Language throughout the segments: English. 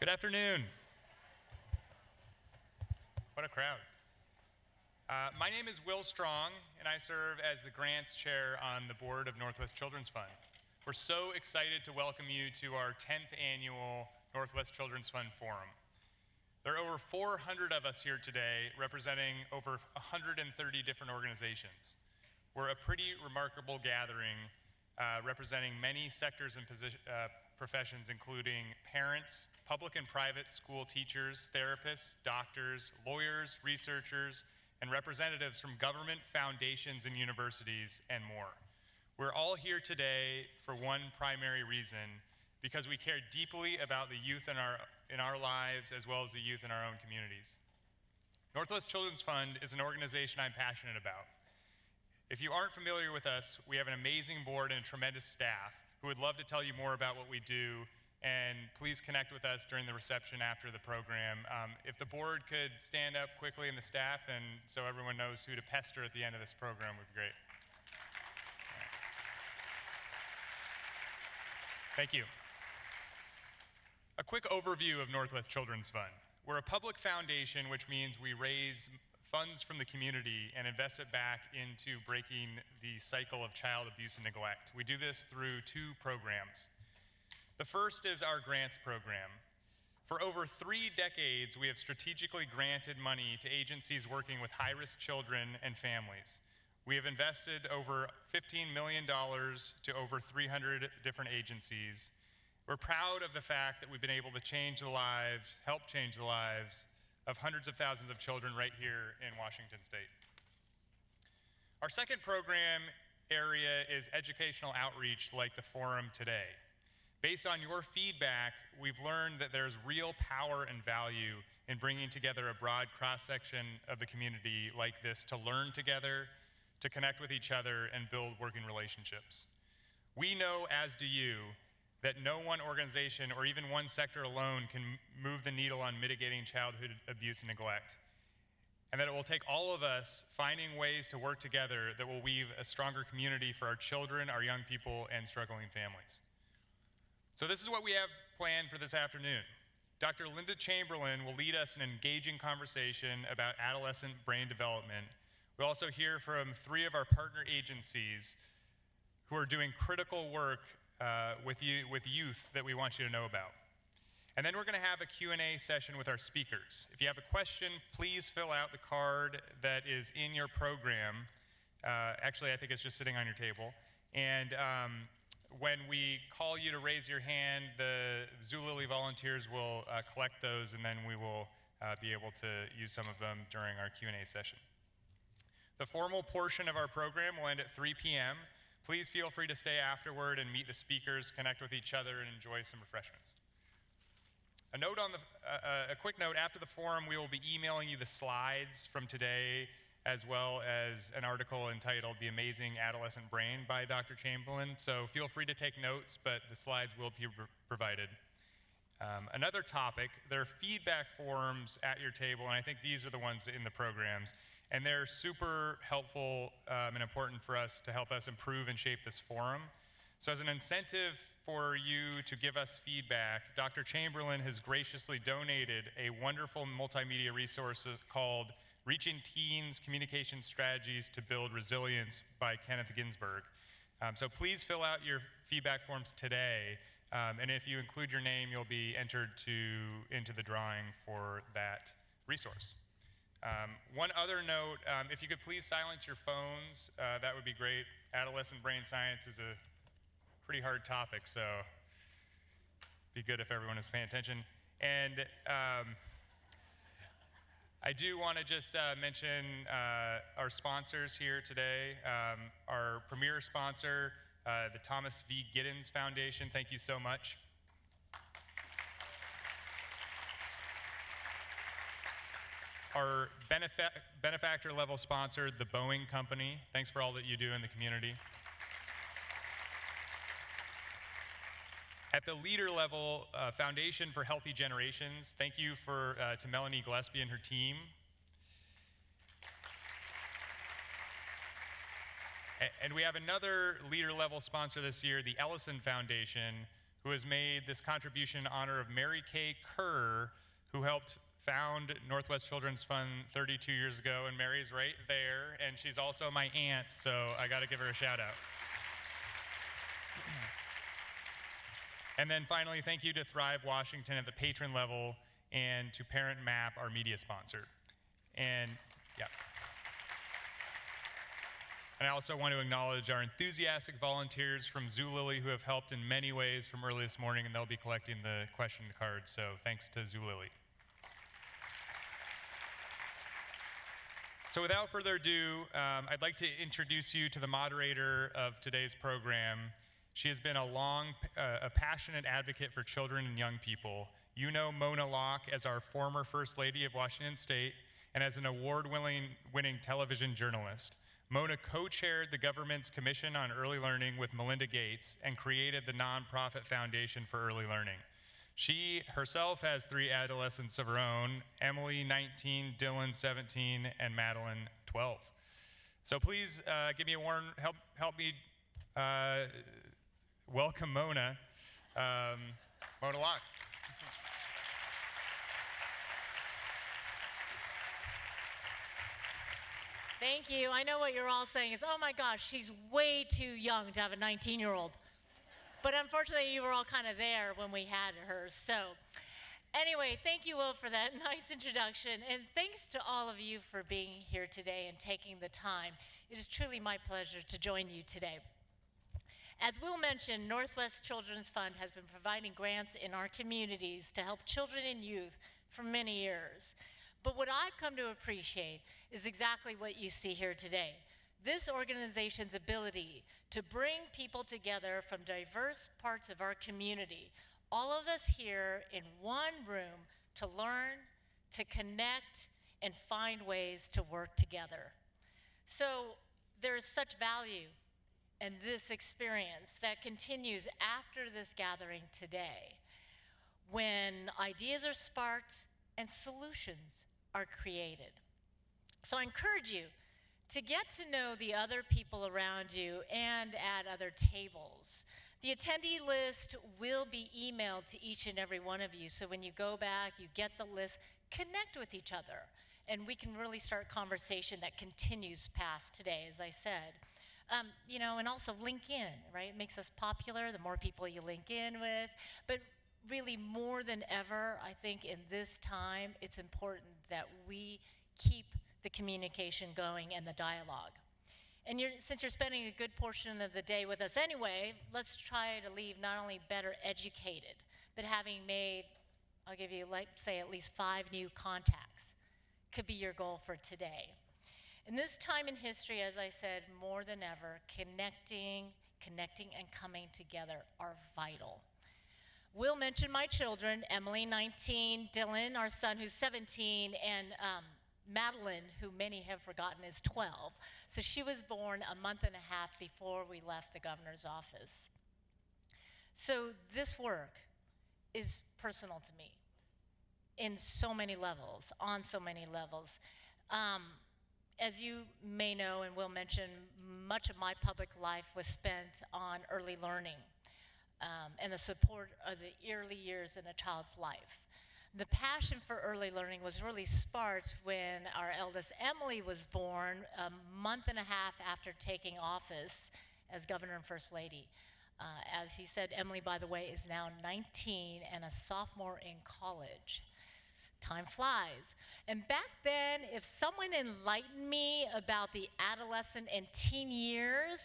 Good afternoon. What a crowd. My name is Will Strong, and I serve as the Grants Chair on the board of Northwest Children's Fund. We're so excited to welcome you to our 10th annual Northwest Children's Fund Forum. There are over 400 of us here today, representing over 130 different organizations. We're a pretty remarkable gathering, representing many sectors and professions, including parents, public and private school teachers, therapists, doctors, lawyers, researchers, and representatives from government, foundations, and universities, and more. We're all here today for one primary reason, because we care deeply about the youth in our lives, as well as the youth in our own communities. Northwest Children's Fund is an organization I'm passionate about. If you aren't familiar with us, we have an amazing board and a tremendous staff who would love to tell you more about what we do, and please connect with us during the reception after the program. If the board could stand up quickly and the staff, and so everyone knows who to pester at the end of this program, would be great. Thank you. A quick overview of Northwest Children's Fund. We're a public foundation, which means we raise funds from the community and invest it back into breaking the cycle of child abuse and neglect. We do this through two programs. The first is our grants program. For over 3 decades, we have strategically granted money to agencies working with high-risk children and families. We have invested over $15 million to over 300 different agencies. We're proud of the fact that we've been able to help change the lives of hundreds of thousands of children right here in Washington State. Our second program area is educational outreach, like the forum today. Based on your feedback, we've learned that there's real power and value in bringing together a broad cross-section of the community like this to learn together, to connect with each other, and build working relationships. We know, as do you, that no one organization or even one sector alone can move the needle on mitigating childhood abuse and neglect, and that it will take all of us finding ways to work together that will weave a stronger community for our children, our young people, and struggling families. So this is what we have planned for this afternoon. Dr. Linda Chamberlain will lead us in an engaging conversation about adolescent brain development. We'll also hear from 3 of our partner agencies who are doing critical work with youth that we want you to know about. And then we're going to have a Q&A session with our speakers. If you have a question, please fill out the card that is in your program. Actually, I think it's just sitting on your table. And when we call you to raise your hand, the Zulily volunteers will collect those, and then we will be able to use some of them during our Q&A session. The formal portion of our program will end at 3 p.m. Please feel free to stay afterward and meet the speakers, connect with each other, and enjoy some refreshments. A quick note, after the forum, we will be emailing you the slides from today, as well as an article entitled "The Amazing Adolescent Brain" by Dr. Chamberlain. So feel free to take notes, but the slides will be provided. Another topic, there are feedback forms at your table, and I think these are the ones in the programs. And they're super helpful and important for us to help us improve and shape this forum. So as an incentive for you to give us feedback, Dr. Chamberlain has graciously donated a wonderful multimedia resource called "Reaching Teens: Communication Strategies to Build Resilience" by Kenneth Ginsburg. So please fill out your feedback forms today, and if you include your name, you'll be entered into the drawing for that resource. One other note, if you could please silence your phones, that would be great. Adolescent brain science is a pretty hard topic, so it'd be good if everyone was paying attention. And I do want to just mention our sponsors here today. Our premier sponsor, the Thomas V. Giddens Foundation, thank you so much. Our benefactor level sponsor, the Boeing Company. Thanks for all that you do in the community. At the leader level, Foundation for Healthy Generations. Thank you to Melanie Gillespie and her team. And we have another leader level sponsor this year, the Ellison Foundation, who has made this contribution in honor of Mary Kay Kerr, who helped found Northwest Children's Fund 32 years ago, and Mary's right there, and she's also my aunt, so I gotta give her a shout out. And then finally, thank you to Thrive Washington at the patron level and to Parent Map, our media sponsor. And yeah. And I also want to acknowledge our enthusiastic volunteers from Zulily who have helped in many ways from early this morning, and they'll be collecting the question cards, so thanks to Zulily. So without further ado, I'd like to introduce you to the moderator of today's program. She has been a passionate advocate for children and young people. You know Mona Locke as our former First Lady of Washington State and as an award-winning television journalist. Mona co-chaired the government's Commission on Early Learning with Melinda Gates and created the nonprofit Foundation for Early Learning. She herself has 3 adolescents of her own, Emily, 19, Dylan, 17, and Madeline, 12. So please give me a warm, help me welcome Mona, Mona Locke. Thank you. I know what you're all saying is, oh my gosh, she's way too young to have a 19-year-old. But unfortunately, you were all kind of there when we had her. So anyway, thank you, Will, for that nice introduction. And thanks to all of you for being here today and taking the time. It is truly my pleasure to join you today. As Will mentioned, Northwest Children's Fund has been providing grants in our communities to help children and youth for many years. But what I've come to appreciate is exactly what you see here today. This organization's ability to bring people together from diverse parts of our community, all of us here in one room to learn, to connect, and find ways to work together. So there's such value in this experience that continues after this gathering today, when ideas are sparked and solutions are created. So I encourage you to get to know the other people around you and at other tables. The attendee list will be emailed to each and every one of you, so when you go back, you get the list, connect with each other, and we can really start conversation that continues past today, as I said. You know, and also link in, right? It makes us popular, the more people you link in with, but really more than ever, I think in this time, it's important that we keep the communication going and the dialogue. And since you're spending a good portion of the day with us anyway, let's try to leave not only better educated, but having made, I'll give you, like, say, at least 5 new contacts, could be your goal for today. In this time in history, as I said, more than ever, connecting and coming together are vital. Will mentioned my children, Emily, 19, Dylan, our son, who's 17, and Madeline, who many have forgotten, is 12. So she was born a month and a half before we left the governor's office. So this work is personal to me in so many levels, on so many levels. As you may know and will mention, much of my public life was spent on early learning and the support of the early years in a child's life. The passion for early learning was really sparked when our eldest Emily was born a month and a half after taking office as Governor and First Lady. As he said, Emily, by the way, is now 19 and a sophomore in college. Time flies. And back then, if someone enlightened me about the adolescent and teen years,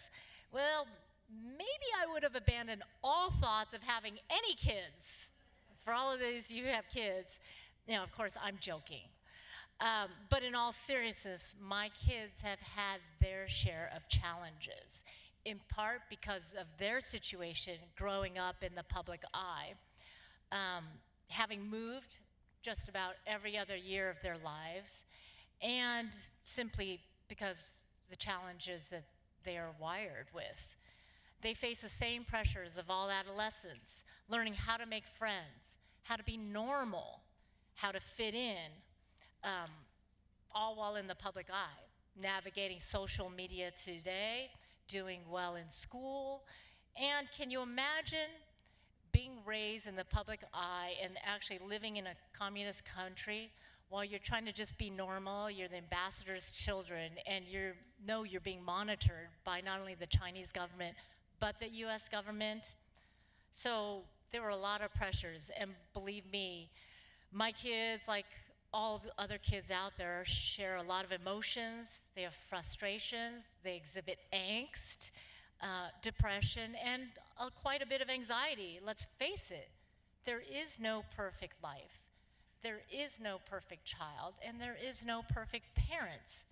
well, maybe I would have abandoned all thoughts of having any kids. For all of those you who have kids, you know, of course, I'm joking. But in all seriousness, my kids have had their share of challenges, in part because of their situation growing up in the public eye, having moved just about every other year of their lives, and simply because the challenges that they are wired with. They face the same pressures of all adolescents, learning how to make friends, how to be normal, how to fit in, all while in the public eye, navigating social media today, doing well in school, and can you imagine being raised in the public eye and actually living in a communist country, while you're trying to just be normal, you're the ambassador's children, and you're being monitored by not only the Chinese government, but the US government. So there were a lot of pressures, and believe me, my kids, like all the other kids out there, share a lot of emotions. They have frustrations, they exhibit angst, depression, and quite a bit of anxiety. Let's face it, there is no perfect life. There is no perfect child, and there is no perfect parents.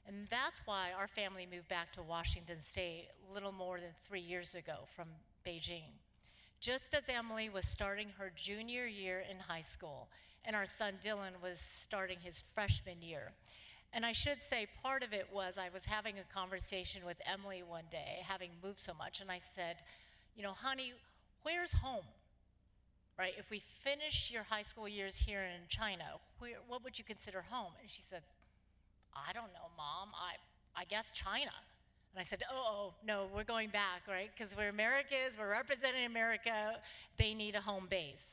And that's why our family moved back to Washington State a little more than 3 years ago from Beijing. Just as Emily was starting her junior year in high school, and our son Dylan was starting his freshman year. And I should say part of it was I was having a conversation with Emily one day, having moved so much, and I said, you know, honey, where's home? Right? If we finish your high school years here in China, what would you consider home? And she said, I don't know, Mom. I guess China. And I said, oh, no, we're going back, right? Because we're Americans, we're representing America. They need a home base.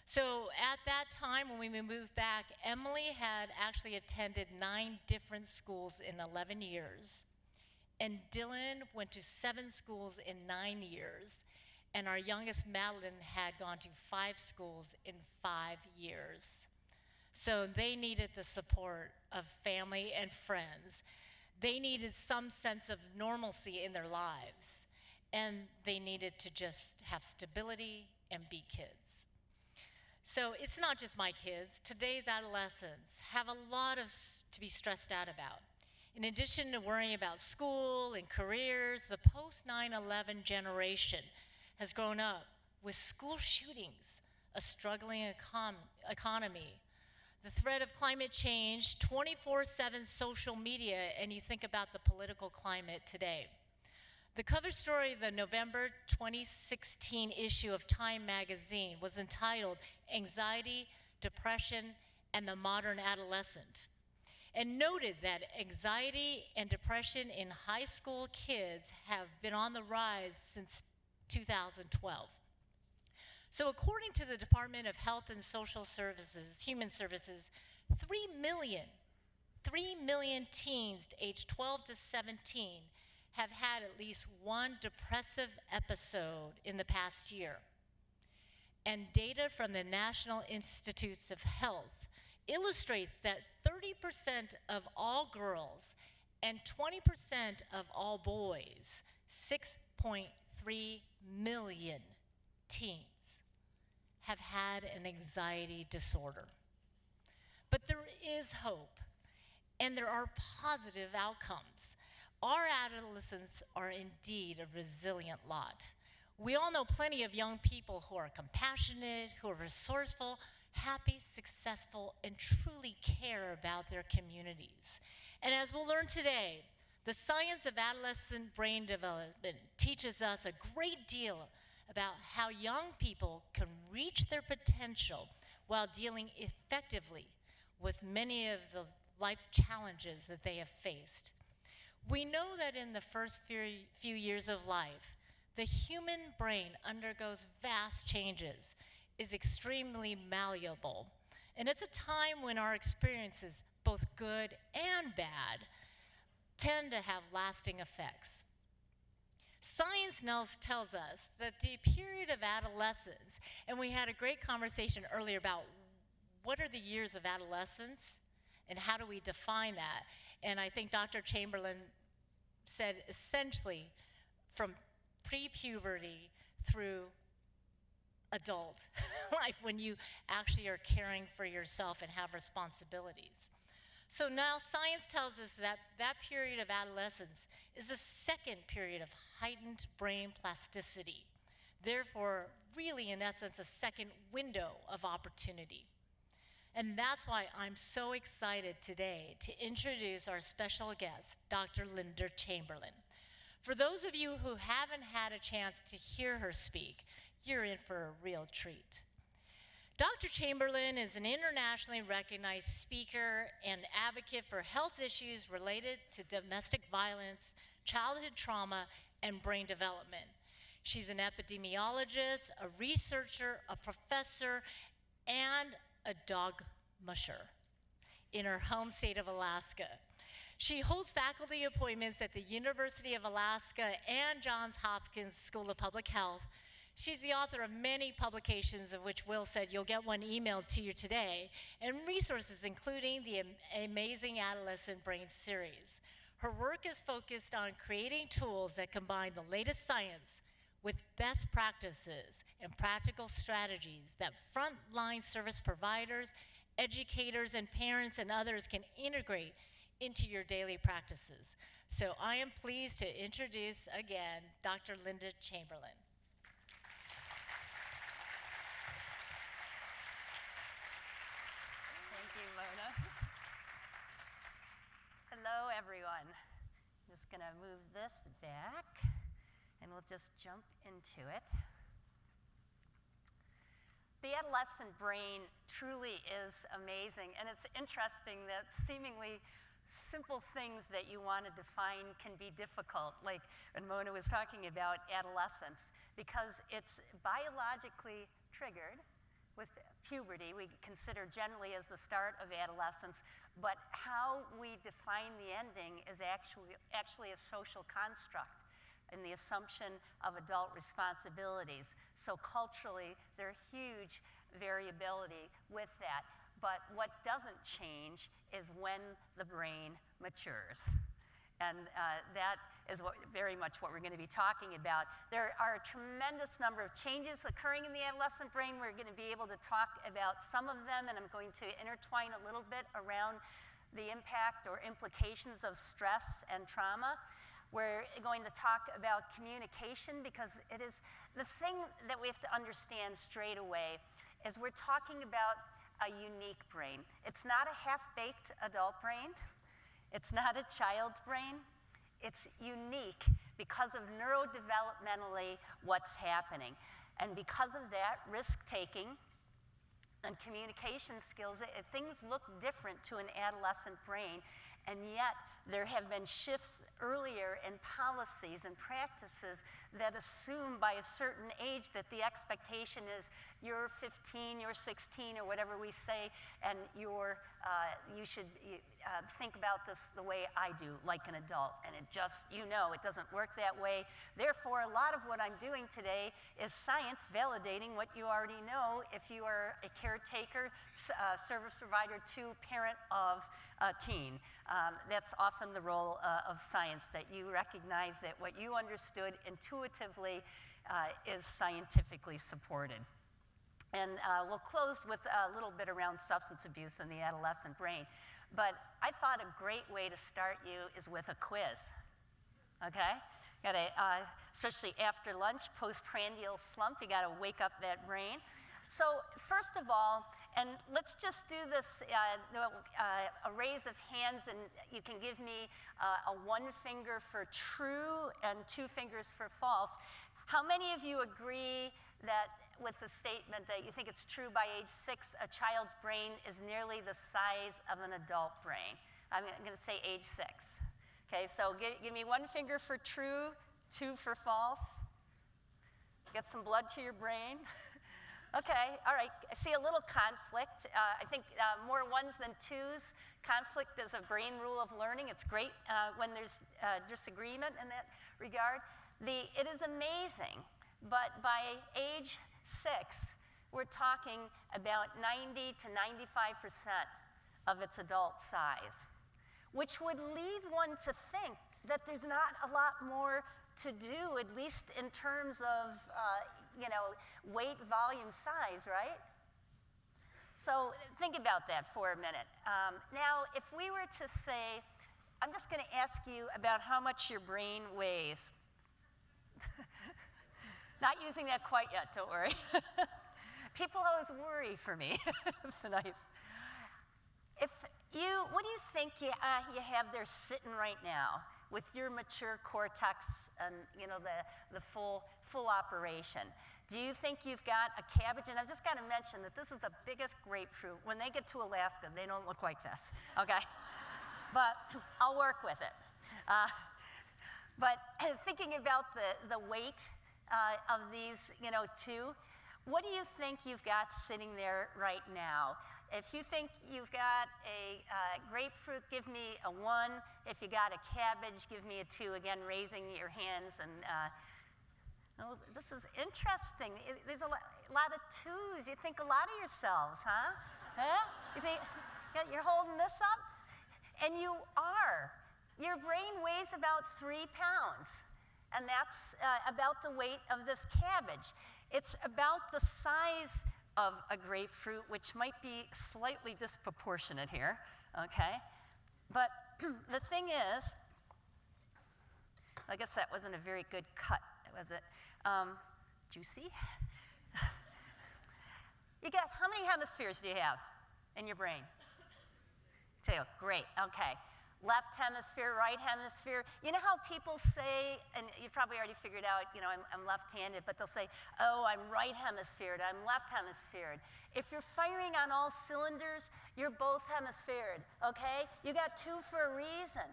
So at that time, when we moved back, Emily had actually attended 9 different schools in 11 years. And Dylan went to 7 schools in 9 years. And our youngest, Madeline, had gone to 5 schools in 5 years. So they needed the support of family and friends. They needed some sense of normalcy in their lives. And they needed to just have stability and be kids. So it's not just my kids. Today's adolescents have a lot to be stressed out about. In addition to worrying about school and careers, the post-9/11 generation has grown up with school shootings, a struggling economy, the threat of climate change, 24/7 social media, and you think about the political climate today. The cover story of the November 2016 issue of Time magazine was entitled Anxiety, Depression, and the Modern Adolescent, and noted that anxiety and depression in high school kids have been on the rise since 2012. So according to the Department of Health and Social Services, Human Services, 3 million teens aged 12 to 17 have had at least one depressive episode in the past year. And data from the National Institutes of Health illustrates that 30% of all girls and 20% of all boys, 6.3 million teens, have had an anxiety disorder. But there is hope, and there are positive outcomes. Our adolescents are indeed a resilient lot. We all know plenty of young people who are compassionate, who are resourceful, happy, successful, and truly care about their communities. And as we'll learn today, the science of adolescent brain development teaches us a great deal about how young people can reach their potential while dealing effectively with many of the life challenges that they have faced. We know that in the first few years of life, the human brain undergoes vast changes, is extremely malleable, and it's a time when our experiences, both good and bad, tend to have lasting effects. Science now tells us that the period of adolescence, and we had a great conversation earlier about what are the years of adolescence and how do we define that? And I think Dr. Chamberlain said essentially from pre-puberty through adult life when you actually are caring for yourself and have responsibilities. So now science tells us that that period of adolescence is the second period of heightened brain plasticity. Therefore, really in essence, a second window of opportunity. And that's why I'm so excited today to introduce our special guest, Dr. Linda Chamberlain. For those of you who haven't had a chance to hear her speak, you're in for a real treat. Dr. Chamberlain is an internationally recognized speaker and advocate for health issues related to domestic violence, childhood trauma, and brain development. She's an epidemiologist, a researcher, a professor, and a dog musher in her home state of Alaska. She holds faculty appointments at the University of Alaska and Johns Hopkins School of Public Health. She's the author of many publications, of which Will said you'll get one emailed to you today, and resources including the Amazing Adolescent Brain series. Her work is focused on creating tools that combine the latest science with best practices and practical strategies that frontline service providers, educators, and parents and others can integrate into your daily practices. So I am pleased to introduce again Dr. Linda Chamberlain. Thank you, Mona. Hello, everyone. I'm just going to move this back, and we'll just jump into it. The adolescent brain truly is amazing, and it's interesting that seemingly simple things that you want to define can be difficult, like when Mona was talking about adolescence, because it's biologically triggered with puberty. We consider generally as the start of adolescence, but how we define the ending is actually a social construct in the assumption of adult responsibilities. So culturally, there's huge variability with that. But what doesn't change is when the brain matures. And that is very much what we're going to be talking about. There are a tremendous number of changes occurring in the adolescent brain. We're going to be able to talk about some of them, and I'm going to intertwine a little bit around the impact or implications of stress and trauma. We're going to talk about communication, because it is the thing that we have to understand straight away is we're talking about a unique brain. It's not a half-baked adult brain. It's not a child's brain. It's unique because of neurodevelopmentally what's happening. And because of that, risk-taking and communication skills, things look different to an adolescent brain. And yet, there have been shifts earlier in policies and practices that assume by a certain age that the expectation is you're 15, you're 16, or whatever we say, and you should think about this the way I do, like an adult. And it just, it doesn't work that way. Therefore, a lot of what I'm doing today is science validating what you already know if you are a caretaker, service provider to parent of a teen. That's often the role of science, that you recognize that what you understood intuitively is scientifically supported. And we'll close with a little bit around substance abuse in the adolescent brain. But I thought a great way to start you is with a quiz, okay? Especially after lunch, postprandial slump, you gotta wake up that brain. So first of all, and let's just do this, a raise of hands, and you can give me a 1 finger for true and 2 fingers for false. How many of you agree that with the statement that you think it's true by age 6, a child's brain is nearly the size of an adult brain? I'm going to say age 6. Okay, so give me 1 finger for true, 2 for false. Get some blood to your brain. Okay, all right, I see a little conflict. I think more 1s than 2s. Conflict is a brain rule of learning. It's great when there's disagreement in that regard. It is amazing, but by age 6, we're talking about 90 to 95% of its adult size, which would lead one to think that there's not a lot more to do, at least in terms of weight, volume, size, right? So think about that for a minute. Now, if we were to say, I'm just going to ask you about how much your brain weighs. Not using that quite yet, don't worry. People always worry for me. Nice. What do you think you have there sitting right now with your mature cortex and the full operation? Do you think you've got a cabbage? And I've just got to mention that this is the biggest grapefruit. When they get to Alaska, they don't look like this, okay? But I'll work with it. But thinking about the weight, of these, two. What do you think you've got sitting there right now? If you think you've got a grapefruit, give me a 1. If you got a cabbage, give me a 2. Again, raising your hands. And oh, this is interesting. There's a lot of 2s. You think a lot of yourselves, huh? Huh? You think you're holding this up? And you are. Your brain weighs about 3 pounds. And that's about the weight of this cabbage. It's about the size of a grapefruit, which might be slightly disproportionate here, okay? But the thing is, I guess that wasn't a very good cut, was it? Juicy? How many hemispheres do you have in your brain? 2, great, okay. Left hemisphere, right hemisphere. You know how people say, and you've probably already figured out, I'm left-handed, but they'll say, oh, I'm right hemisphered, I'm left hemisphered. If you're firing on all cylinders, you're both hemisphered, okay? You got 2 for a reason.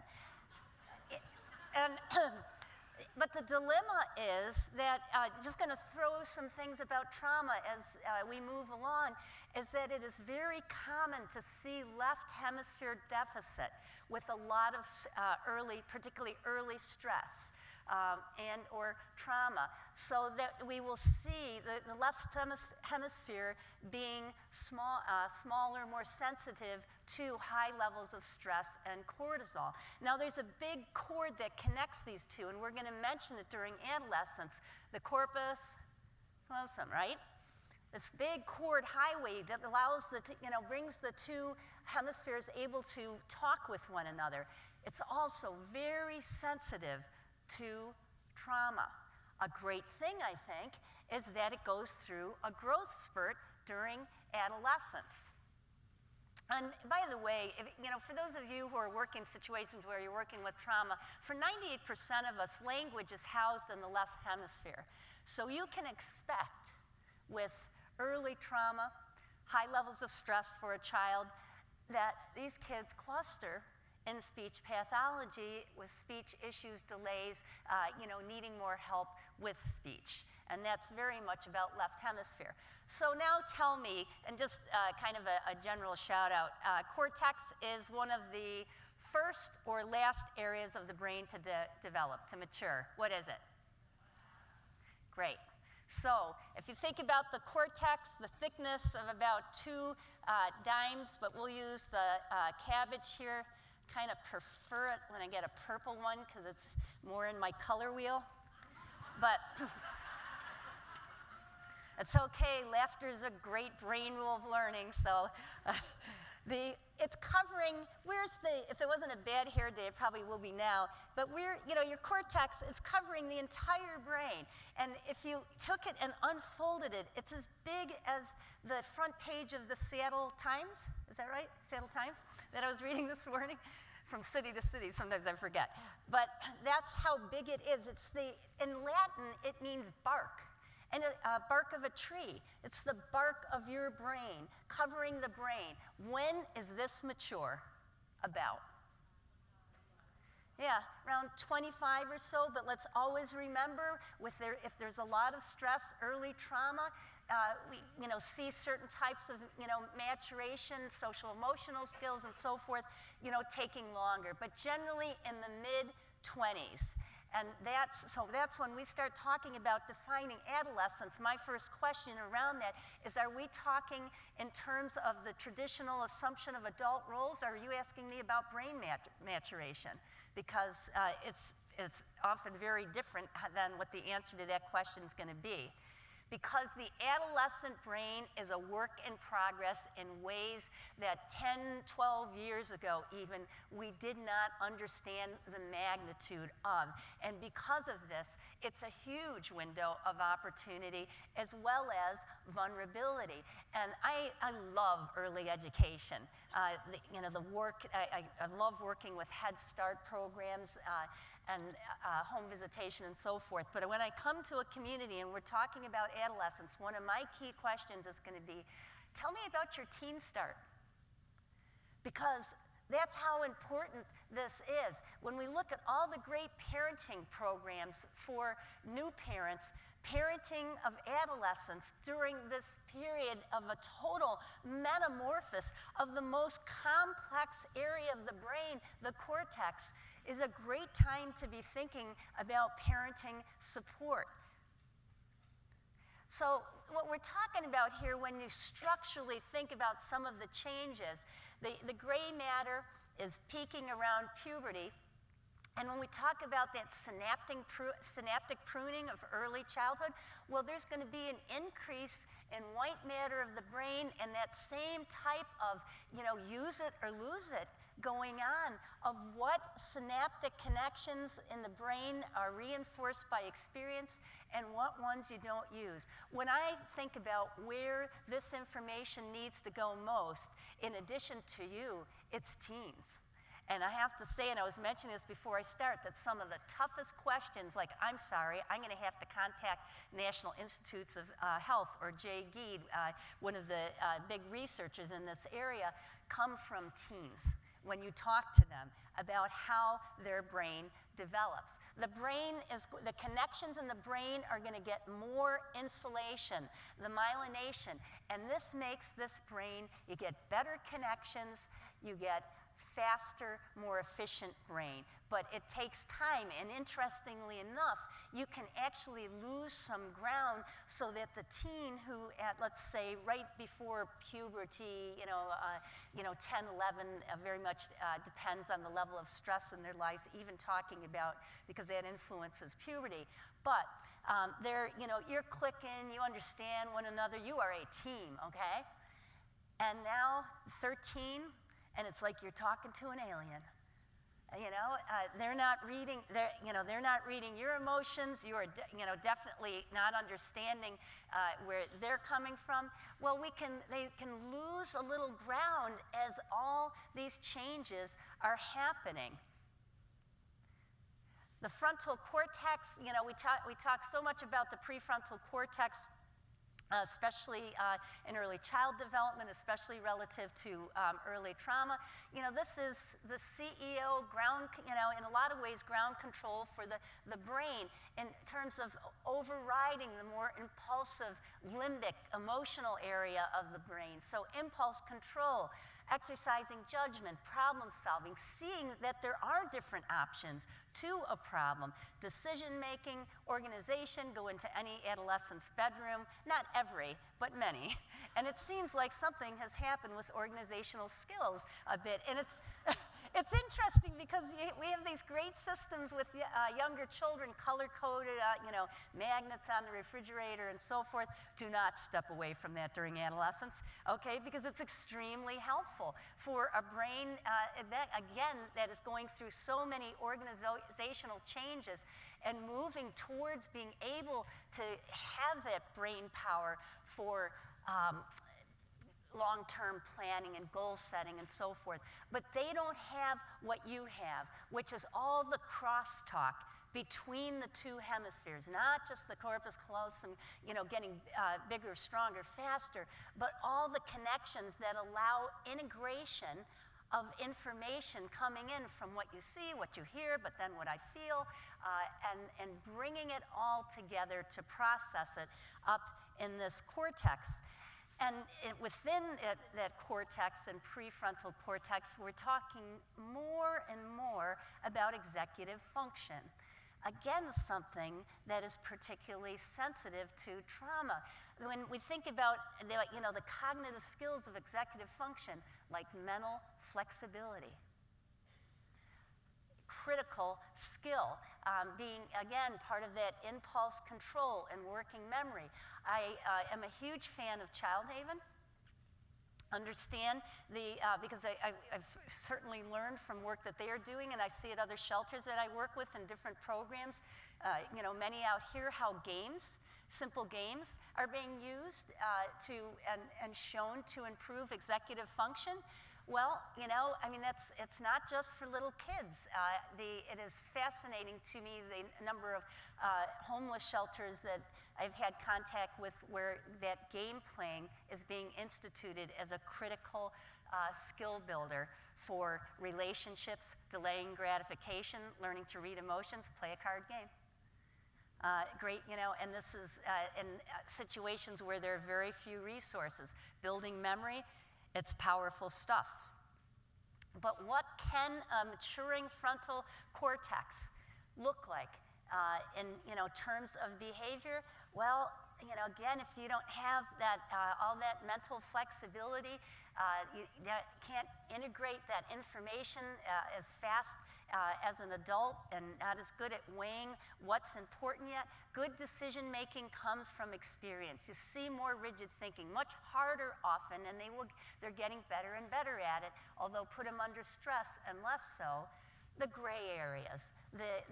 But the dilemma is that, just going to throw some things about trauma as we move along, is that it is very common to see left hemisphere deficit with a lot of particularly early stress and or trauma, so that we will see the left hemisphere being smaller, more sensitive to high levels of stress and cortisol. Now, there's a big cord that connects these two, and we're going to mention it during adolescence, the corpus callosum, right? This big cord highway that allows brings the 2 hemispheres able to talk with one another. It's also very sensitive to trauma. A great thing, I think, is that it goes through a growth spurt during adolescence. And by the way, for those of you who are working situations where you're working with trauma, for 98% of us, language is housed in the left hemisphere. So you can expect with early trauma, high levels of stress for a child, that these kids cluster in speech pathology with speech issues, delays, needing more help with speech. And that's very much about left hemisphere. So now tell me, and just kind of a general shout out, cortex is one of the first or last areas of the brain to develop, to mature. What is it? Great. So if you think about the cortex, the thickness of about 2 dimes, but we'll use the cabbage here. Kind of prefer it when I get a purple one because it's more in my color wheel. But it's okay. Laughter is a great brain rule of learning. So it's covering, if it wasn't a bad hair day, it probably will be now, but your cortex, it's covering the entire brain. And if you took it and unfolded it, it's as big as the front page of the Seattle Times. Is that right? Seattle Times that I was reading this morning? From city to city, sometimes I forget. But that's how big it is. In Latin, it means bark. And a bark of a tree. It's the bark of your brain, covering the brain. When is this mature? About? Yeah, around 25 or so, but let's always remember, if there's a lot of stress, early trauma, we see certain types of maturation, social emotional skills and so forth, taking longer, but generally in the mid-20s. And that's when we start talking about defining adolescence. My first question around that is, are we talking in terms of the traditional assumption of adult roles? Or are you asking me about brain maturation? Because it's often very different than what the answer to that question is going to be. Because the adolescent brain is a work in progress in ways that 10, 12 years ago even, we did not understand the magnitude of. And because of this, it's a huge window of opportunity as well as vulnerability. And I love early education. The work, I love working with Head Start programs and home visitation and so forth. But when I come to a community and we're talking about adolescence, one of my key questions is going to be, tell me about your teen start. Because that's how important this is. When we look at all the great parenting programs for new parents, parenting of adolescents during this period of a total metamorphosis of the most complex area of the brain, the cortex, is a great time to be thinking about parenting support. So what we're talking about here, when you structurally think about some of the changes, the gray matter is peaking around puberty. And when we talk about that synaptic pruning of early childhood, well, there's going to be an increase in white matter of the brain and that same type of, use it or lose it going on of what synaptic connections in the brain are reinforced by experience and what ones you don't use. When I think about where this information needs to go most, in addition to you, it's teens. And I have to say, and I was mentioning this before I start, that some of the toughest questions, like, I'm sorry, I'm going to have to contact National Institutes of Health, or Jay Geed, one of the big researchers in this area, come from teens when you talk to them about how their brain develops. The connections in the brain are going to get more insulation, the myelination, and this makes this brain, you get better connections, you get faster, more efficient brain. But it takes time, and interestingly enough, you can actually lose some ground so that the teen who, let's say, right before puberty, 10, 11, very much depends on the level of stress in their lives, even talking about, because that influences puberty. But you're clicking, you understand one another, you are a team, okay? And now 13, and it's like you're talking to an alien. They're not reading. They're not reading your emotions. You are, definitely not understanding where they're coming from. Well, they can lose a little ground as all these changes are happening. The frontal cortex. We talk so much about the prefrontal cortex, especially in early child development, especially relative to early trauma. This is the CEO in a lot of ways, ground control for the brain in terms of overriding the more impulsive limbic emotional area of the brain. So impulse control, exercising judgment, problem solving, seeing that there are different options to a problem, decision making, organization, go into any adolescent's bedroom, not every, but many. And it seems like something has happened with organizational skills a bit. And it's interesting because we have these great systems with younger children, color-coded, magnets on the refrigerator and so forth. Do not step away from that during adolescence, okay? Because it's extremely helpful for a brain, that is going through so many organizational changes and moving towards being able to have that brain power for long-term planning and goal setting and so forth. But they don't have what you have, which is all the crosstalk between the two hemispheres, not just the corpus callosum, getting bigger, stronger, faster, but all the connections that allow integration of information coming in from what you see, what you hear, but then what I feel, and bringing it all together to process it up in this cortex. And within that cortex and prefrontal cortex, we're talking more and more about executive function. Again, something that is particularly sensitive to trauma. When we think about the cognitive skills of executive function, like mental flexibility, critical skill, being, again, part of that impulse control and working memory. I am a huge fan of Childhaven. Understand because I've certainly learned from work that they are doing, and I see at other shelters that I work with in different programs, many out here, how simple games are being used and shown to improve executive function. Well, it's not just for little kids. It is fascinating to me the number of homeless shelters that I've had contact with where that game playing is being instituted as a critical skill builder for relationships, delaying gratification, learning to read emotions, play a card game. Great, and this is in situations where there are very few resources. Building memory, it's powerful stuff. But what can a maturing frontal cortex look like in terms of behavior? Well, again, if you don't have that all that mental flexibility, you can't integrate that information as fast as an adult, and not as good at weighing what's important yet. Good decision making comes from experience. You see more rigid thinking, much harder often, and they're getting better and better at it, although put them under stress and less so. The gray areas, that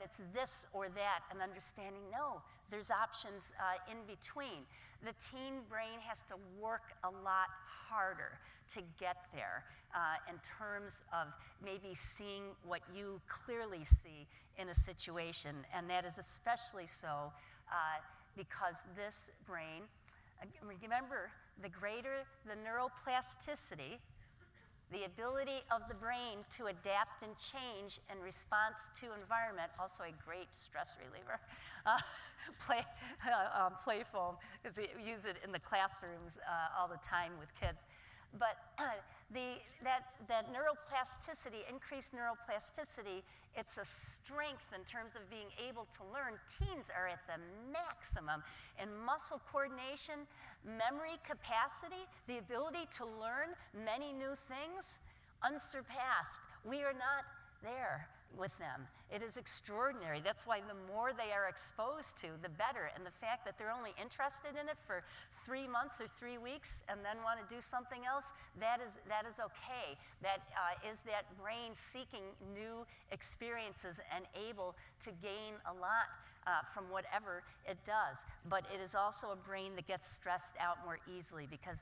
it's this or that, and understanding, no, there's options in between. The teen brain has to work a lot harder to get there in terms of maybe seeing what you clearly see in a situation, and that is especially so because this brain, remember, the greater the neuroplasticity, the ability of the brain to adapt and change in response to environment, also a great stress reliever. Play foam, we use it in the classrooms all the time with kids. But that neuroplasticity, increased neuroplasticity, it's a strength in terms of being able to learn. Teens are at the maximum in muscle coordination, memory capacity, the ability to learn many new things, unsurpassed. We are not there with them. It is extraordinary. That's why the more they are exposed to, the better. And the fact that they're only interested in it for 3 months or 3 weeks and then want to do something else, that is okay. That is that brain seeking new experiences and able to gain a lot from whatever it does. But it is also a brain that gets stressed out more easily because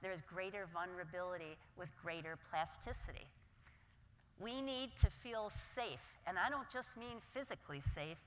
there's greater vulnerability with greater plasticity. We need to feel safe, and I don't just mean physically safe,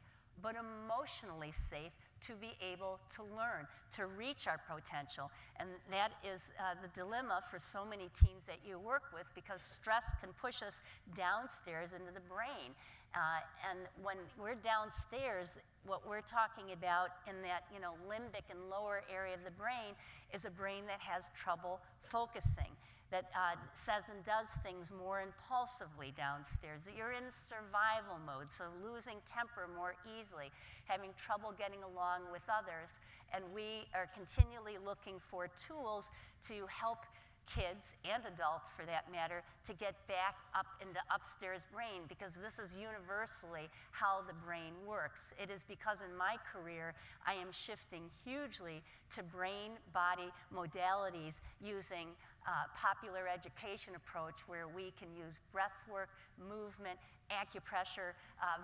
but emotionally safe to be able to learn, to reach our potential. And that is the dilemma for so many teens that you work with, because stress can push us downstairs into the brain. And when we're downstairs, what we're talking about in that limbic and lower area of the brain is a brain that has trouble focusing, that says and does things more impulsively downstairs, that you're in survival mode, so losing temper more easily, having trouble getting along with others. And we are continually looking for tools to help kids and adults, for that matter, to get back up into upstairs brain, because this is universally how the brain works. It is because in my career I am shifting hugely to brain-body modalities using popular education approach, where we can use breath work, movement, acupressure,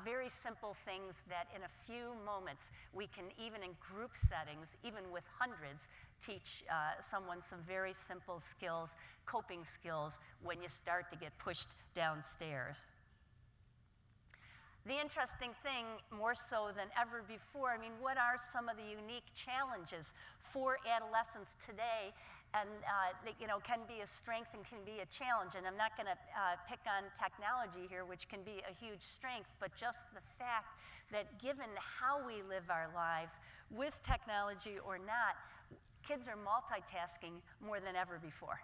very simple things that in a few moments we can, even in group settings, even with hundreds, teach someone some very simple skills, coping skills, when you start to get pushed downstairs. The interesting thing, more so than ever before, what are some of the unique challenges for adolescents today? And can be a strength and can be a challenge. And I'm not going to pick on technology here, which can be a huge strength, but just the fact that given how we live our lives, with technology or not, kids are multitasking more than ever before.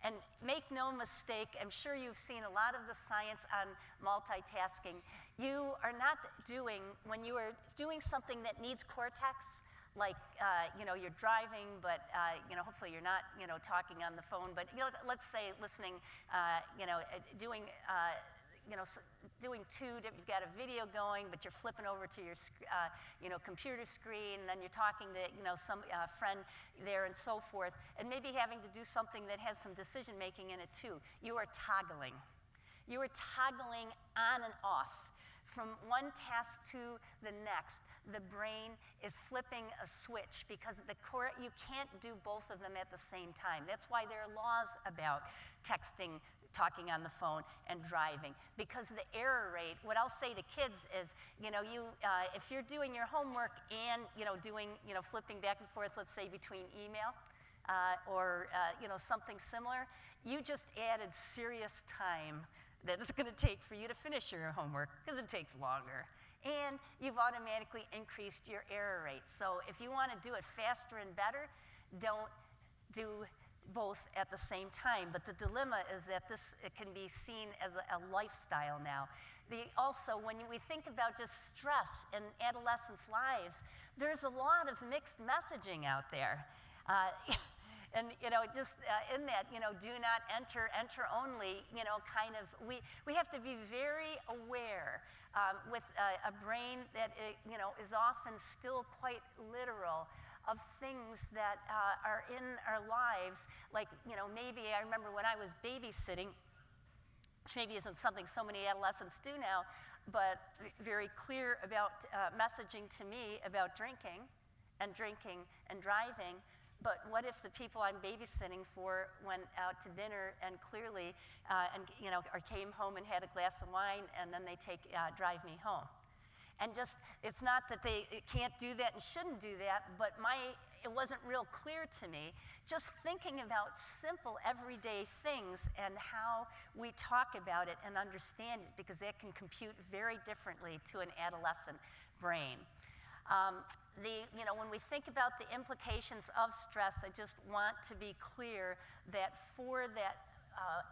And make no mistake, I'm sure you've seen a lot of the science on multitasking. You are not doing, when you are doing something that needs cortex, like you're driving, but hopefully you're not talking on the phone, but let's say listening, doing you've got a video going, but you're flipping over to your computer screen, and then you're talking to some friend there and so forth, and maybe having to do something that has some decision making in it too. You are toggling. You are toggling on and off from one task to the next. The brain is flipping a switch, because you can't do both of them at the same time. That's why there are laws about texting, talking on the phone, and driving, because the error rate, what I'll say to kids is, if you're doing your homework and doing flipping back and forth, let's say between email or something similar, you just added serious time that it's going to take for you to finish your homework, because it takes longer. and you've automatically increased your error rate. So if you want to do it faster and better, don't do both at the same time. But the dilemma is that it can be seen as a lifestyle now. Also, when we think about just stress in adolescents' lives, there's a lot of mixed messaging out there. And, just in that, do not enter, enter only, we have to be very aware with a brain that, is often still quite literal of things that are in our lives. Like, maybe I remember when I was babysitting, which maybe isn't something so many adolescents do now, but very clear about messaging to me about drinking and driving. But what if the people I'm babysitting for went out to dinner and clearly, or came home and had a glass of wine, and then they drive me home? And just, it's not that they can't do that and shouldn't do that, but it wasn't real clear to me. Just thinking about simple everyday things and how we talk about it and understand it, because that can compute very differently to an adolescent brain. When we think about the implications of stress, I just want to be clear that for that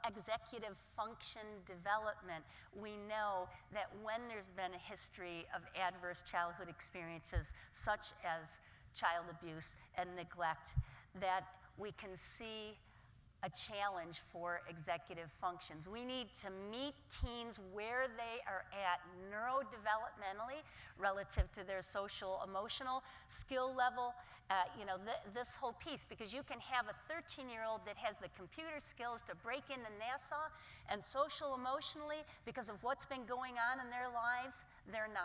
executive function development, we know that when there's been a history of adverse childhood experiences, such as child abuse and neglect, that we can see a challenge for executive functions. We need to meet teens where they are at neurodevelopmentally relative to their social emotional skill level, this whole piece, because you can have a 13-year-old that has the computer skills to break into NASA, and social emotionally, because of what's been going on in their lives, they're 9.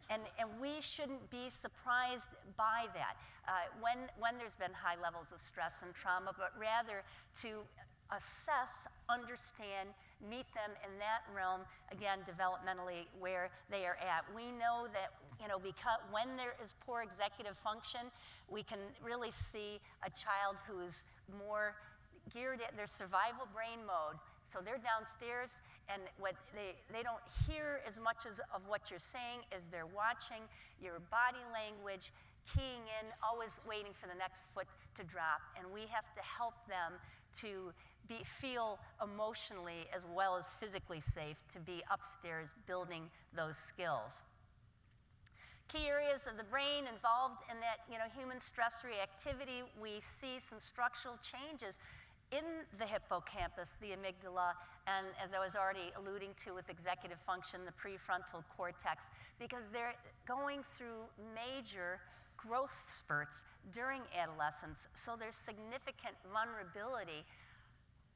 And we shouldn't be surprised by that when there's been high levels of stress and trauma, but rather to assess, understand, meet them in that realm, again, developmentally, where they are at. We know that, because when there is poor executive function, we can really see a child who's more geared at their survival brain mode. So they're downstairs, and what they don't hear as much of what you're saying as they're watching your body language, keying in, always waiting for the next foot to drop. And we have to help them to feel emotionally as well as physically safe to be upstairs building those skills. Key areas of the brain involved in that human stress reactivity, we see some structural changes in the hippocampus, the amygdala, and as I was already alluding to with executive function, the prefrontal cortex, because they're going through major growth spurts during adolescence. So there's significant vulnerability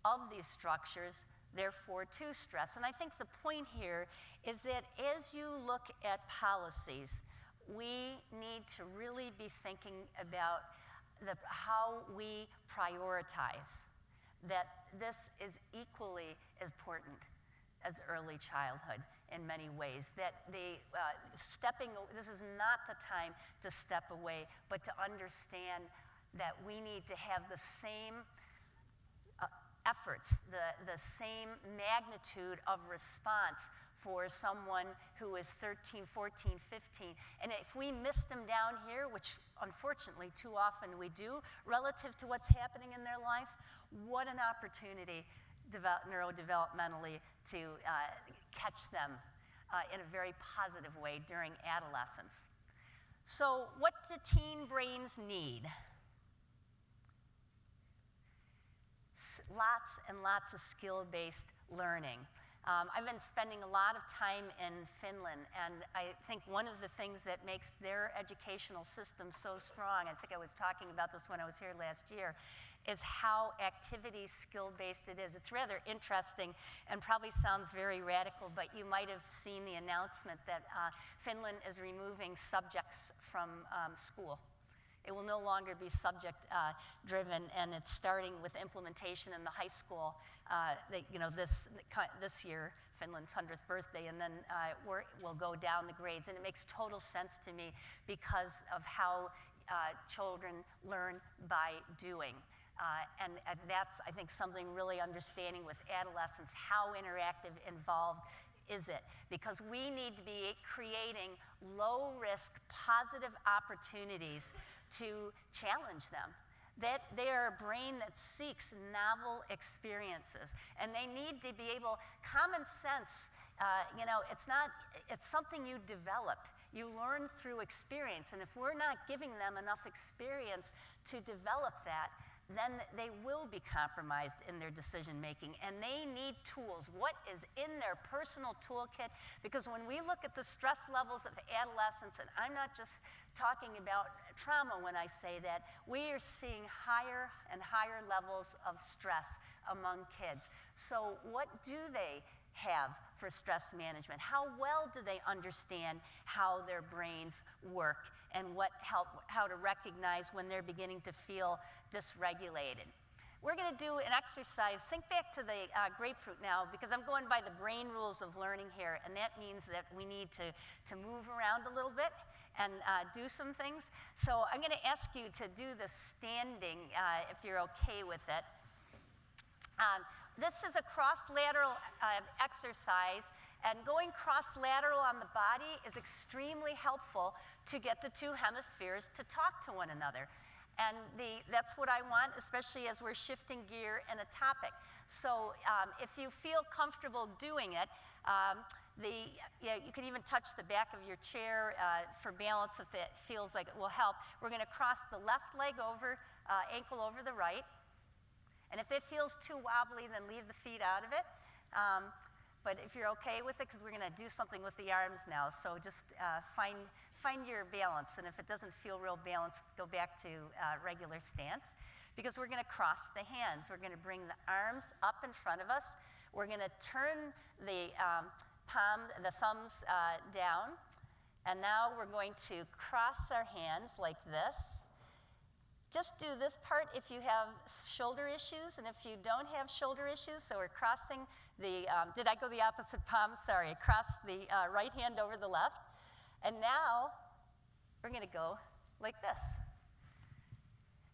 of these structures, therefore, to stress. And I think the point here is that as you look at policies, we need to really be thinking about how we prioritize. That this is equally as important as early childhood in many ways. That this is not the time to step away, but to understand that we need to have the same efforts, the same magnitude of response for someone who is 13, 14, 15. And if we miss them down here, which unfortunately too often we do, relative to what's happening in their life, what an opportunity neurodevelopmentally to catch them in a very positive way during adolescence. So what do teen brains need? Lots and lots of skill-based learning. I've been spending a lot of time in Finland, and I think one of the things that makes their educational system so strong, I think I was talking about this when I was here last year, is how activity skill-based it is. It's rather interesting and probably sounds very radical, but you might have seen the announcement that Finland is removing subjects from school. It will no longer be subject-driven, and it's starting with implementation in the high school. This year, Finland's 100th birthday, and then we'll go down the grades. And it makes total sense to me because of how children learn by doing. And that's, I think, something really understanding with adolescents, how interactive, involved is it? Because we need to be creating low-risk, positive opportunities to challenge them. That they are a brain that seeks novel experiences, and they need to be able, common sense, it's something you develop. You learn through experience, and if we're not giving them enough experience to develop that, then they will be compromised in their decision making, and they need tools. What is in their personal toolkit? Because when we look at the stress levels of adolescents, and I'm not just talking about trauma when I say that, we are seeing higher and higher levels of stress among kids. So what do they have for stress management? How well do they understand how their brains work and how to recognize when they're beginning to feel dysregulated? We're going to do an exercise. Think back to the grapefruit now, because I'm going by the brain rules of learning here, and that means that we need to move around a little bit and do some things. So I'm going to ask you to do the standing, if you're okay with it. This is a cross-lateral exercise, and going cross-lateral on the body is extremely helpful to get the two hemispheres to talk to one another. And that's what I want, especially as we're shifting gear in a topic. So if you feel comfortable doing it, you can even touch the back of your chair for balance if it feels like it will help. We're going to cross the left leg over, ankle over the right. And if it feels too wobbly, then leave the feet out of it. But if you're okay with it, because we're going to do something with the arms now, so just find your balance. And if it doesn't feel real balanced, go back to regular stance. Because we're going to cross the hands. We're going to bring the arms up in front of us. We're going to turn the thumbs down. And now we're going to cross our hands like this. Just do this part if you have shoulder issues, and if you don't have shoulder issues, so we're crossing the, did I go the opposite palm? Sorry, cross the right hand over the left. And now we're going to go like this.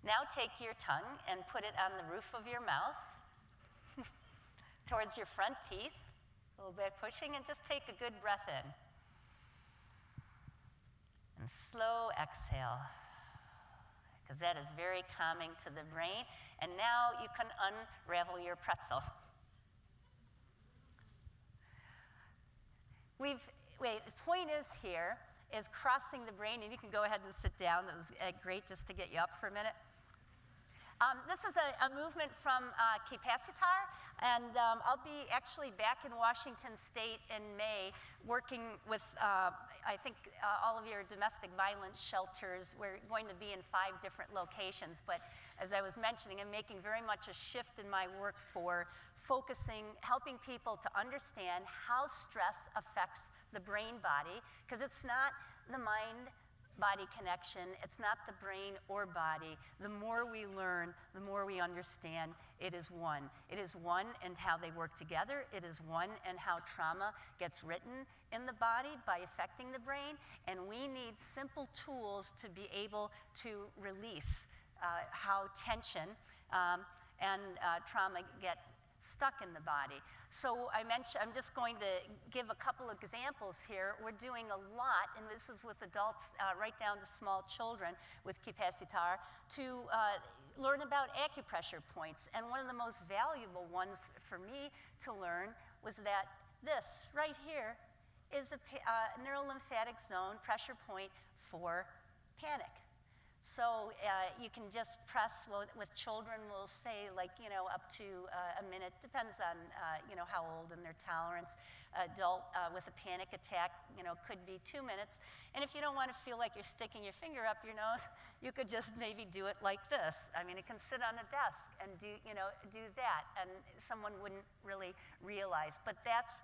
Now take your tongue and put it on the roof of your mouth towards your front teeth, a little bit pushing, and just take a good breath in. And slow exhale, because that is very calming to the brain. And now you can unravel your pretzel. The point is crossing the brain, and you can go ahead and sit down. That was great just to get you up for a minute. This is a movement from Capacitar, and I'll be actually back in Washington State in May working with, I think, all of your domestic violence shelters. We're going to be in 5 different locations, but as I was mentioning, I'm making very much a shift in my work for helping people to understand how stress affects the brain body, because it's not the mind-body connection, it's not the brain or body. The more we learn, the more we understand it is one. It is one in how they work together. It is one in how trauma gets written in the body by affecting the brain. And we need simple tools to be able to release how tension and trauma get stuck in the body. So I'm just going to give a couple of examples here. We're doing a lot, and this is with adults right down to small children with Capacitar, to learn about acupressure points. And one of the most valuable ones for me to learn was that this right here is a neurolymphatic zone pressure point for panic. So you can just press, with children, we'll say up to a minute, depends on how old and their tolerance. Adult with a panic attack, could be 2 minutes. And if you don't want to feel like you're sticking your finger up your nose, you could just maybe do it like this. I mean, it can sit on a desk and do that, and someone wouldn't really realize. But that's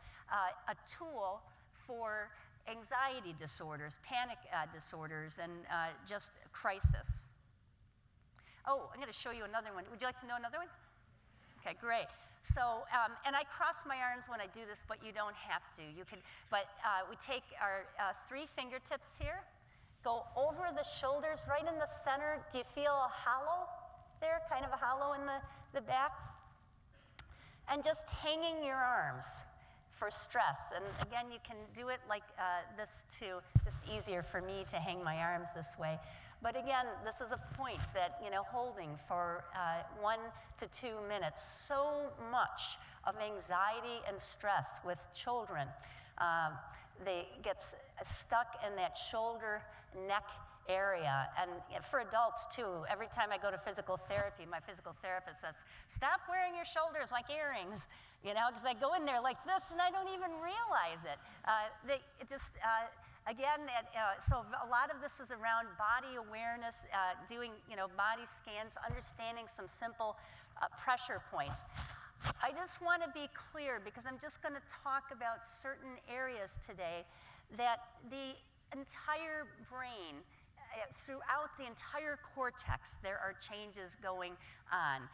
a tool for anxiety disorders, panic disorders, and just crisis. Oh, I'm going to show you another one. Would you like to know another one? Okay, great. So, and I cross my arms when I do this, but you don't have to. We take our 3 fingertips here, go over the shoulders, right in the center. Do you feel a hollow there, kind of a hollow in the back? And just hanging your arms for stress. And again, you can do it like this too. Just easier for me to hang my arms this way. But again, this is a point that, holding for 1 to 2 minutes, so much of anxiety and stress with children. They get stuck in that shoulder, neck area. And for adults too, every time I go to physical therapy, my physical therapist says, stop wearing your shoulders like earrings, because I go in there like this and I don't even realize it. So a lot of this is around body awareness, doing, body scans, understanding some simple pressure points. I just want to be clear, because I'm just going to talk about certain areas today, that the entire brain, throughout the entire cortex, there are changes going on,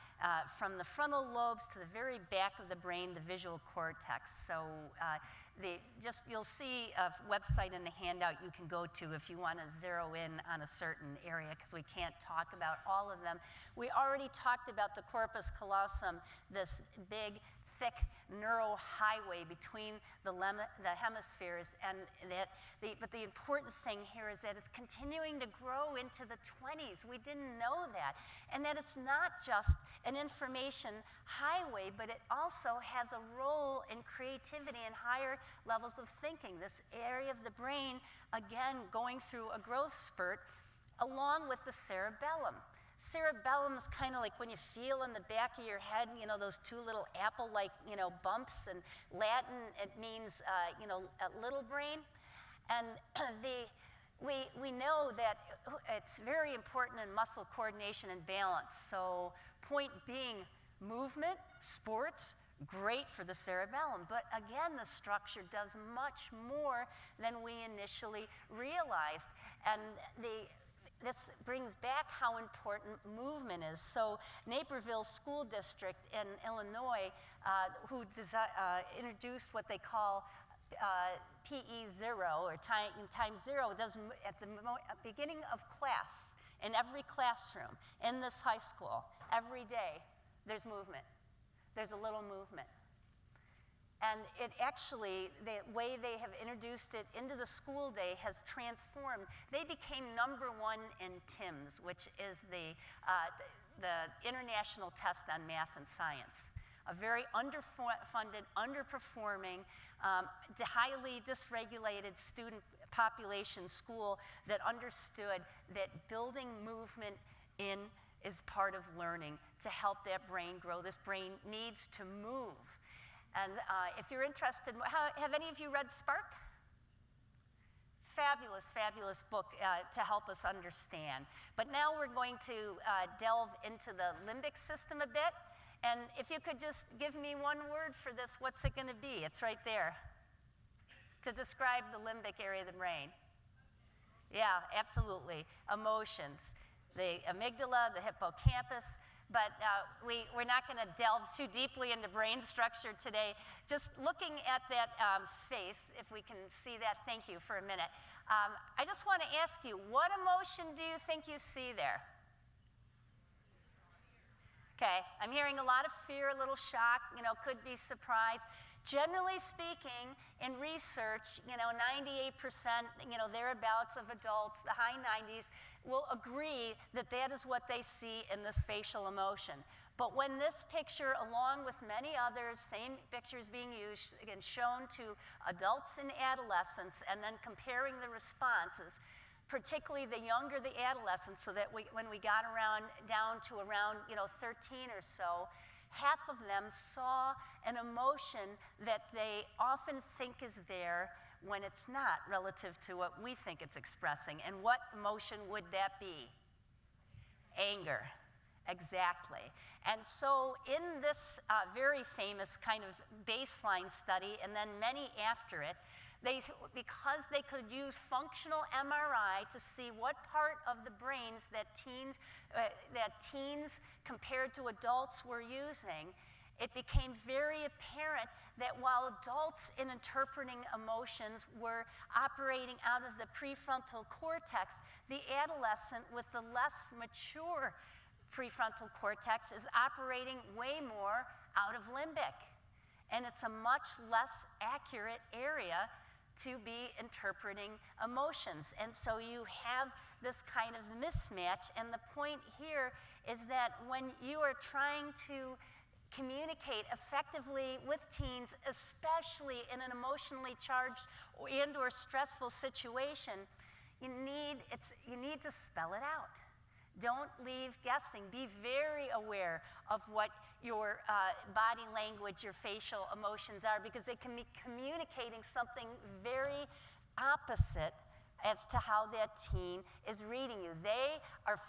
from the frontal lobes to the very back of the brain, the visual cortex. So you'll see a website in the handout you can go to if you want to zero in on a certain area, because we can't talk about all of them. We already talked about the corpus callosum, this big, thick neurohighway between the hemispheres, but the important thing here is that it's continuing to grow into the 20s. We didn't know that. And that it's not just an information highway, but it also has a role in creativity and higher levels of thinking. This area of the brain, again, going through a growth spurt, along with the cerebellum. Cerebellum is kind of like when you feel in the back of your head, those two little apple-like, bumps. And Latin, it means, a little brain. And we know that it's very important in muscle coordination and balance. So point being, movement, sports, great for the cerebellum. But again, the structure does much more than we initially realized. And this brings back how important movement is. So Naperville School District in Illinois, who introduced what they call PE0, or time zero, does at the beginning of class, in every classroom, in this high school, every day, there's movement. There's a little movement. And it actually, the way they have introduced it into the school day has transformed. They became #1 in TIMSS, which is the international test on math and science. A very underfunded, underperforming, highly dysregulated student population school that understood that building movement in is part of learning to help that brain grow. This brain needs to move. And if you're interested, have any of you read Spark? Fabulous, fabulous book to help us understand. But now we're going to delve into the limbic system a bit. And if you could just give me one word for this, what's it going to be? It's right there. To describe the limbic area of the brain. Yeah, absolutely. Emotions. The amygdala, the hippocampus. But we're not going to delve too deeply into brain structure today. Just looking at that face, if we can see that, thank you for a minute. I just want to ask you, what emotion do you think you see there? Okay, I'm hearing a lot of fear, a little shock, could be surprise. Generally speaking, in research, 98%, thereabouts of adults, the high 90s, will agree that that is what they see in this facial emotion. But when this picture, along with many others, same pictures being used, again, shown to adults and adolescents, and then comparing the responses, particularly the younger the adolescents, so that when we got down to around 13 or so, half of them saw an emotion that they often think is there when it's not, relative to what we think it's expressing. And what emotion would that be? Anger. Exactly. And so in this very famous kind of baseline study, and then many after it, because they could use functional MRI to see what part of the brains that teens compared to adults were using, it became very apparent that while adults in interpreting emotions were operating out of the prefrontal cortex, the adolescent with the less mature prefrontal cortex is operating way more out of limbic. and it's a much less accurate area to be interpreting emotions. And so you have this kind of mismatch, and the point here is that when you are trying to communicate effectively with teens, especially in an emotionally charged and or stressful situation, you need to spell it out. Don't leave guessing. Be very aware of what your body language, your facial emotions are, because they can be communicating something very opposite as to how that teen is reading you. They are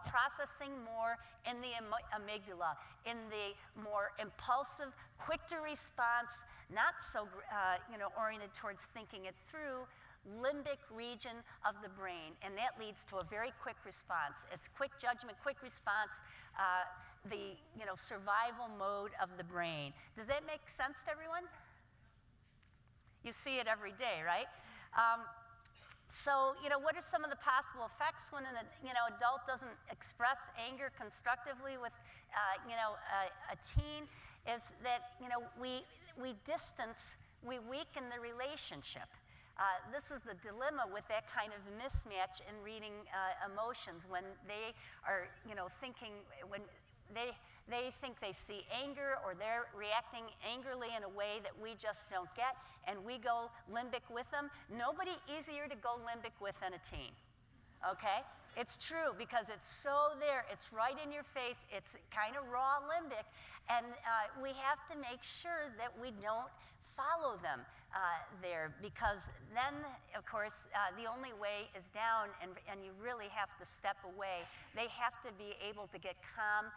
processing more in the amygdala, in the more impulsive, quick to response, not so oriented towards thinking it through, limbic region of the brain, and that leads to a very quick response. It's quick judgment, quick response, the survival mode of the brain. Does that make sense to everyone? You see it every day, right? So, what are some of the possible effects when an adult doesn't express anger constructively with a teen? Is that we distance, we weaken the relationship. This is the dilemma with that kind of mismatch in reading emotions when they are, thinking, when they think they see anger, or they're reacting angrily in a way that we just don't get, and we go limbic with them. Nobody easier to go limbic with than a teen, okay? It's true, because it's so there, it's right in your face, it's kind of raw limbic, and we have to make sure that we don't follow them there, because then, of course, the only way is down, and you really have to step away. They have to be able to get calm.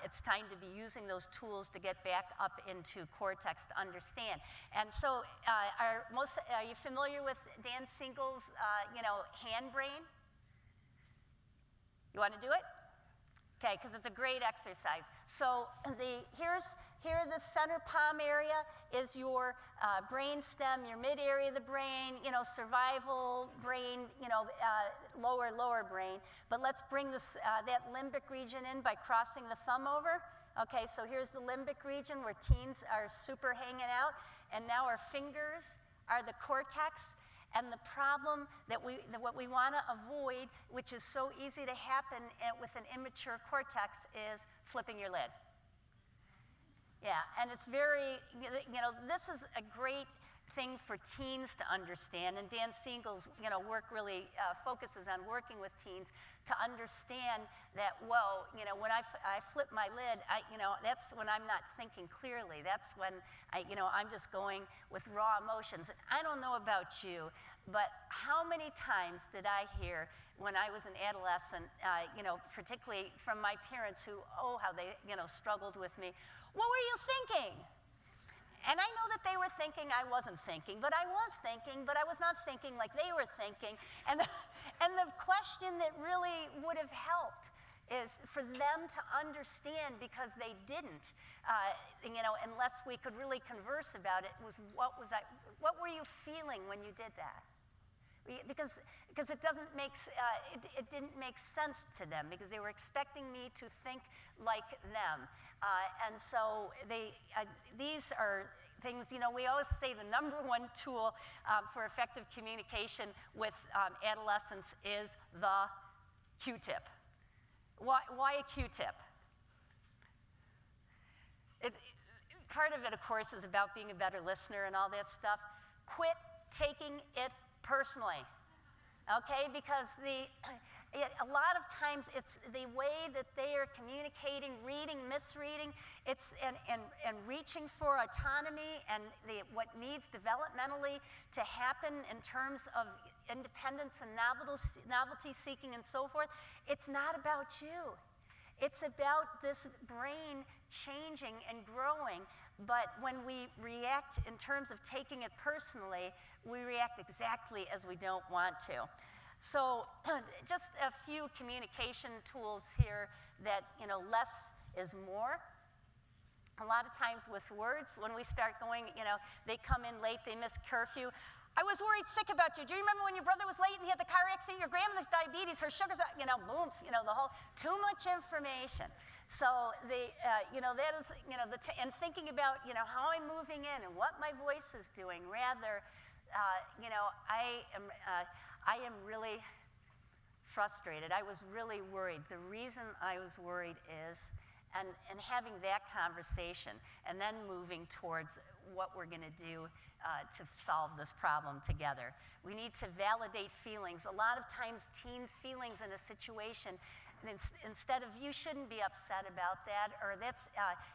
It's time to be using those tools to get back up into cortex to understand. And so, are you familiar with Dan Singel's, hand brain? You want to do it? Okay, because it's a great exercise. So here the center palm area is your brain stem, your mid area of the brain, survival brain, lower brain. But let's bring this that limbic region in by crossing the thumb over. Okay, so here's the limbic region where teens are super hanging out, and now our fingers are the cortex. And the problem what we want to avoid, which is so easy to happen with an immature cortex, is flipping your lid. Yeah, and it's very, this is a great thing for teens to understand, and Dan Singel's, work really focuses on working with teens to understand that, whoa, when I flip my lid, that's when I'm not thinking clearly. That's when I'm just going with raw emotions. And I don't know about you, but how many times did I hear when I was an adolescent, particularly from my parents who, how they, struggled with me, what were you thinking? And I know that they were thinking I wasn't thinking, but I was thinking, but I was not thinking like they were thinking. And the question that really would have helped is for them to understand, because they didn't, unless we could really converse about it, was what were you feeling when you did that? Because it didn't make sense to them, because they were expecting me to think like them. And so these are things, we always say the number one tool for effective communication with adolescents is the Q-tip. Why a Q-tip? Part of it, of course, is about being a better listener and all that stuff. Quit taking it personally, okay? Because a lot of times it's the way that they are communicating, reading, misreading, and reaching for autonomy and what needs developmentally to happen in terms of independence and novelty seeking and so forth. It's not about you. It's about this brain changing and growing, but when we react in terms of taking it personally, we react exactly as we don't want to. So just a few communication tools here that, less is more. A lot of times with words, when we start going, they come in late, they miss curfew. I was worried sick about you. Do you remember when your brother was late and he had the car accident? Your grandmother's diabetes, her sugar's, boom, the whole, too much information. So that is, and thinking about, how I'm moving in and what my voice is doing. Rather, I am really frustrated. I was really worried. The reason I was worried is, and having that conversation, and then moving towards what we're going to do to solve this problem together. We need to validate feelings. A lot of times teens' feelings in a situation, instead of you shouldn't be upset about that, or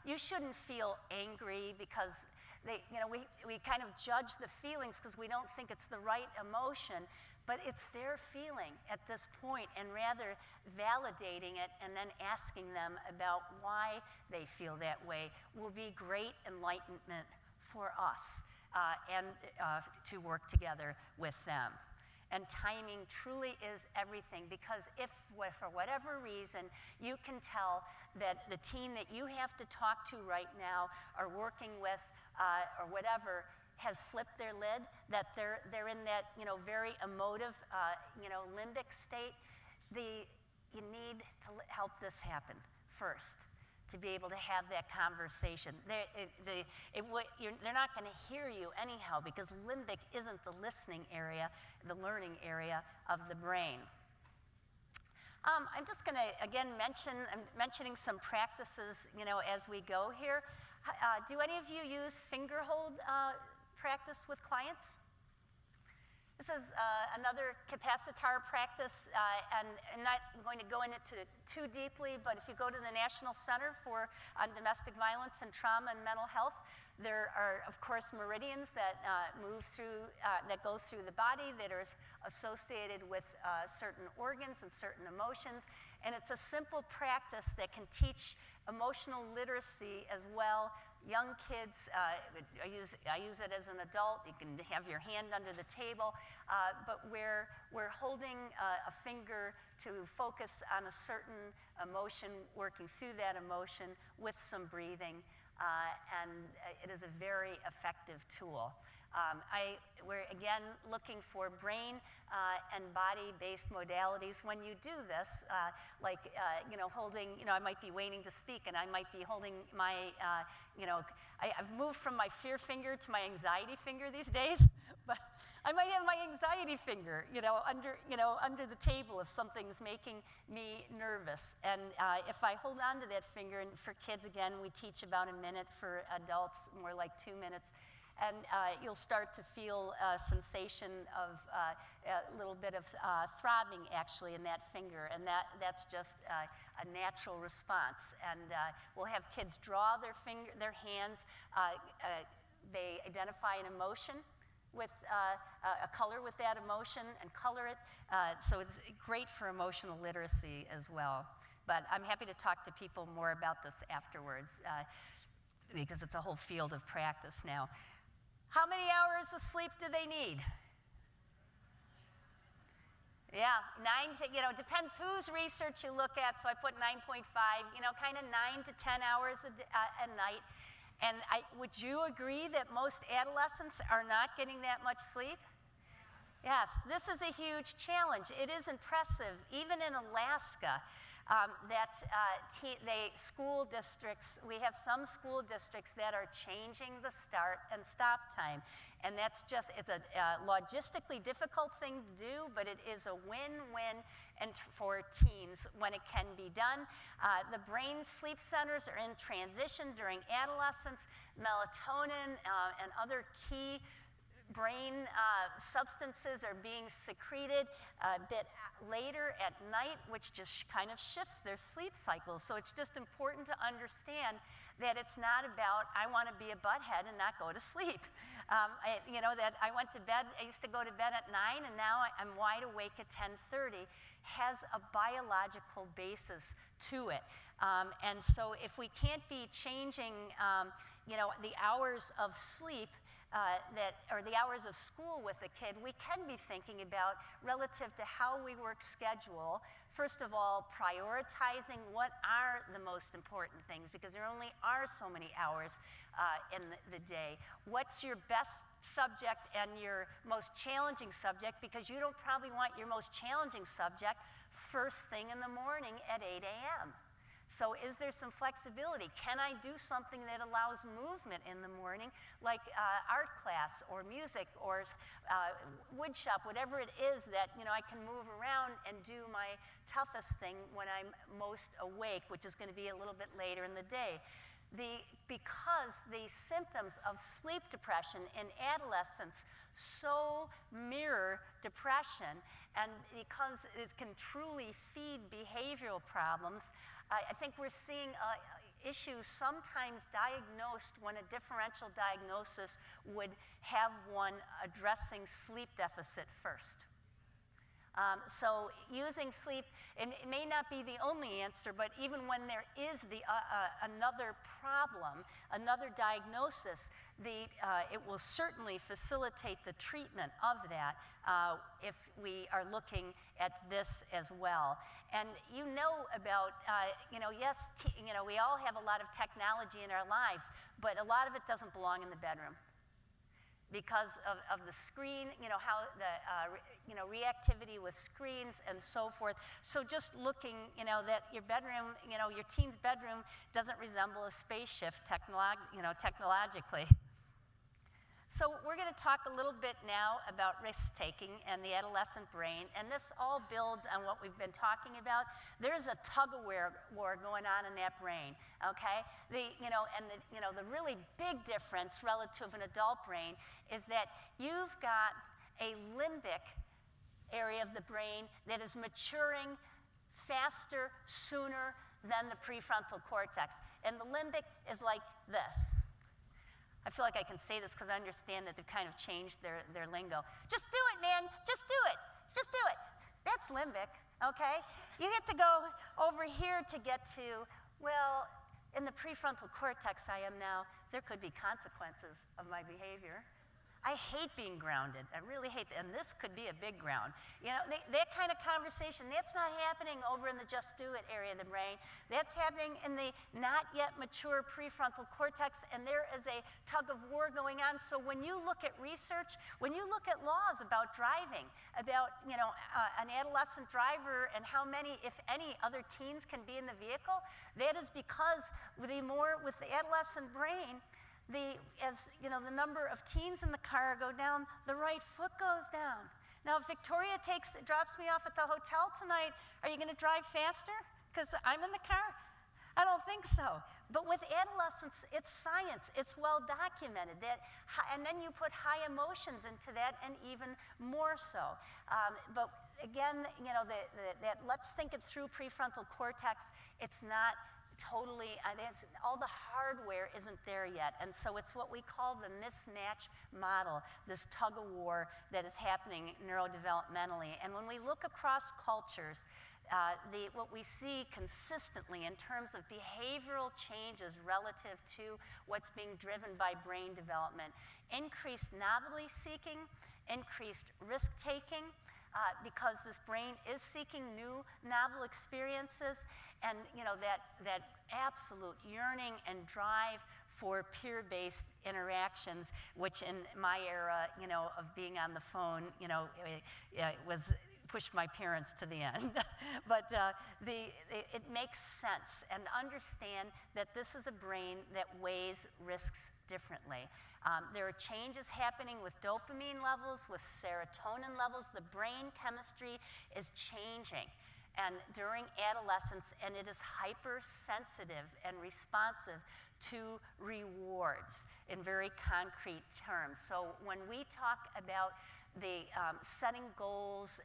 you shouldn't feel angry because we kind of judge the feelings because we don't think it's the right emotion, but it's their feeling at this point, and rather validating it and then asking them about why they feel that way will be great enlightenment for us and to work together with them. And timing truly is everything, because if for whatever reason you can tell that the teen that you have to talk to right now or working with or whatever has flipped their lid, that they're in that very emotive limbic state, you need to help this happen first, to be able to have that conversation. They're not going to hear you anyhow, because limbic isn't the listening area, the learning area of the brain. I'm just going to, again, I'm mentioning some practices, as we go here. Do any of you use finger hold practice with clients? This is another capacitar practice, and I'm not going to go into it too deeply, but if you go to the National Center on Domestic Violence and Trauma and Mental Health, there are, of course, meridians that that go through the body that are associated with certain organs and certain emotions, and it's a simple practice that can teach emotional literacy as well. Young kids, I use it as an adult. You can have your hand under the table, but we're holding a finger to focus on a certain emotion, working through that emotion with some breathing, and it is a very effective tool. We're again looking for brain and body-based modalities. When you do this, holding, I might be waiting to speak, and I might be holding my, I've moved from my fear finger to my anxiety finger these days, but I might have my anxiety finger, under the table if something's making me nervous. And if I hold on to that finger, and for kids, again, we teach about a minute. For adults, more like 2 minutes. And you'll start to feel a sensation of a little bit of throbbing, actually, in that finger, and that's just a natural response. And we'll have kids draw their hands. They identify an emotion with a color with that emotion and color it. So it's great for emotional literacy as well. But I'm happy to talk to people more about this afterwards, because it's a whole field of practice now. How many hours of sleep do they need? Yeah, 9 to, depends whose research you look at, so I put 9.5, kind of 9 to 10 hours a night. And would you agree that most adolescents are not getting that much sleep? Yes, this is a huge challenge. It is impressive, even in Alaska, that school districts, we have some school districts that are changing the start and stop time. And it's a logistically difficult thing to do, but it is a win-win for teens when it can be done. The brain sleep centers are in transition during adolescence. Melatonin and other key brain substances are being secreted a bit later at night, which just kind of shifts their sleep cycles. So it's just important to understand that it's not about, I want to be a butthead and not go to sleep. That I went to bed, I used to go to bed at 9, and now I'm wide awake at 10:30, has a biological basis to it. And so if we can't be changing, the hours of sleep, or the hours of school with a kid, we can be thinking about relative to how we work schedule. First of all, prioritizing what are the most important things, because there only are so many hours in the day. What's your best subject and your most challenging subject, because you don't probably want your most challenging subject first thing in the morning at 8 a.m. So is there some flexibility? Can I do something that allows movement in the morning, like art class or music or wood shop, whatever it is that I can move around and do my toughest thing when I'm most awake, which is going to be a little bit later in the day. Because the symptoms of sleep depression in adolescence so mirror depression, and because it can truly feed behavioral problems, I think we're seeing issues sometimes diagnosed when a differential diagnosis would have one addressing sleep deficit first. So using sleep, and it may not be the only answer, but even when there is another problem, another diagnosis, it will certainly facilitate the treatment of that if we are looking at this as well. And about, yes, we all have a lot of technology in our lives, but a lot of it doesn't belong in the bedroom, because of the screen, how the reactivity with screens and so forth. So just looking, that your bedroom, your teen's bedroom doesn't resemble a spaceship technologically. So we're going to talk a little bit now about risk-taking and the adolescent brain, and this all builds on what we've been talking about. There's a tug-of-war going on in that brain, okay? The really big difference relative to an adult brain is that you've got a limbic area of the brain that is maturing faster, sooner than the prefrontal cortex. And the limbic is like this. I feel like I can say this because I understand that they've kind of changed their lingo. Just do it, man. Just do it. Just do it. That's limbic, okay? You have to go over here to get to, well, in the prefrontal cortex I am now, there could be consequences of my behavior. I hate being grounded. I really hate that. And this could be a big ground. That kind of conversation, that's not happening over in the just do it area of the brain. That's happening in the not yet mature prefrontal cortex, and there is a tug of war going on. So when you look at research, when you look at laws about driving, about an adolescent driver and how many, if any, other teens can be in the vehicle, that is because with the adolescent brain, as the number of teens in the car go down, the right foot goes down. Now, if Victoria drops me off at the hotel tonight, are you going to drive faster because I'm in the car? I don't think so. But with adolescents, it's science. It's well documented and then you put high emotions into that, and even more so. But again, let's think it through prefrontal cortex. It's not totally, all the hardware isn't there yet. And so it's what we call the mismatch model, this tug-of-war that is happening neurodevelopmentally. And when we look across cultures, what we see consistently in terms of behavioral changes relative to what's being driven by brain development: increased novelty seeking, increased risk taking, because this brain is seeking new novel experiences, and that absolute yearning and drive for peer-based interactions, which in my era, of being on the phone, was pushed my parents to the end. But it makes sense, and understand that this is a brain that weighs risks differently. There are changes happening with dopamine levels, with serotonin levels. The brain chemistry is changing, and during adolescence, and it is hypersensitive and responsive to rewards in very concrete terms. So when we talk about the setting goals,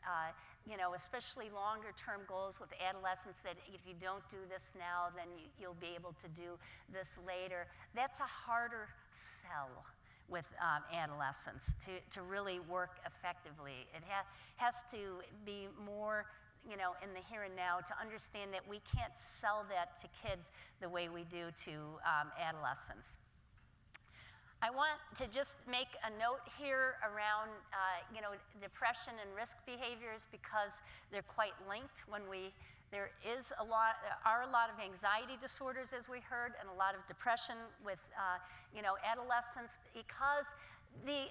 especially longer-term goals with adolescents, that if you don't do this now, then you'll be able to do this later. That's a harder sell with adolescents to really work effectively. It has to be more, in the here and now, to understand that we can't sell that to kids the way we do to adolescents. I want to just make a note here around, depression and risk behaviors, because they're quite linked. There are a lot of anxiety disorders, as we heard, and a lot of depression with, adolescents, because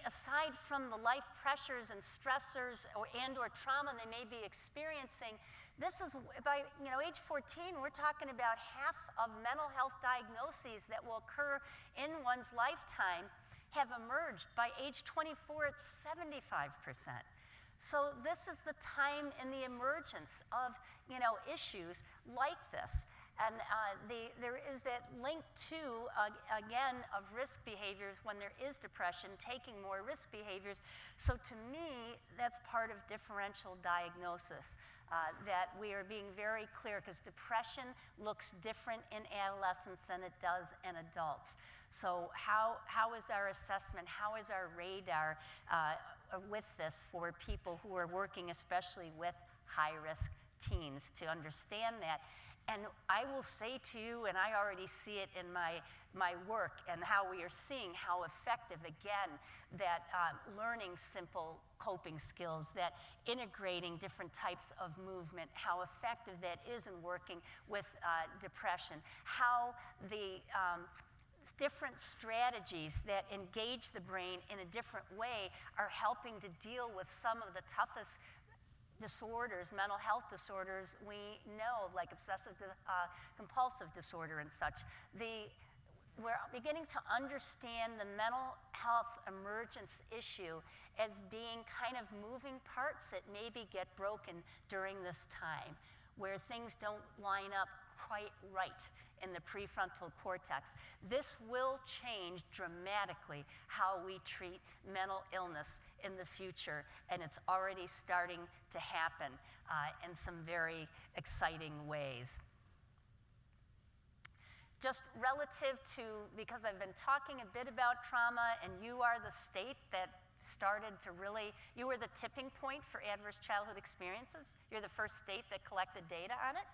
aside from the life pressures and stressors or trauma they may be experiencing, this is by age 14, we're talking about half of mental health diagnoses that will occur in one's lifetime have emerged. By age 24, it's 75%. So this is the time in the emergence of issues like this. And there is that link too, again, of risk behaviors when there is depression, taking more risk behaviors. So to me, that's part of differential diagnosis, that we are being very clear, because depression looks different in adolescents than it does in adults. So how is our assessment, how is our radar with this for people who are working especially with high-risk teens, to understand that? And I will say to you, and I already see it in my work and how we are seeing how effective, again, that learning simple coping skills, that integrating different types of movement, how effective that is in working with depression, how the different strategies that engage the brain in a different way are helping to deal with some of the toughest disorders, mental health disorders we know, like obsessive compulsive disorder and such. We're beginning to understand the mental health emergence issue as being kind of moving parts that maybe get broken during this time, where things don't line up quite right in the prefrontal cortex. This will change dramatically how we treat mental illness in the future, and it's already starting to happen in some very exciting ways. Just relative to, because I've been talking a bit about trauma, and you are the state that started to really, you were the tipping point for adverse childhood experiences. You're the first state that collected data on it.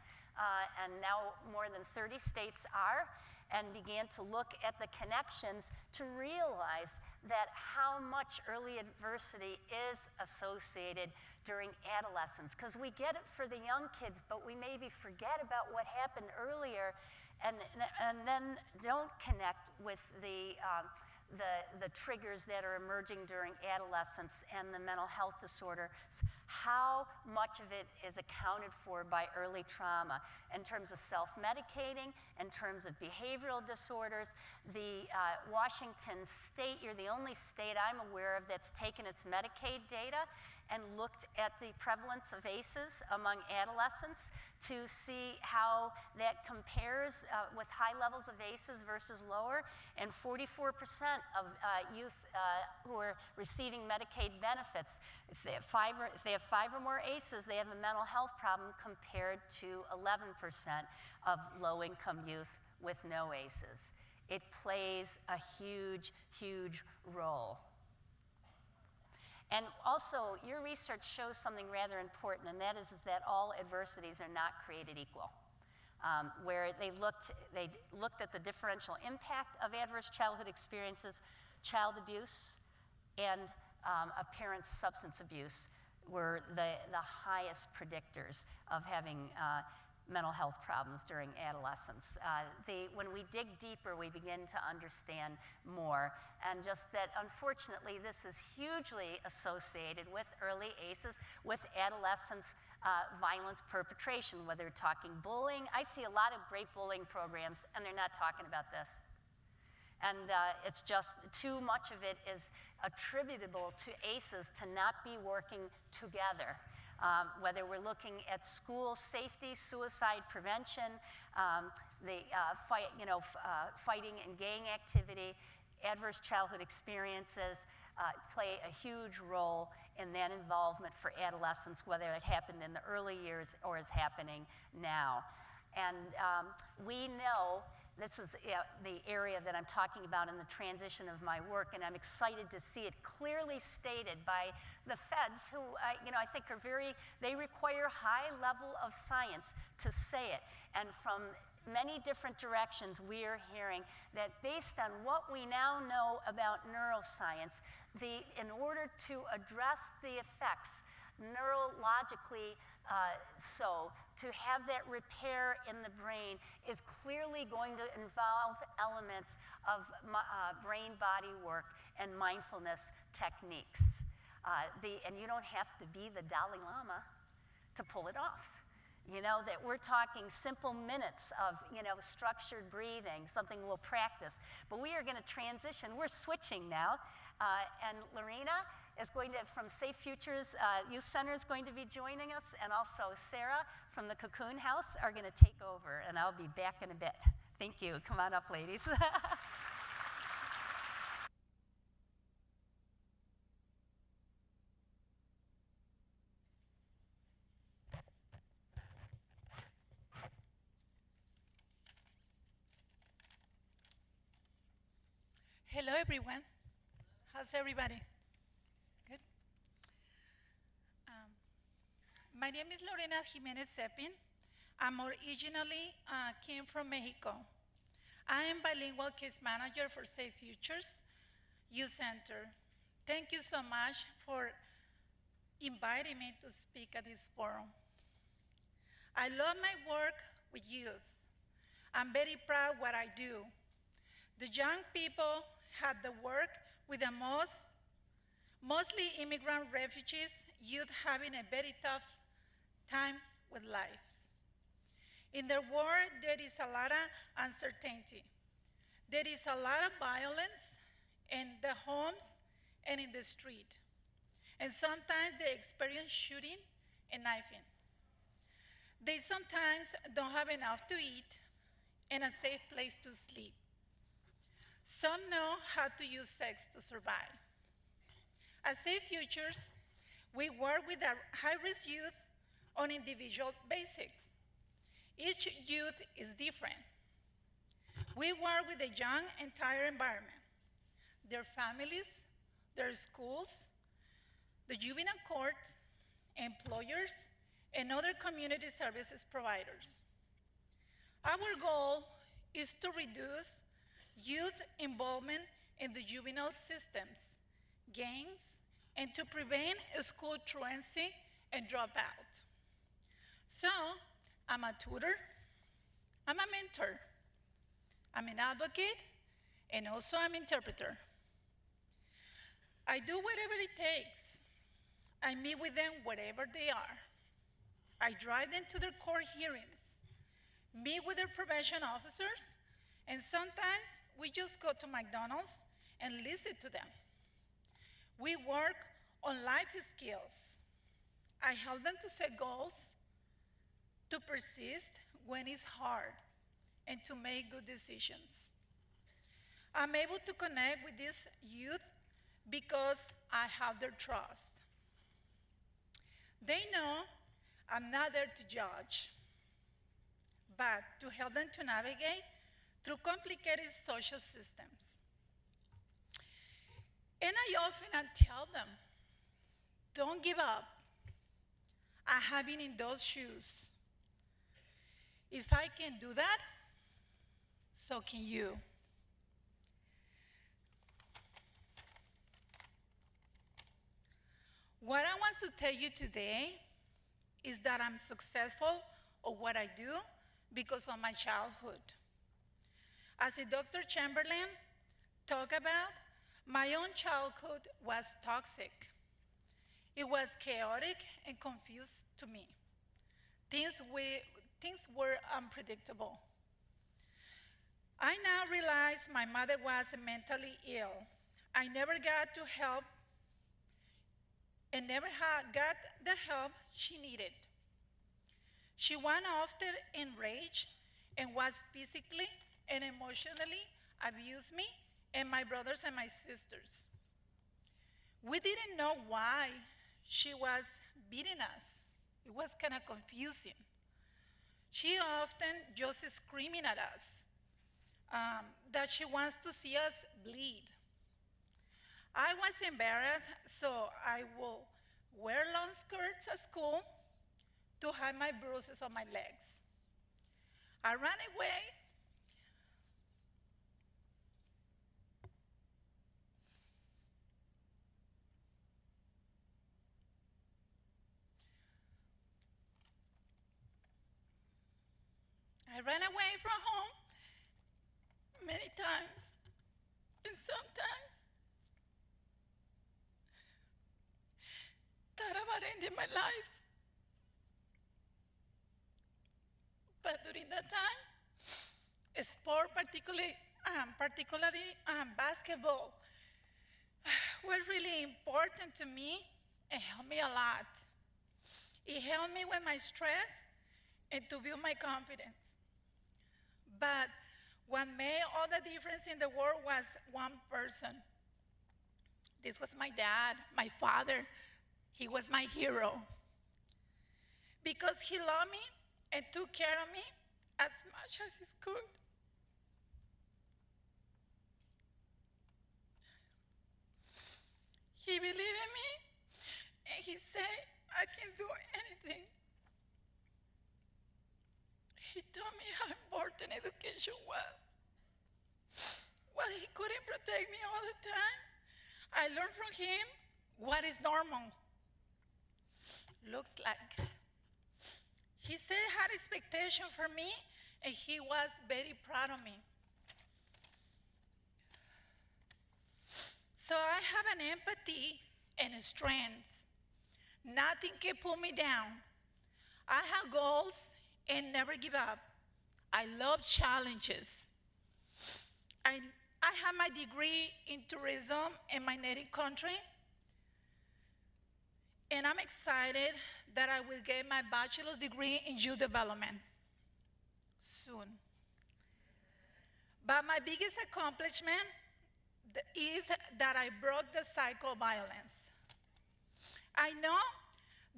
And now more than 30 states are, and began to look at the connections to realize that how much early adversity is associated during adolescence. Because we get it for the young kids, but we maybe forget about what happened earlier, and then don't connect with the triggers that are emerging during adolescence and the mental health disorders, how much of it is accounted for by early trauma in terms of self-medicating, in terms of behavioral disorders. The Washington State, you're the only state I'm aware of that's taken its Medicaid data and looked at the prevalence of ACEs among adolescents to see how that compares with high levels of ACEs versus lower. And 44% of youth who are receiving Medicaid benefits, if they have five or more ACEs, they have a mental health problem, compared to 11% of low-income youth with no ACEs. It plays a huge, huge role. And also, your research shows something rather important, and that is that all adversities are not created equal. Where they looked at the differential impact of adverse childhood experiences, child abuse, and a parent's substance abuse were the highest predictors of having mental health problems during adolescence. When we dig deeper, we begin to understand more, and just that unfortunately this is hugely associated with early ACEs, with adolescents' violence perpetration, whether we're talking bullying. I see a lot of great bullying programs, and they're not talking about this. And it's just too much of it is attributable to ACEs to not be working together. Whether we're looking at school safety, suicide prevention, fighting and gang activity, adverse childhood experiences play a huge role in that involvement for adolescents, whether it happened in the early years or is happening now. And we know this is the area that I'm talking about in the transition of my work, and I'm excited to see it clearly stated by the feds, who I think are they require high level of science to say it. And from many different directions, we are hearing that based on what we now know about neuroscience, in order to address the effects neurologically, to have that repair in the brain is clearly going to involve elements of brain-body work and mindfulness techniques. And you don't have to be the Dalai Lama to pull it off. You know, that we're talking simple minutes of, structured breathing, something we'll practice. But we are going to transition. We're switching now. And Lorena is going to, from Safe Futures Youth Center, is going to be joining us. And also Sarah from the Cocoon House are going to take over. And I'll be back in a bit. Thank you. Come on up, ladies. Hello, everyone. How's everybody? Good? My name is Lorena Jimenez Cepin. I'm originally came from Mexico. I am bilingual case manager for Safe Futures Youth Center. Thank you so much for inviting me to speak at this forum. I love my work with youth. I'm very proud what I do. The young people had the work with the mostly immigrant refugees, youth having a very tough time with life. In the war, there is a lot of uncertainty. There is a lot of violence in the homes and in the street. And sometimes they experience shooting and knifing. They sometimes don't have enough to eat and a safe place to sleep. Some know how to use sex to survive. At Safe Futures, we work with our high-risk youth on individual basics. Each youth is different. We work with the young entire environment, their families, their schools, the juvenile courts, employers, and other community services providers. Our goal is to reduce youth involvement in the juvenile systems, gangs, and to prevent school truancy and dropout. So, I'm a tutor, I'm a mentor, I'm an advocate, and also I'm an interpreter. I do whatever it takes. I meet with them wherever they are. I drive them to their court hearings, meet with their probation officers, and sometimes we just go to McDonald's and listen to them. We work on life skills. I help them to set goals, to persist when it's hard, and to make good decisions. I'm able to connect with these youth because I have their trust. They know I'm not there to judge, but to help them to navigate through complicated social systems. And I often tell them, don't give up. I have been in those shoes. If I can do that, so can you. What I want to tell you today is that I'm successful at what I do because of my childhood. As Dr. Chamberlain talked about, my own childhood was toxic. It was chaotic and confused to me. Things were unpredictable. I now realize my mother was mentally ill. I never got to help and never got the help she needed. She went often enraged and was physically and emotionally abused me and my brothers and my sisters. We didn't know why she was beating us. It was kind of confusing. She often just screaming at us that she wants to see us bleed. I was embarrassed, so I will wear long skirts at school to hide my bruises on my legs. I ran away. I ran away from home many times, and sometimes thought about ending my life. But during that time, sport, particularly basketball, was really important to me and helped me a lot. It helped me with my stress and to build my confidence. But what made all the difference in the world was one person. This was my dad, my father. He was my hero. Because he loved me and took care of me as much as he could. He believed in me, and he said, I can do anything. He told me how important education was. While he couldn't protect me all the time, I learned from him what is normal looks like. He said he had expectation for me, and he was very proud of me. So I have an empathy and a strength. Nothing can pull me down. I have goals and never give up. I love challenges. I have my degree in tourism in my native country, and I'm excited that I will get my bachelor's degree in youth development soon. But my biggest accomplishment is that I broke the cycle of violence. I know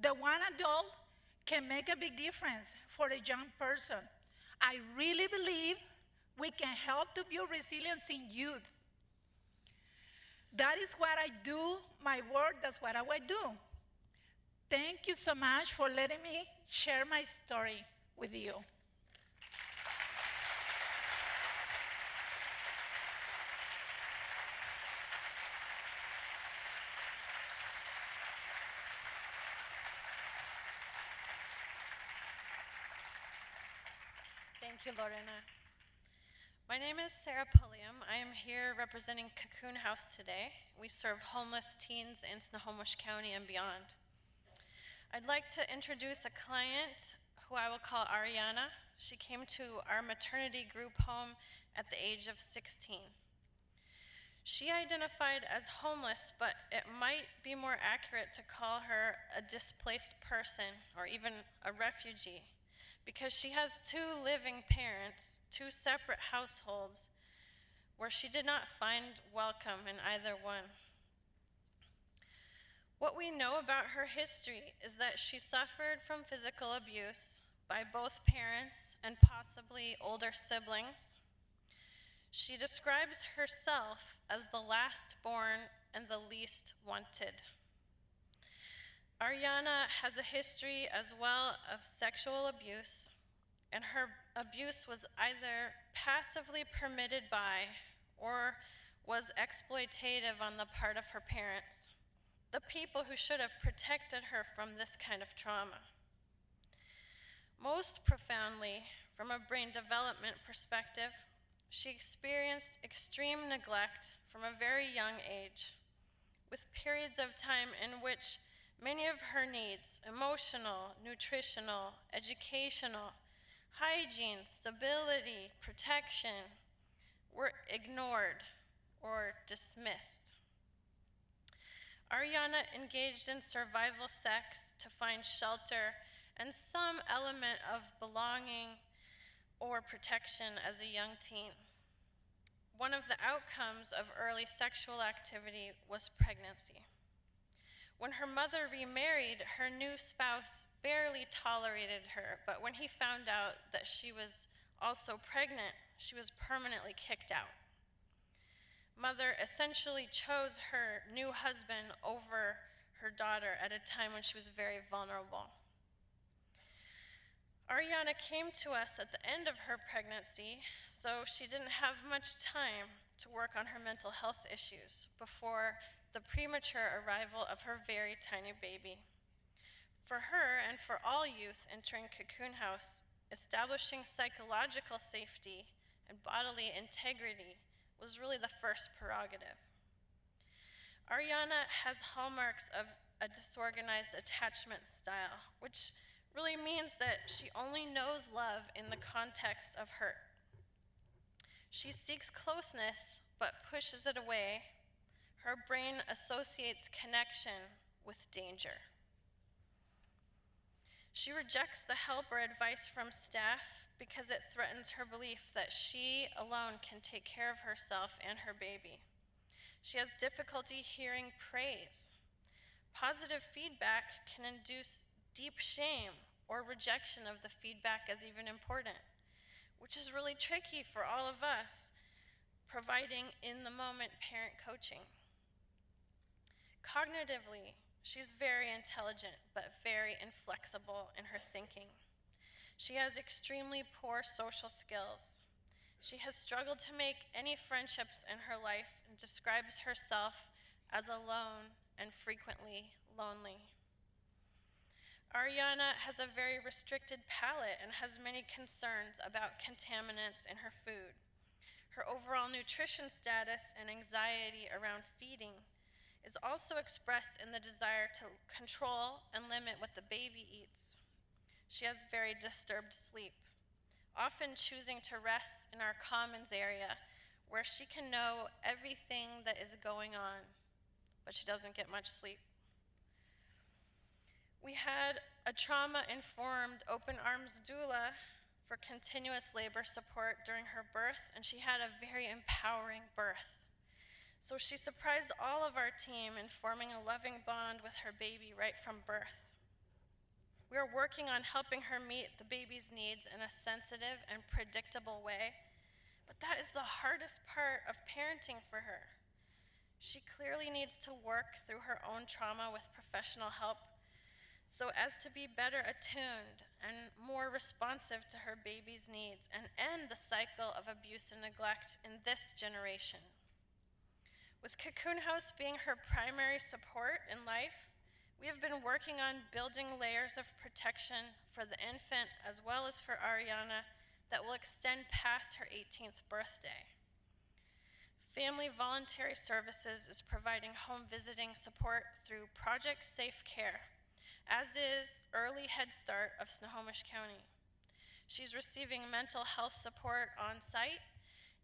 that one adult can make a big difference for a young person. I really believe we can help to build resilience in youth. That is what I do, my work, that's what I will do. Thank you so much for letting me share my story with you. Thank you, Lorena. My name is Sarah Pulliam. I am here representing Cocoon House today. We serve homeless teens in Snohomish County and beyond. I'd like to introduce a client who I will call Ariana. She came to our maternity group home at the age of 16. She identified as homeless, but it might be more accurate to call her a displaced person or even a refugee, because she has two living parents, two separate households, where she did not find welcome in either one. What we know about her history is that she suffered from physical abuse by both parents and possibly older siblings. She describes herself as the last born and the least wanted. Ariana has a history as well of sexual abuse, and her abuse was either passively permitted by or was exploitative on the part of her parents, the people who should have protected her from this kind of trauma. Most profoundly, from a brain development perspective, she experienced extreme neglect from a very young age, with periods of time in which many of her needs, emotional, nutritional, educational, hygiene, stability, protection, were ignored or dismissed. Ariana engaged in survival sex to find shelter and some element of belonging or protection as a young teen. One of the outcomes of early sexual activity was pregnancy. When her mother remarried, her new spouse barely tolerated her, but when he found out that she was also pregnant, she was permanently kicked out. Mother essentially chose her new husband over her daughter at a time when she was very vulnerable. Ariana came to us at the end of her pregnancy, so she didn't have much time to work on her mental health issues before the premature arrival of her very tiny baby. For her and for all youth entering Cocoon House, establishing psychological safety and bodily integrity was really the first prerogative. Ariana has hallmarks of a disorganized attachment style, which really means that she only knows love in the context of hurt. She seeks closeness, but pushes it away. Her brain associates connection with danger. She rejects the help or advice from staff because it threatens her belief that she alone can take care of herself and her baby. She has difficulty hearing praise. Positive feedback can induce deep shame or rejection of the feedback as even important, which is really tricky for all of us providing in-the-moment parent coaching. Cognitively, she's very intelligent but very inflexible in her thinking. She has extremely poor social skills. She has struggled to make any friendships in her life and describes herself as alone and frequently lonely. Ariana has a very restricted palate and has many concerns about contaminants in her food. Her overall nutrition status and anxiety around feeding is also expressed in the desire to control and limit what the baby eats. She has very disturbed sleep, often choosing to rest in our commons area where she can know everything that is going on, but she doesn't get much sleep. We had a trauma-informed open arms doula for continuous labor support during her birth, and she had a very empowering birth. So she surprised all of our team in forming a loving bond with her baby right from birth. We are working on helping her meet the baby's needs in a sensitive and predictable way, but that is the hardest part of parenting for her. She clearly needs to work through her own trauma with professional help so as to be better attuned and more responsive to her baby's needs and end the cycle of abuse and neglect in this generation. With Cocoon House being her primary support in life, we have been working on building layers of protection for the infant as well as for Ariana that will extend past her 18th birthday. Family Voluntary Services is providing home visiting support through Project Safe Care, as is Early Head Start of Snohomish County. She's receiving mental health support on site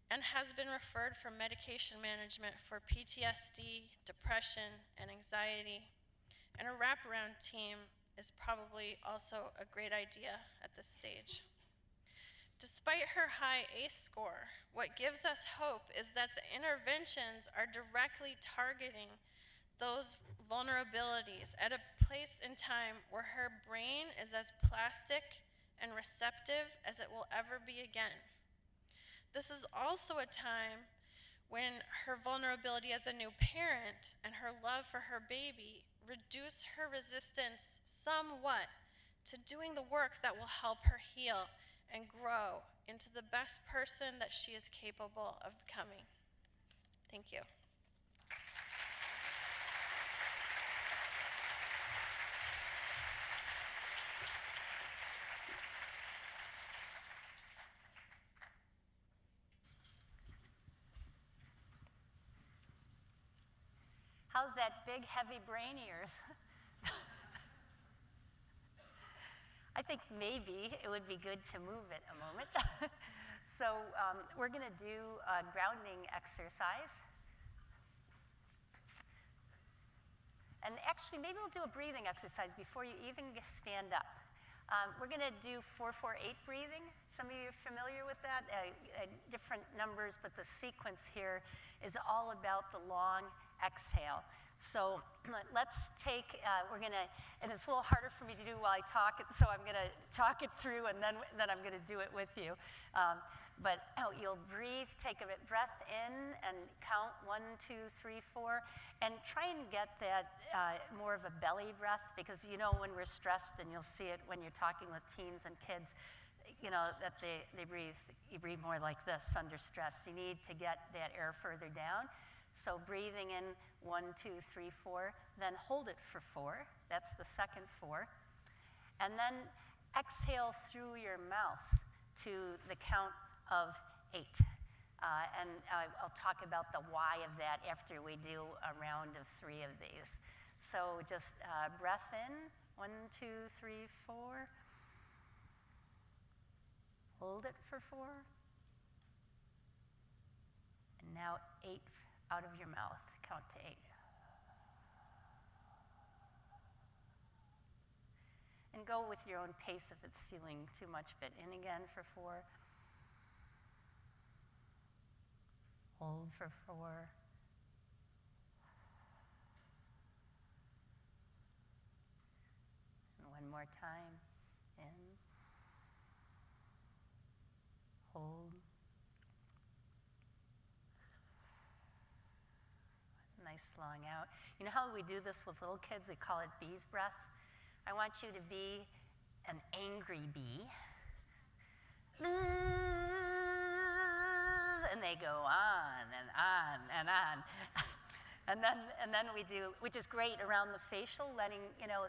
and has been referred for medication management for PTSD, depression, and anxiety. And a wraparound team is probably also a great idea at this stage. Despite her high ACE score, what gives us hope is that the interventions are directly targeting those vulnerabilities at a place in time where her brain is as plastic and receptive as it will ever be again. This is also a time when her vulnerability as a new parent and her love for her baby reduce her resistance somewhat to doing the work that will help her heal and grow into the best person that she is capable of becoming. Thank you. How's that big, heavy brain of yours? I think maybe it would be good to move it a moment. So we're going to do a grounding exercise. And actually, maybe we'll do a breathing exercise before you even stand up. We're going to do 4-4-8 breathing. Some of you are familiar with that, different numbers, but the sequence here is all about the long exhale. So let's take, we're going to, and it's a little harder for me to do while I talk it, so I'm going to talk it through and then I'm going to do it with you. But you'll breathe, take a breath in and count 1, 2, 3, 4, and try and get that more of a belly breath, because you know when we're stressed, and you'll see it when you're talking with teens and kids, you know, that you breathe more like this under stress. You need to get that air further down. So breathing in 1, 2, 3, 4, then hold it for 4. That's the second 4. And then exhale through your mouth to the count of 8. And I'll talk about the why of that after we do a round of 3 of these. So just breath in, 1, 2, 3, 4. Hold it for 4. And now 8 out of your mouth. Count to 8. And go with your own pace if it's feeling too much, but in again for 4. Hold for 4. And one more time. In. Hold. Nice long out. You know how we do this with little kids? We call it bee's breath. I want you to be an angry bee. And they go on and on and on. And then we do, which is great around the facial, letting, you know,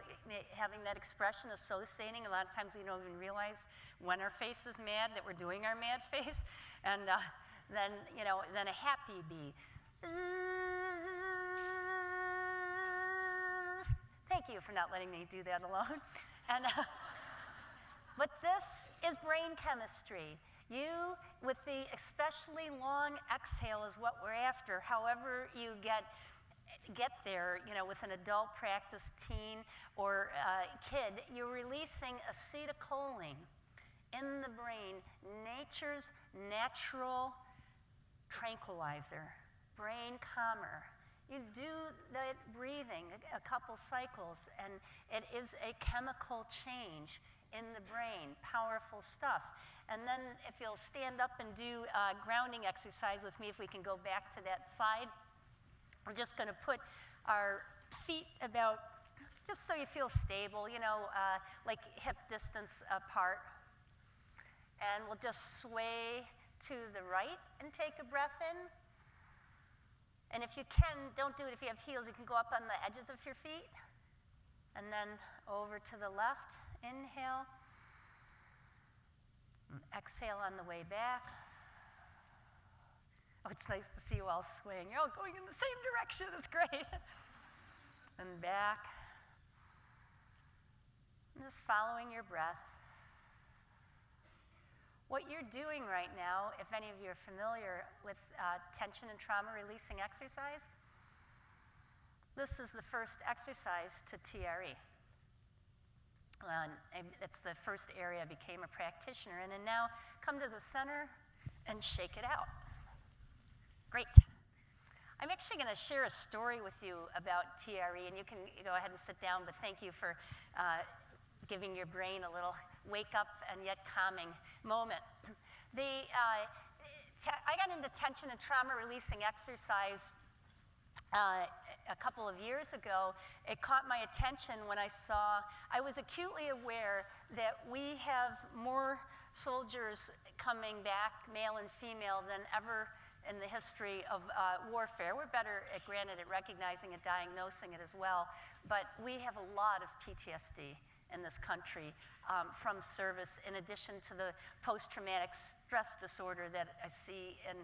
having that expression associating. A lot of times we don't even realize when our face is mad that we're doing our mad face. And then, you know, then a happy bee. Thank you for not letting me do that alone. And, but this is brain chemistry. You, with the especially long exhale is what we're after. However you get there, you know, with an adult practice, teen or kid, you're releasing acetylcholine in the brain, nature's natural tranquilizer, brain calmer. You do that breathing a couple cycles, and it is a chemical change in the brain, powerful stuff. And then if you'll stand up and do a grounding exercise with me, if we can go back to that slide. We're just gonna put our feet about, just so you feel stable, you know, like hip distance apart. And we'll just sway to the right and take a breath in. And if you can, don't do it if you have heels, you can go up on the edges of your feet. And then over to the left, inhale. Exhale on the way back. Oh, it's nice to see you all swaying. You're all going in the same direction, it's great. And back. And just following your breath. What you're doing right now, if any of you are familiar with tension and trauma releasing exercise, this is the first exercise to TRE. It's the first area I became a practitioner in, and now come to the center and shake it out. Great. I'm actually going to share a story with you about TRE, and you can go ahead and sit down, but thank you for giving your brain a little wake up and yet calming moment. I got into tension and trauma releasing exercise a couple of years ago. It caught my attention when I was acutely aware that we have more soldiers coming back, male and female, than ever in the history of warfare. We're better at, granted, at recognizing and diagnosing it as well, but we have a lot of PTSD in this country from service, in addition to the post-traumatic stress disorder that I see in,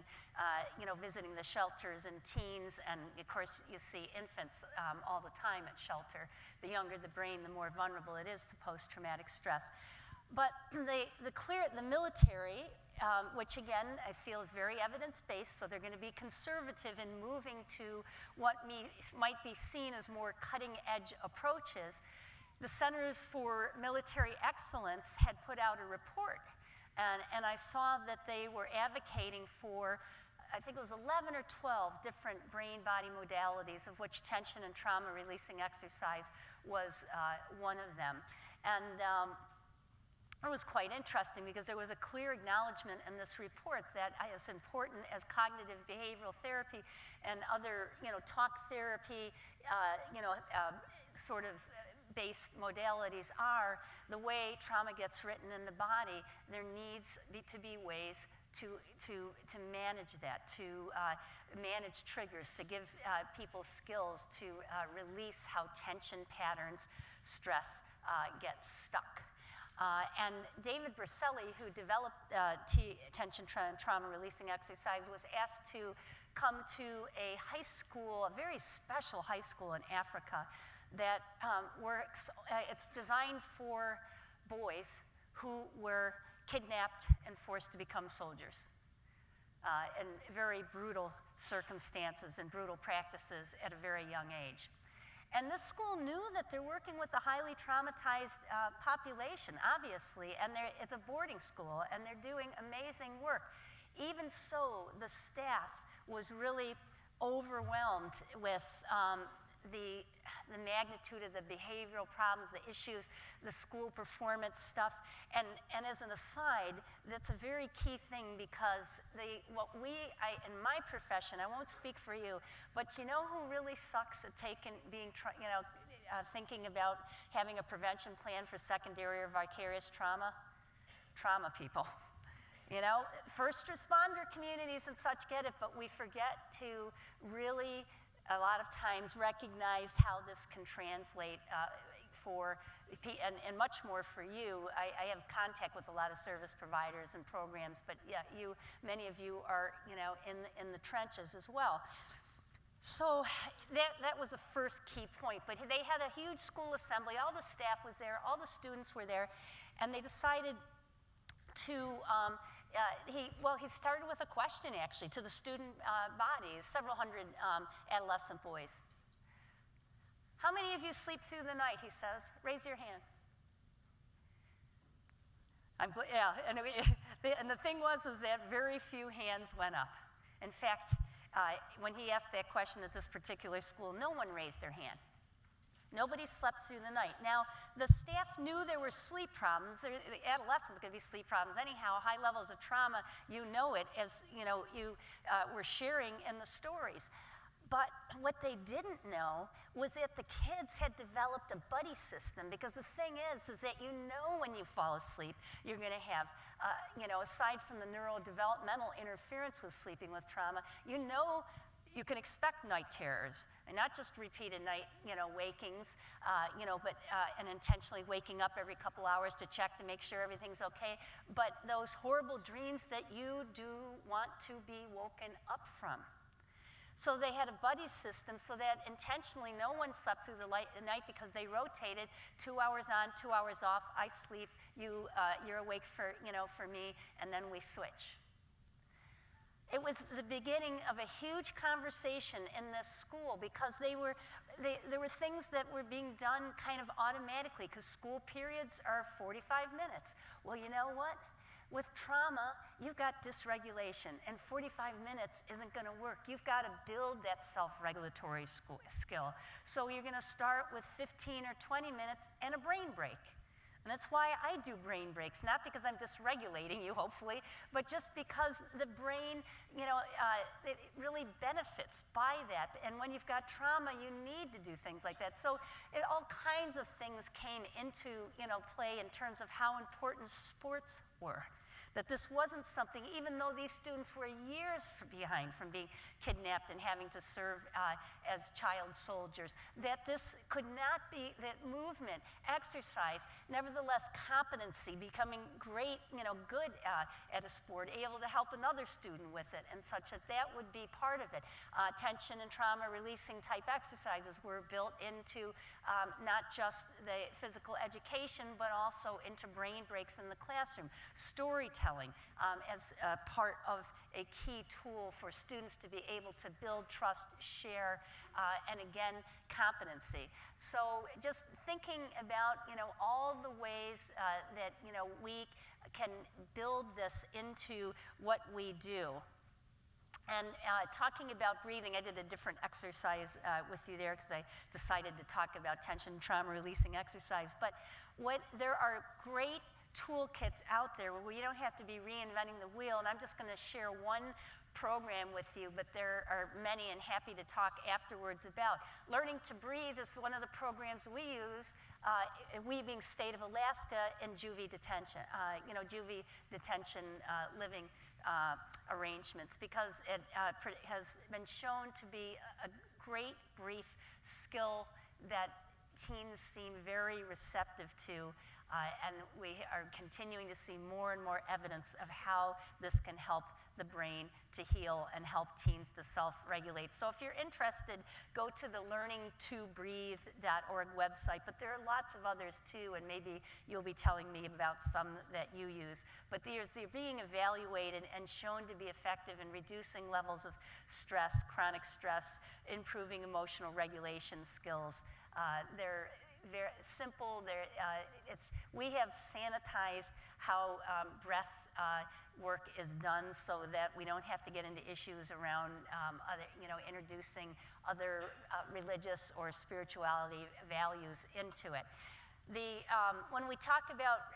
visiting the shelters and teens, and of course you see infants all the time at shelter. The younger the brain, the more vulnerable it is to post-traumatic stress. But the military, which again I feel is very evidence-based, so they're going to be conservative in moving to what might be seen as more cutting-edge approaches. The Centers for Military Excellence had put out a report, and I saw that they were advocating for, I think it was 11 or 12 different brain-body modalities, of which tension and trauma releasing exercise was one of them. And it was quite interesting because there was a clear acknowledgement in this report that as important as cognitive behavioral therapy and other, talk therapy, sort of based modalities are, the way trauma gets written in the body, there needs to be ways to manage that, to manage triggers, to give people skills to release how tension patterns, stress gets stuck. And David Berceli, who developed tension trauma releasing exercise, was asked to come to a high school, a very special high school in Africa that works, it's designed for boys who were kidnapped and forced to become soldiers in very brutal circumstances and brutal practices at a very young age. And this school knew that they're working with a highly traumatized population, obviously, and it's a boarding school, and they're doing amazing work. Even so, the staff was really overwhelmed with the magnitude of the behavioral problems, the issues, the school performance stuff. And as an aside, that's a very key thing because in my profession, I won't speak for you, but you know who really sucks at thinking about having a prevention plan for secondary or vicarious trauma? Trauma people. First responder communities and such get it, but we forget to really a lot of times recognize how this can translate and much more for you. I have contact with a lot of service providers and programs, but yeah, many of you are in the trenches as well. So that was the first key point, but they had a huge school assembly, all the staff was there, all the students were there, and they decided to he started with a question, actually, to the student body, several hundred adolescent boys. How many of you sleep through the night, he says? Raise your hand. And the thing was is that very few hands went up. In fact, when he asked that question at this particular school, no one raised their hand. Nobody slept through the night. Now, the staff knew there were sleep problems. The adolescents could be sleep problems anyhow. High levels of trauma, you know it, as you were sharing in the stories. But what they didn't know was that the kids had developed a buddy system, because the thing is that when you fall asleep, you're going to have, aside from the neurodevelopmental interference with sleeping with trauma, you can expect night terrors, and not just repeated night, wakings, but and intentionally waking up every couple hours to check to make sure everything's okay. But those horrible dreams that you do want to be woken up from. So they had a buddy system so that intentionally no one slept through the night because they rotated 2 hours on, 2 hours off. I sleep, you're awake for me, and then we switch. It was the beginning of a huge conversation in this school because there were things that were being done kind of automatically because school periods are 45 minutes. Well, you know what? With trauma, you've got dysregulation, and 45 minutes isn't going to work. You've got to build that self-regulatory skill. So you're going to start with 15 or 20 minutes and a brain break. And that's why I do brain breaks, not because I'm dysregulating you, hopefully, but just because the brain, it really benefits by that. And when you've got trauma, you need to do things like that. So all kinds of things came into play in terms of how important sports were. That this wasn't something, even though these students were years behind from being kidnapped and having to serve as child soldiers, that this could not be, that movement, exercise, nevertheless competency, becoming great, good at a sport, able to help another student with it and such, that would be part of it. Tension and trauma releasing type exercises were built into not just the physical education, but also into brain breaks in the classroom. Storytelling as a part of a key tool for students to be able to build trust, share, and again, competency. So just thinking about, all the ways that, we can build this into what we do. And talking about breathing, I did a different exercise with you there because I decided to talk about tension, trauma releasing exercise. But there are great toolkits out there where you don't have to be reinventing the wheel. And I'm just going to share one program with you, but there are many, and happy to talk afterwards about. Learning to Breathe is one of the programs we use, we being state of Alaska, in juvie detention, juvie detention living arrangements, because it has been shown to be a great brief skill that teens seem very receptive to, and we are continuing to see more and more evidence of how this can help the brain to heal and help teens to self-regulate. So if you're interested, go to the learningtobreathe.org website, but there are lots of others too, and maybe you'll be telling me about some that you use. But they're being evaluated and shown to be effective in reducing levels of stress, chronic stress, improving emotional regulation skills. They're very simple. We have sanitized how breath work is done so that we don't have to get into issues around introducing other religious or spirituality values into it. When we talk about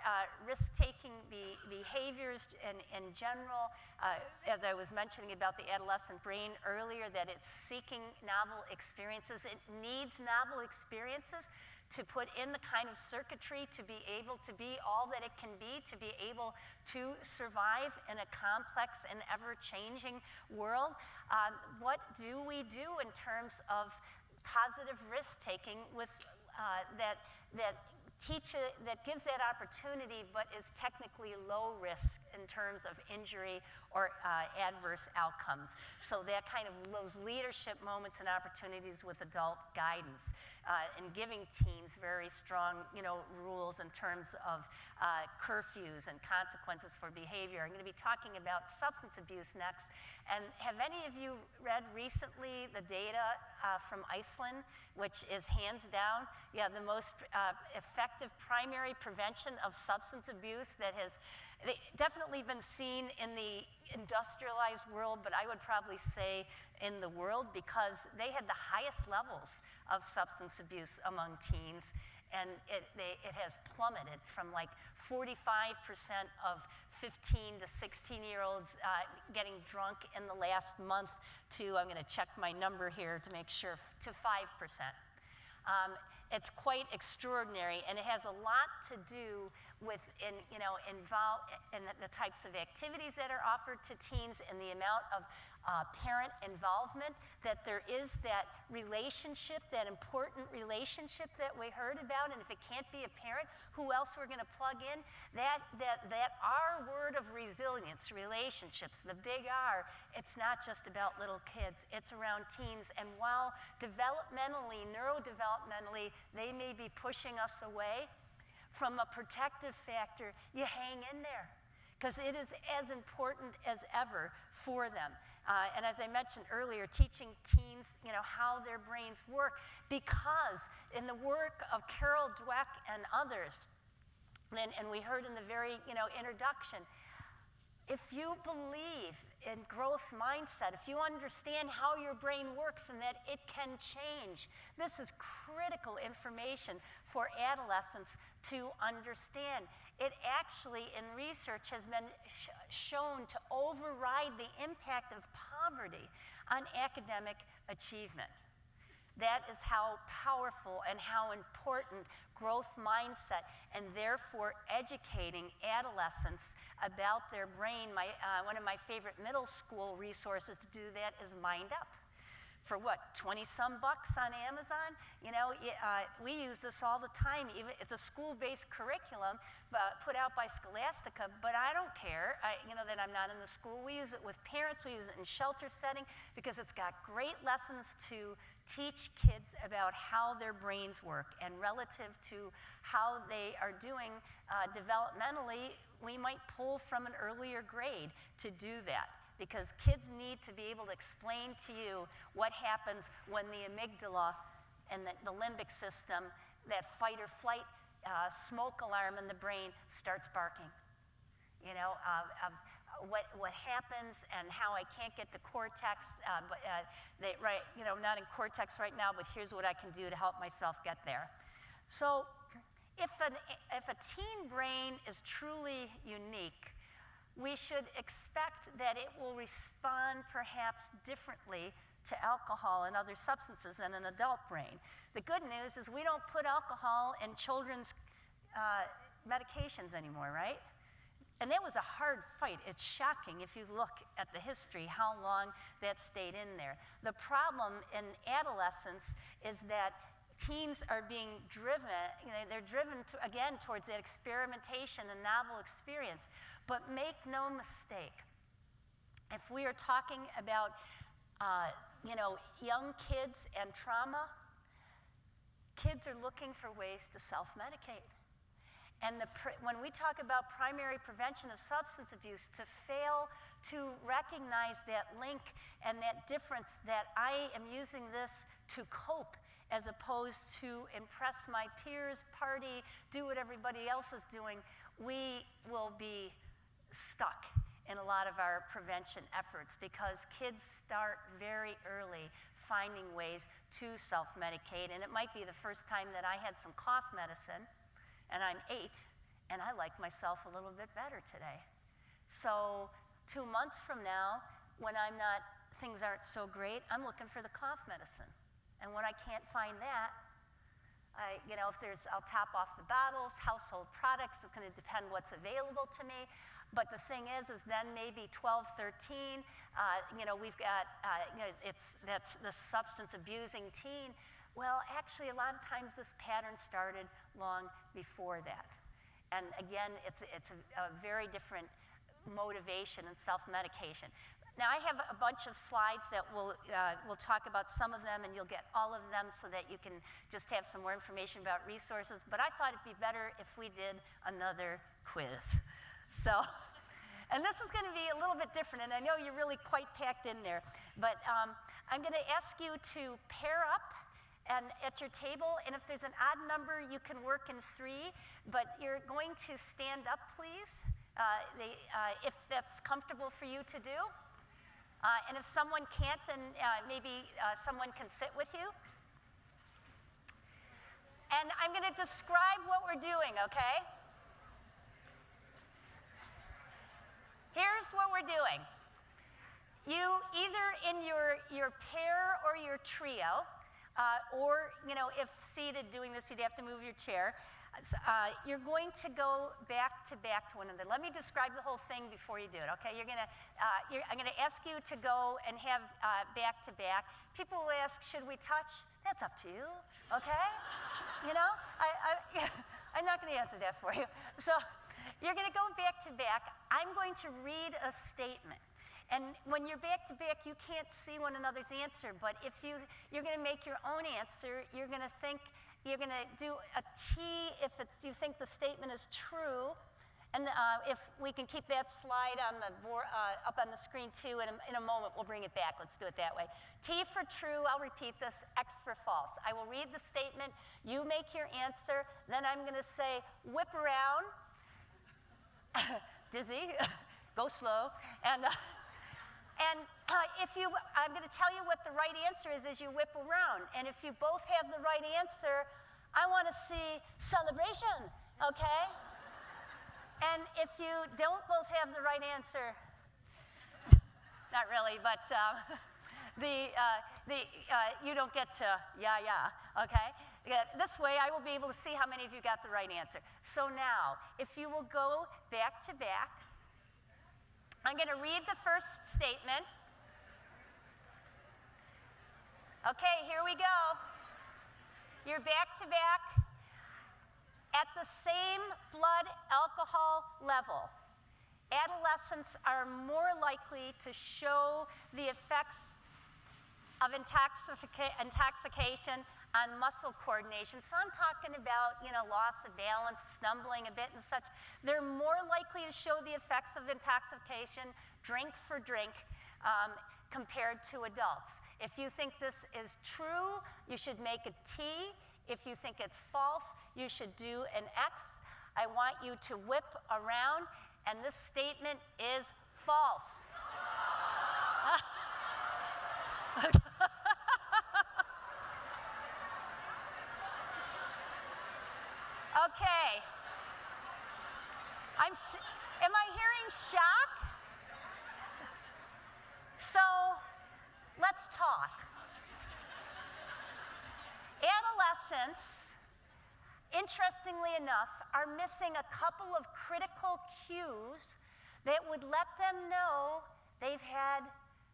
risk-taking behaviors in general, as I was mentioning about the adolescent brain earlier, that it's seeking novel experiences. It needs novel experiences to put in the kind of circuitry to be able to be all that it can be, to be able to survive in a complex and ever-changing world. What do we do in terms of positive risk-taking with that gives that opportunity, but is technically low risk in terms of injury or adverse outcomes? So that kind of those leadership moments and opportunities with adult guidance, and giving teens very strong, rules in terms of curfews and consequences for behavior. I'm going to be talking about substance abuse next. And have any of you read recently the data from Iceland, which is hands down, the most effective primary prevention of substance abuse that has definitely been seen in the industrialized world, but I would probably say in the world, because they had the highest levels of substance abuse among teens, and it has plummeted from like 45% of 15 to 16-year-olds getting drunk in the last month to, I'm going to check my number here to make sure, to 5%. It's quite extraordinary, and it has a lot to do with involved in the types of activities that are offered to teens and the amount of parent involvement, that there is that relationship, that important relationship that we heard about, and if it can't be a parent, who else we're going to plug in? That R word of resilience, relationships, the big R, it's not just about little kids, it's around teens, and while developmentally, neurodevelopmentally, they may be pushing us away, from a protective factor, you hang in there, because it is as important as ever for them. And as I mentioned earlier, teaching teens, how their brains work, because in the work of Carol Dweck and others, and we heard in the very, introduction, if you believe in growth mindset, if you understand how your brain works and that it can change, this is critical information for adolescents to understand. It actually, in research, has been shown to override the impact of poverty on academic achievement. That is how powerful and how important growth mindset, and therefore educating adolescents about their brain. One of my favorite middle school resources to do that is Mind Up. For what, 20-some bucks on Amazon? We use this all the time. It's a school-based curriculum put out by Scholastica, but I don't care, that I'm not in the school. We use it with parents. We use it in shelter setting because it's got great lessons to teach kids about how their brains work, and relative to how they are doing developmentally, we might pull from an earlier grade to do that, because kids need to be able to explain to you what happens when the amygdala and the limbic system, that fight or flight smoke alarm in the brain, starts barking. What happens and how I can't get to cortex, not in cortex right now, but here's what I can do to help myself get there. So If a teen brain is truly unique, we should expect that it will respond perhaps differently to alcohol and other substances than an adult brain. The good news is we don't put alcohol in children's medications anymore, right? And that was a hard fight. It's shocking if you look at the history, how long that stayed in there. The problem in adolescence is that teens are being driven, they're driven, again, towards that experimentation and novel experience. But make no mistake, if we are talking about young kids and trauma, kids are looking for ways to self-medicate. And when we talk about primary prevention of substance abuse, to fail to recognize that link and that difference, that I am using this to cope as opposed to impress my peers, party, do what everybody else is doing, we will be stuck in a lot of our prevention efforts, because kids start very early finding ways to self-medicate. And it might be the first time that I had some cough medicine, and I'm 8, and I like myself a little bit better today. So 2 months from now, when things aren't so great, I'm looking for the cough medicine. And when I can't find that, I'll top off the bottles, household products. It's going to depend what's available to me. But the thing is then maybe 12, 13, we've got, that's the substance abusing teen. Well, actually, a lot of times this pattern started long before that. And again, it's a very different motivation and self-medication. Now, I have a bunch of slides that we'll talk about some of them, and you'll get all of them so that you can just have some more information about resources. But I thought it'd be better if we did another quiz. So, and this is going to be a little bit different, and I know you're really quite packed in there. But I'm going to ask you to pair up and at your table, and if there's an odd number, you can work in 3, but you're going to stand up, please, if that's comfortable for you to do. And if someone can't, then maybe someone can sit with you. And I'm going to describe what we're doing, okay? Here's what we're doing. You either in your pair or your trio, or if seated doing this, you'd have to move your chair. You're going to go back to one another. Let me describe the whole thing before you do it, okay? I'm going to ask you to go and have back to back. People will ask, should we touch? That's up to you, okay? I'm not going to answer that for you. So you're going to go back to back. I'm going to read a statement. And when you're back to back, you can't see one another's answer. But if you're going to make your own answer, you're going to do a T if you think the statement is true. And if we can keep that slide on the board, up on the screen too, in a moment we'll bring it back. Let's do it that way. T for true, I'll repeat this, X for false. I will read the statement, you make your answer, then I'm going to say, whip around, dizzy, go slow, and I'm going to tell you what the right answer is as you whip around. And if you both have the right answer, I want to see celebration, okay? And if you don't both have the right answer, not really, but you don't get to okay? This way I will be able to see how many of you got the right answer. So now, if you will go back to back, I'm going to read the first statement. Okay, here we go. You're back to back. At the same blood alcohol level, adolescents are more likely to show the effects of intoxication on muscle coordination. So I'm talking about, loss of balance, stumbling a bit and such. They're more likely to show the effects of intoxication, drink for drink, compared to adults. If you think this is true, you should make a T. If you think it's false, you should do an X. I want you to whip around, and this statement is false. Okay. Am I hearing shock? So, let's talk. Adolescents, interestingly enough, are missing a couple of critical cues that would let them know they've had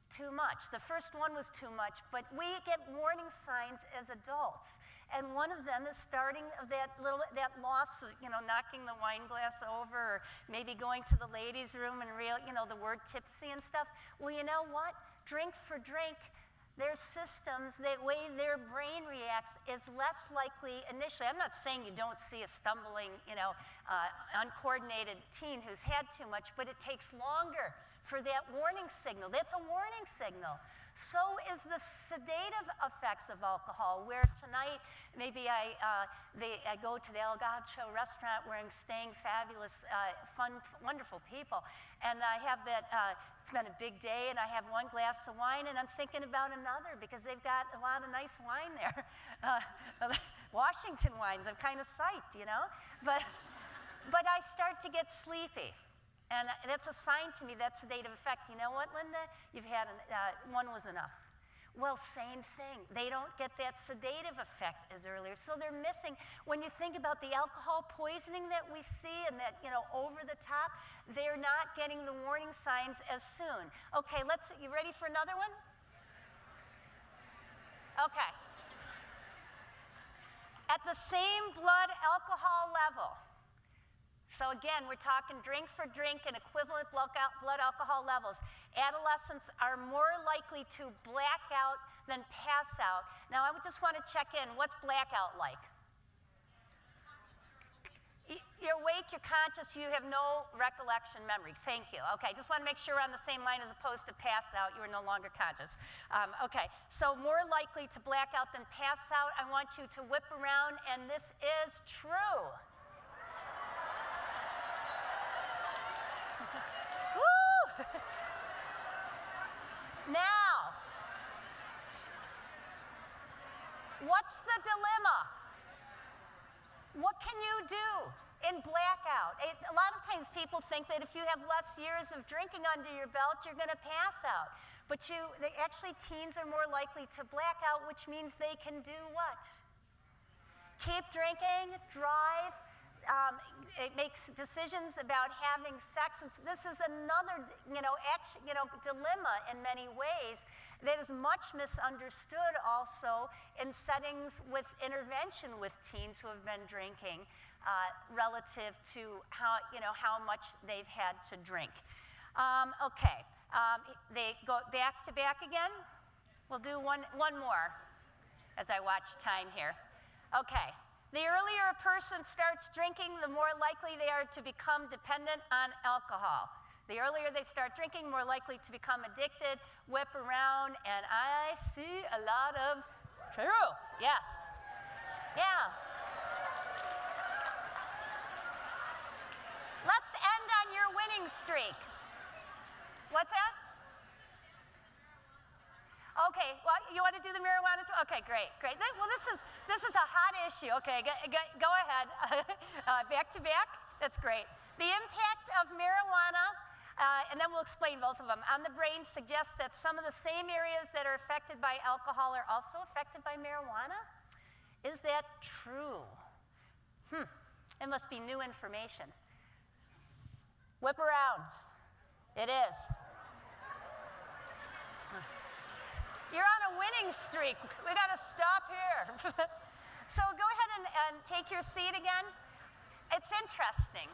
too much. The first one was too much, but we get warning signs as adults. And one of them is starting that loss of, knocking the wine glass over, or maybe going to the ladies' room and the word tipsy and stuff. Well, you know what? Drink for drink, their systems, the way their brain reacts is less likely initially. I'm not saying you don't see a stumbling, uncoordinated teen who's had too much, but it takes longer for that warning signal. That's a warning signal. So is the sedative effects of alcohol, where tonight maybe I go to the El Gacho restaurant where I'm staying, fabulous, fun, wonderful people, and I have that, it's been a big day, and I have one glass of wine, and I'm thinking about another because they've got a lot of nice wine there. Washington wines, I'm kind of psyched, But I start to get sleepy. And that's a sign to me, that sedative effect. You know what, Linda? You've had one was enough. Well, same thing. They don't get that sedative effect as earlier. So they're missing, when you think about the alcohol poisoning that we see and that, over the top, they're not getting the warning signs as soon. Okay, you ready for another one? Okay. At the same blood alcohol level, so again, we're talking drink for drink and equivalent blood alcohol levels. Adolescents are more likely to black out than pass out. Now, I would just want to check in. What's blackout like? You're awake, you're conscious, you have no recollection memory. Thank you. Okay, just want to make sure we're on the same line as opposed to pass out. You are no longer conscious. Okay, so more likely to black out than pass out. I want you to whip around, and this is true. Woo! Now, what's the dilemma? What can you do in blackout? A lot of times people think that if you have less years of drinking under your belt, you're going to pass out. But teens are more likely to black out, which means they can do what? Keep drinking, drive. It makes decisions about having sex. And this is another, dilemma in many ways that is much misunderstood also in settings with intervention with teens who have been drinking relative to how much they've had to drink. Okay, they go back to back again. We'll do one more as I watch time here. Okay. The earlier a person starts drinking, the more likely they are to become dependent on alcohol. The earlier they start drinking, more likely to become addicted. Whip around, and I see a lot of true. Yes. Yeah. Let's end on your winning streak. What's that? Okay, well, you want to do the marijuana too? Okay, great. Well, this is a hot issue. Okay, go ahead. Back to back, that's great. The impact of marijuana, and then we'll explain both of them, on the brain suggests that some of the same areas that are affected by alcohol are also affected by marijuana. Is that true? It must be new information. Whip around. It is. You're on a winning streak. We got to stop here. So go ahead and take your seat again. It's interesting.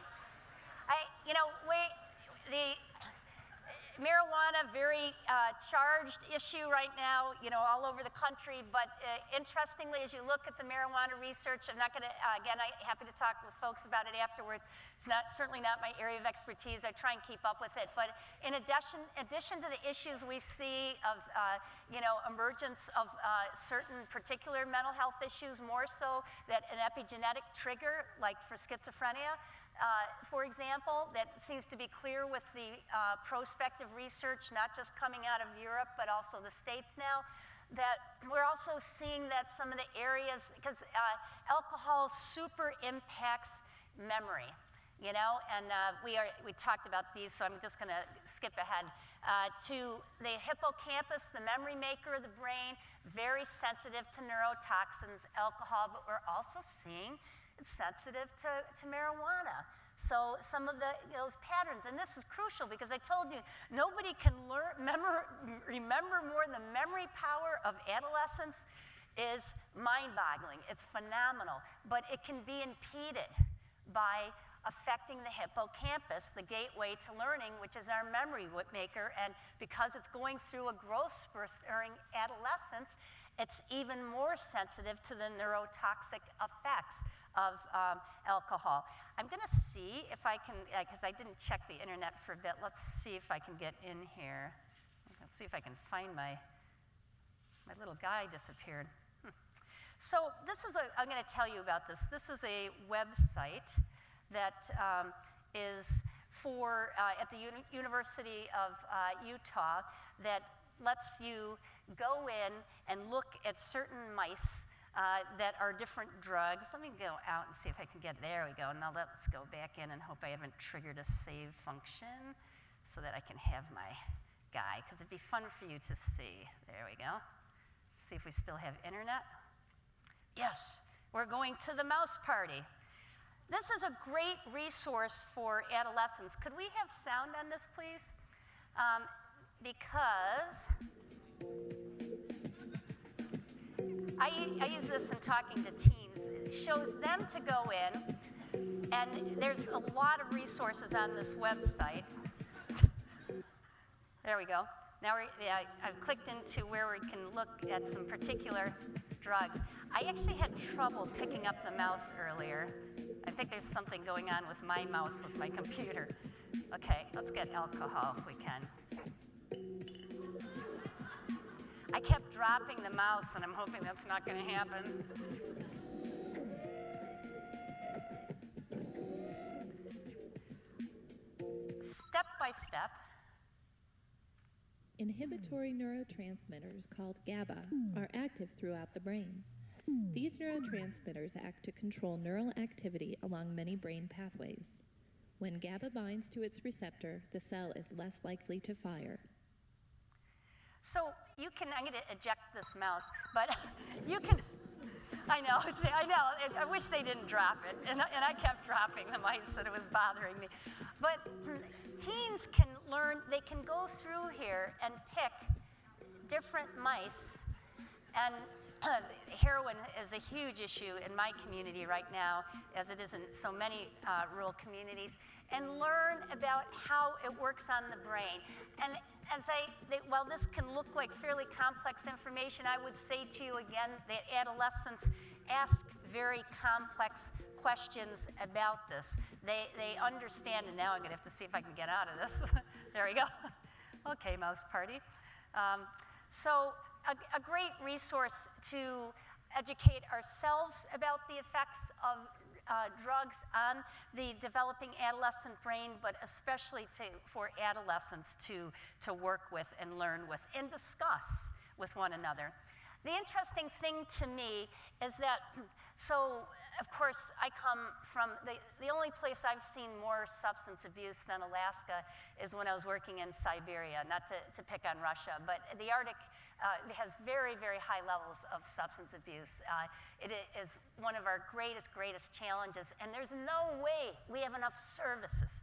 The marijuana, very charged issue right now, all over the country. But interestingly, as you look at the marijuana research, I'm not going to, again, I'm happy to talk with folks about it afterwards. It's certainly not my area of expertise. I try and keep up with it. But in addition to the issues we see of, emergence of certain particular mental health issues, more so that an epigenetic trigger, like for schizophrenia, for example, that seems to be clear with the prospective research, not just coming out of Europe, but also the States now, that we're also seeing that some of the areas, because alcohol super impacts memory. you know, and we talked about these, so I'm just going to skip ahead to the hippocampus, the memory maker of the brain, very sensitive to neurotoxins, alcohol, but we're also seeing it's sensitive to marijuana. So some of those patterns, and this is crucial because I told you, nobody can remember more than the memory power of adolescence is mind-boggling. It's phenomenal, but it can be impeded by affecting the hippocampus, the gateway to learning, which is our memory maker, and because it's going through a growth spurt during adolescence, it's even more sensitive to the neurotoxic effects of alcohol. I'm going to see if I can, because I didn't check the internet for a bit. Let's see if I can get in here. Let's see if I can find my little guy disappeared. So this is I'm going to tell you about this. This is a website that is for at the University of Utah that lets you go in and look at certain mice that are different drugs. Let me go out and see if I can get, there we go. Now let's go back in and hope I haven't triggered a save function so that I can have my guy, because it'd be fun for you to see. There we go. See if we still have internet. Yes, we're going to the mouse party. This is a great resource for adolescents. Could we have sound on this, please? Because I use this in talking to teens. It shows them to go in, and there's a lot of resources on this website. There we go. Now I've clicked into where we can look at some particular drugs. I actually had trouble picking up the mouse earlier. I think there's something going on with my mouse with my computer. Okay, let's get alcohol if we can. I kept dropping the mouse, and I'm hoping that's not going to happen. Step by step. Inhibitory neurotransmitters called GABA are active throughout the brain. These neurotransmitters act to control neural activity along many brain pathways. When GABA binds to its receptor, the cell is less likely to fire. So you can, I'm going to eject this mouse, but you can, I know, I wish they didn't drop it, and I kept dropping the mice, and it was bothering me. But teens can learn, they can go through here and pick different mice, and heroin is a huge issue in my community right now, as it is in so many rural communities, and learn about how it works on the brain. And while this can look like fairly complex information, I would say to you again that adolescents ask very complex questions about this. They understand, and now I'm going to have to see if I can get out of this. There we go. Okay, mouse party. So a great resource to educate ourselves about the effects of drugs on the developing adolescent brain, but especially for adolescents to work with and learn with and discuss with one another. The interesting thing to me is that, so of course I come from, the only place I've seen more substance abuse than Alaska is when I was working in Siberia, not to pick on Russia, but the Arctic has very, very high levels of substance abuse. It is one of our greatest challenges, and there's no way we have enough services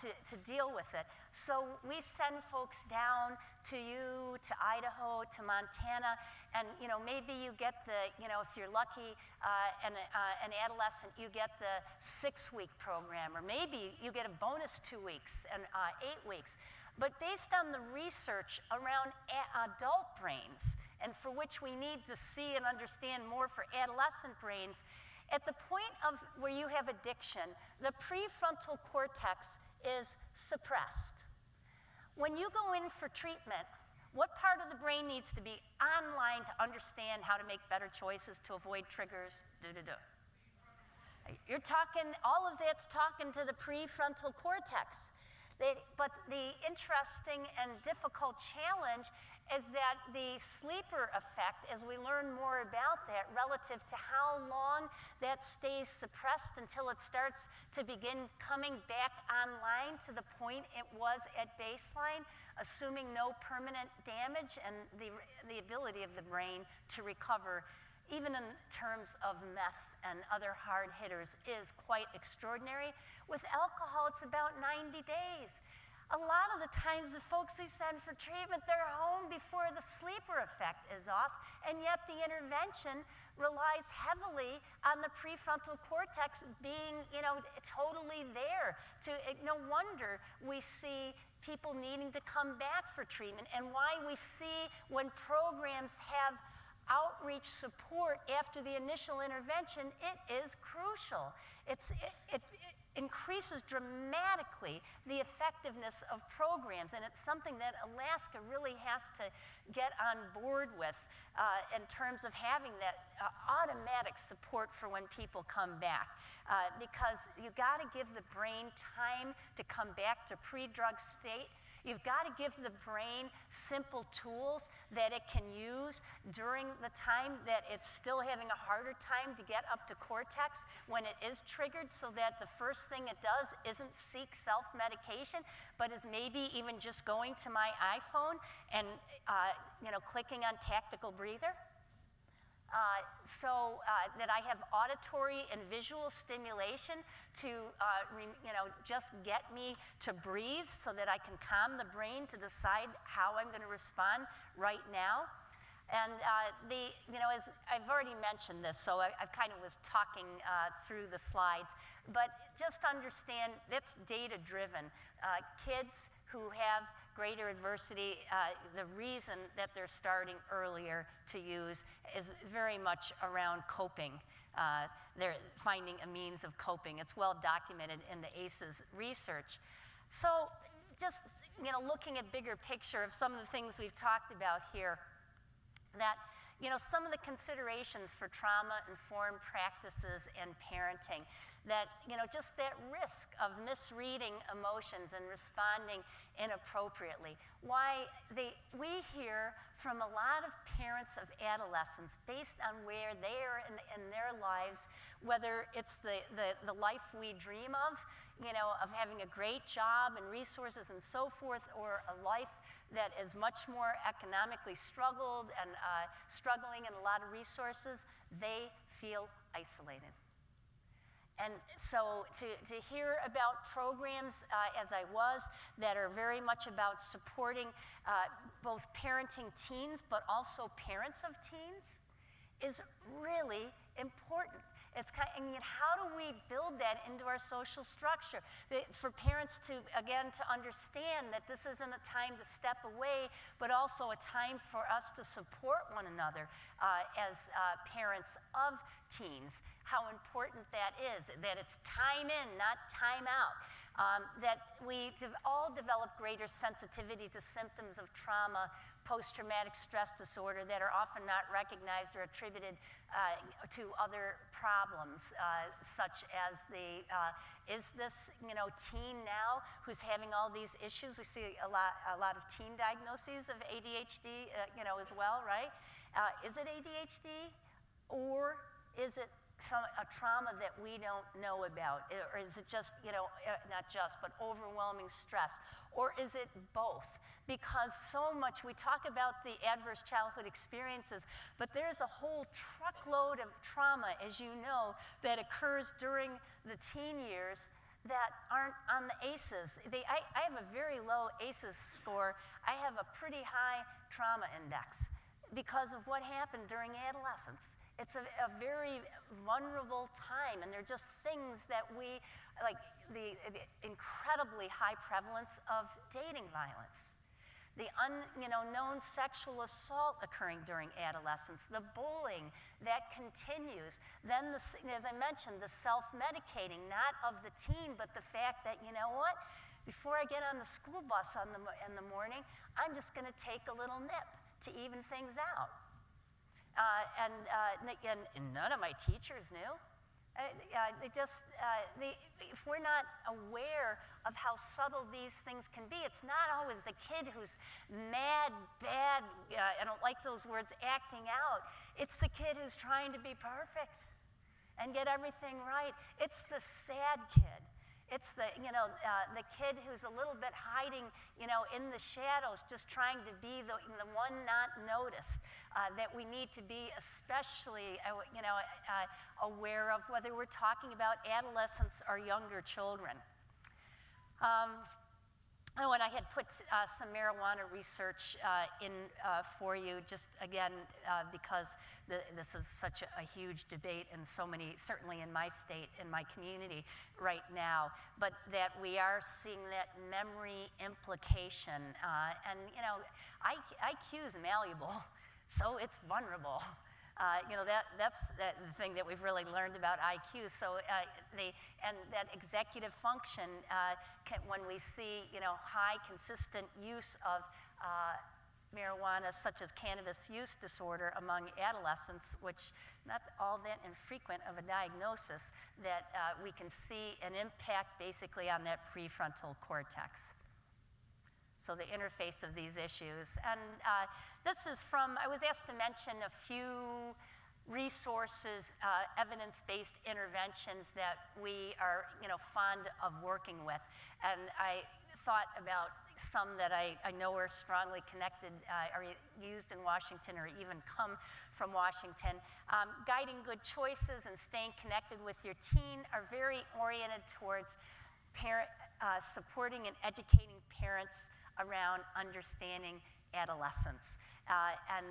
to deal with it. So we send folks down to you, to Idaho, to Montana, and maybe you get the, if you're lucky, an adolescent, you get the 6-week program, or maybe you get a bonus 2 weeks and 8 weeks. But based on the research around adult brains, and for which we need to see and understand more for adolescent brains, at the point of where you have addiction, the prefrontal cortex is suppressed. When you go in for treatment, what part of the brain needs to be online to understand how to make better choices, to avoid triggers? You're talking, all of that's talking to the prefrontal cortex. But the interesting and difficult challenge is that the sleeper effect, as we learn more about that relative to how long that stays suppressed until it starts to begin coming back online to the point it was at baseline, assuming no permanent damage, and the ability of the brain to recover, even in terms of meth and other hard hitters, is quite extraordinary. With alcohol, it's about 90 days. A lot of the times, the folks we send for treatment, they're home before the sleeper effect is off, and yet the intervention relies heavily on the prefrontal cortex being, totally there. No wonder we see people needing to come back for treatment, and why we see when programs have outreach support after the initial intervention, it is crucial. It increases dramatically the effectiveness of programs, and it's something that Alaska really has to get on board with in terms of having that automatic support for when people come back, because you got to give the brain time to come back to pre-drug state. You've got to give the brain simple tools that it can use during the time that it's still having a harder time to get up to cortex when it is triggered, so that the first thing it does isn't seek self-medication, but is maybe even just going to my iPhone and clicking on tactical breather. So that I have auditory and visual stimulation to just get me to breathe, so that I can calm the brain to decide how I'm going to respond right now. And as I've already mentioned this, so I kind of was talking through the slides, but just understand that's data-driven. Kids who have greater adversity, the reason that they're starting earlier to use is very much around coping. They're finding a means of coping. It's well documented in the ACEs research. So just looking at bigger picture of some of the things we've talked about here, that some of the considerations for trauma-informed practices and parenting, that just that risk of misreading emotions and responding inappropriately. Why we hear from a lot of parents of adolescents, based on where they are in their lives, whether it's the life we dream of having a great job and resources and so forth, or a life that is much more economically struggled and struggling in a lot of resources, they feel isolated. And so to hear about programs, as I was, that are very much about supporting both parenting teens, but also parents of teens, is really important. It's how do we build that into our social structure? For parents to understand that this isn't a time to step away, but also a time for us to support one another as parents of teens. How important that is, that it's time in, not time out. That we all develop greater sensitivity to symptoms of trauma, post-traumatic stress disorder, that are often not recognized or attributed to other problems, such as is this teen now who's having all these issues? We see a lot of teen diagnoses of ADHD, as well, right? Is it ADHD, or is it a trauma that we don't know about? Or is it just, not just, but overwhelming stress? Or is it both? Because so much, we talk about the adverse childhood experiences, but there's a whole truckload of trauma, as you know, that occurs during the teen years that aren't on the ACEs. I have a very low ACEs score. I have a pretty high trauma index because of what happened during adolescence. It's a very vulnerable time, and they're just things that we, like the incredibly high prevalence of dating violence, the known sexual assault occurring during adolescence, the bullying that continues. Then, as I mentioned, the self-medicating, not of the teen, but the fact that, before I get on the school bus in the morning, I'm just going to take a little nip to even things out. And none of my teachers knew. If we're not aware of how subtle these things can be, it's not always the kid who's mad, bad, I don't like those words, acting out. It's the kid who's trying to be perfect and get everything right. It's the sad kid. It's the kid who's a little bit hiding, in the shadows, just trying to be the one not noticed, that we need to be especially, aware of, whether we're talking about adolescents or younger children. And I had put some marijuana research in for you, just again, because this is such a huge debate in so many, certainly in my state, in my community right now, but that we are seeing that memory implication. And, IQ is malleable, so it's vulnerable. That's the thing that we've really learned about IQ. So and that executive function, when we see high consistent use of marijuana, such as cannabis use disorder among adolescents, which not all that infrequent of a diagnosis, that we can see an impact basically on that prefrontal cortex. So the interface of these issues. And this is from, I was asked to mention a few resources, evidence-based interventions that we are fond of working with. And I thought about some that I know are strongly connected, are used in Washington or even come from Washington. Guiding Good Choices and Staying Connected with Your Teen are very oriented towards supporting and educating parents around understanding adolescence, and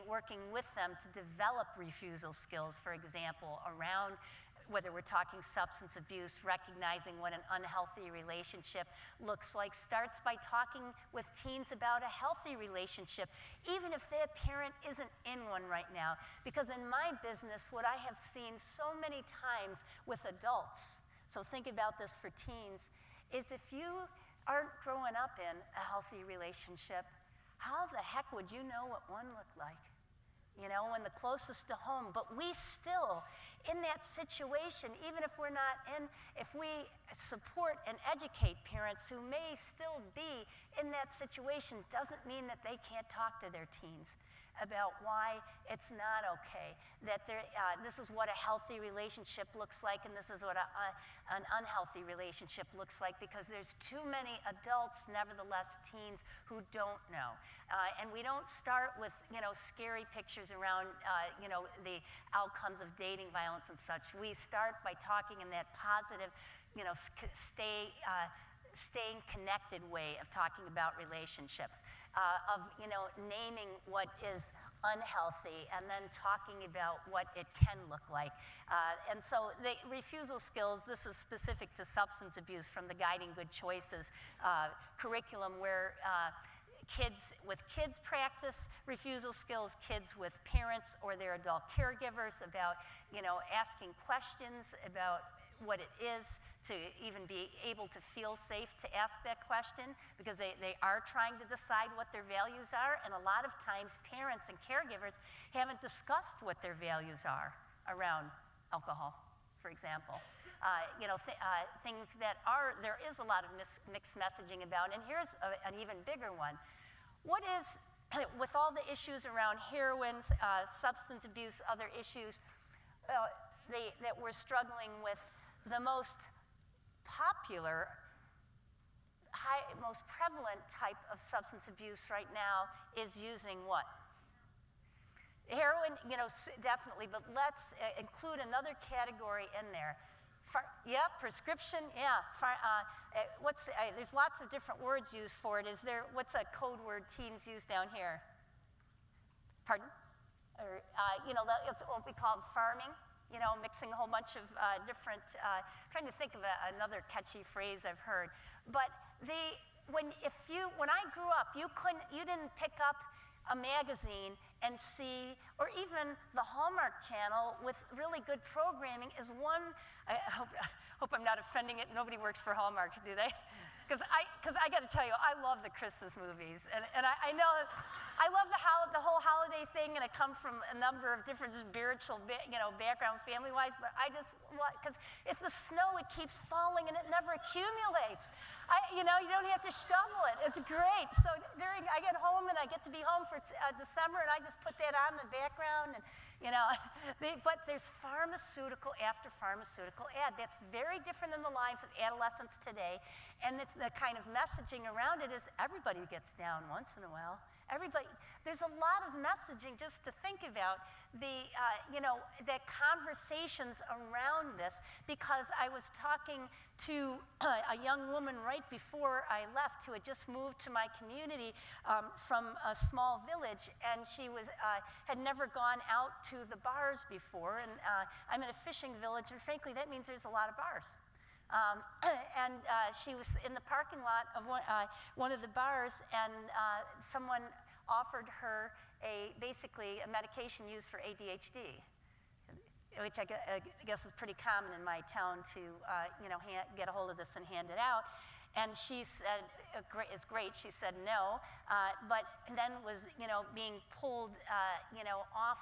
working with them to develop refusal skills, for example, around whether we're talking substance abuse, recognizing what an unhealthy relationship looks like, starts by talking with teens about a healthy relationship, even if their parent isn't in one right now. Because in my business, what I have seen so many times with adults, so think about this for teens, is if you aren't growing up in a healthy relationship, how the heck would you know what one looked like? When the closest to home, but we still, in that situation, even if we're not in, if we support and educate parents who may still be in that situation, doesn't mean that they can't talk to their teens about why it's not okay, that this is what a healthy relationship looks like, and this is what an unhealthy relationship looks like, because there's too many adults, nevertheless teens, who don't know. And we don't start with scary pictures around the outcomes of dating violence and such. We start by talking in that positive, staying connected way of talking about relationships, of naming what is unhealthy and then talking about what it can look like. And so the refusal skills, this is specific to substance abuse from the Guiding Good Choices curriculum, where kids practice refusal skills, kids with parents or their adult caregivers about asking questions about what it is to even be able to feel safe to ask that question, because they are trying to decide what their values are, and a lot of times parents and caregivers haven't discussed what their values are around alcohol, for example. Things that there is a lot of mixed messaging about, and here's an even bigger one. What is, with all the issues around heroin, substance abuse, other issues that we're struggling with, the most popular, most prevalent type of substance abuse right now is using what? Heroin, definitely, but let's include another category in there. Prescription, yeah. There's lots of different words used for it. What's a code word teens use down here? Pardon? Or, what we call farming. Mixing a whole bunch of different, trying to think of another catchy phrase I've heard. But when I grew up, you didn't pick up a magazine and see, or even the Hallmark Channel with really good programming is one. I hope I'm not offending it. Nobody works for Hallmark, do they? Because I got to tell you, I love the Christmas movies, and I know I love the whole holiday thing, and I come from a number of different spiritual, background family-wise, but because if the snow, it keeps falling and it never accumulates. You don't have to shovel it. It's great. So I get home and I get to be home for December, and I just put that on in the background, and but there's pharmaceutical after pharmaceutical ad. That's very different than the lives of adolescents today, and the kind of messaging around it is everybody gets down once in a while. There's a lot of messaging just to think about the conversations around this, because I was talking to a young woman right before I left who had just moved to my community from a small village, and she had never gone out to the bars before, and I'm in a fishing village, and frankly, that means there's a lot of bars. She was in the parking lot of one of the bars, and someone offered her basically a medication used for ADHD, which I guess is pretty common in my town to get a hold of this and hand it out. And she said, it's great. She said no, but then was being pulled off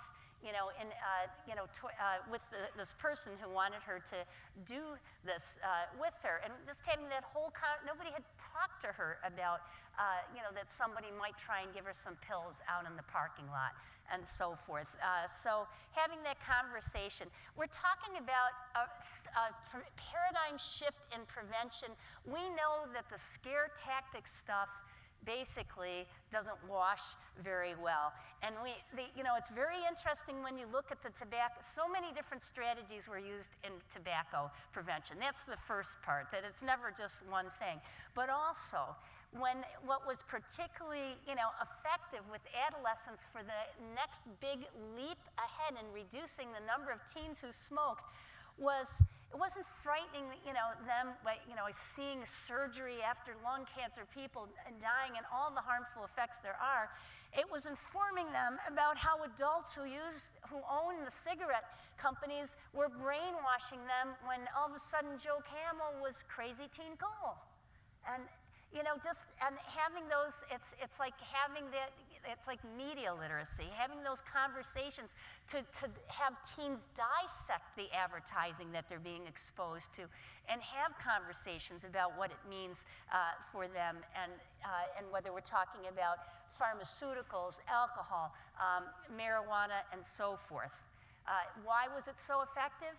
with this person who wanted her to do this with her, and just having that whole nobody had talked to her about that somebody might try and give her some pills out in the parking lot and so forth. So having that conversation, we're talking about a paradigm shift in prevention. We know that the scare tactic stuff basically doesn't wash very well. And it's very interesting when you look at the tobacco. So many different strategies were used in tobacco prevention. That's the first part, that it's never just one thing. But also, what was particularly effective with adolescents for the next big leap ahead in reducing the number of teens who smoked it wasn't frightening, them by, seeing surgery after lung cancer, people dying, and all the harmful effects there are. It was informing them about how adults who own the cigarette companies were brainwashing them when all of a sudden Joe Camel was crazy teen cool. And and having those, it's like having that, it's like media literacy, having those conversations to have teens dissect the advertising that they're being exposed to, and have conversations about what it means for them, and whether we're talking about pharmaceuticals, alcohol, marijuana, and so forth. Why was it so effective?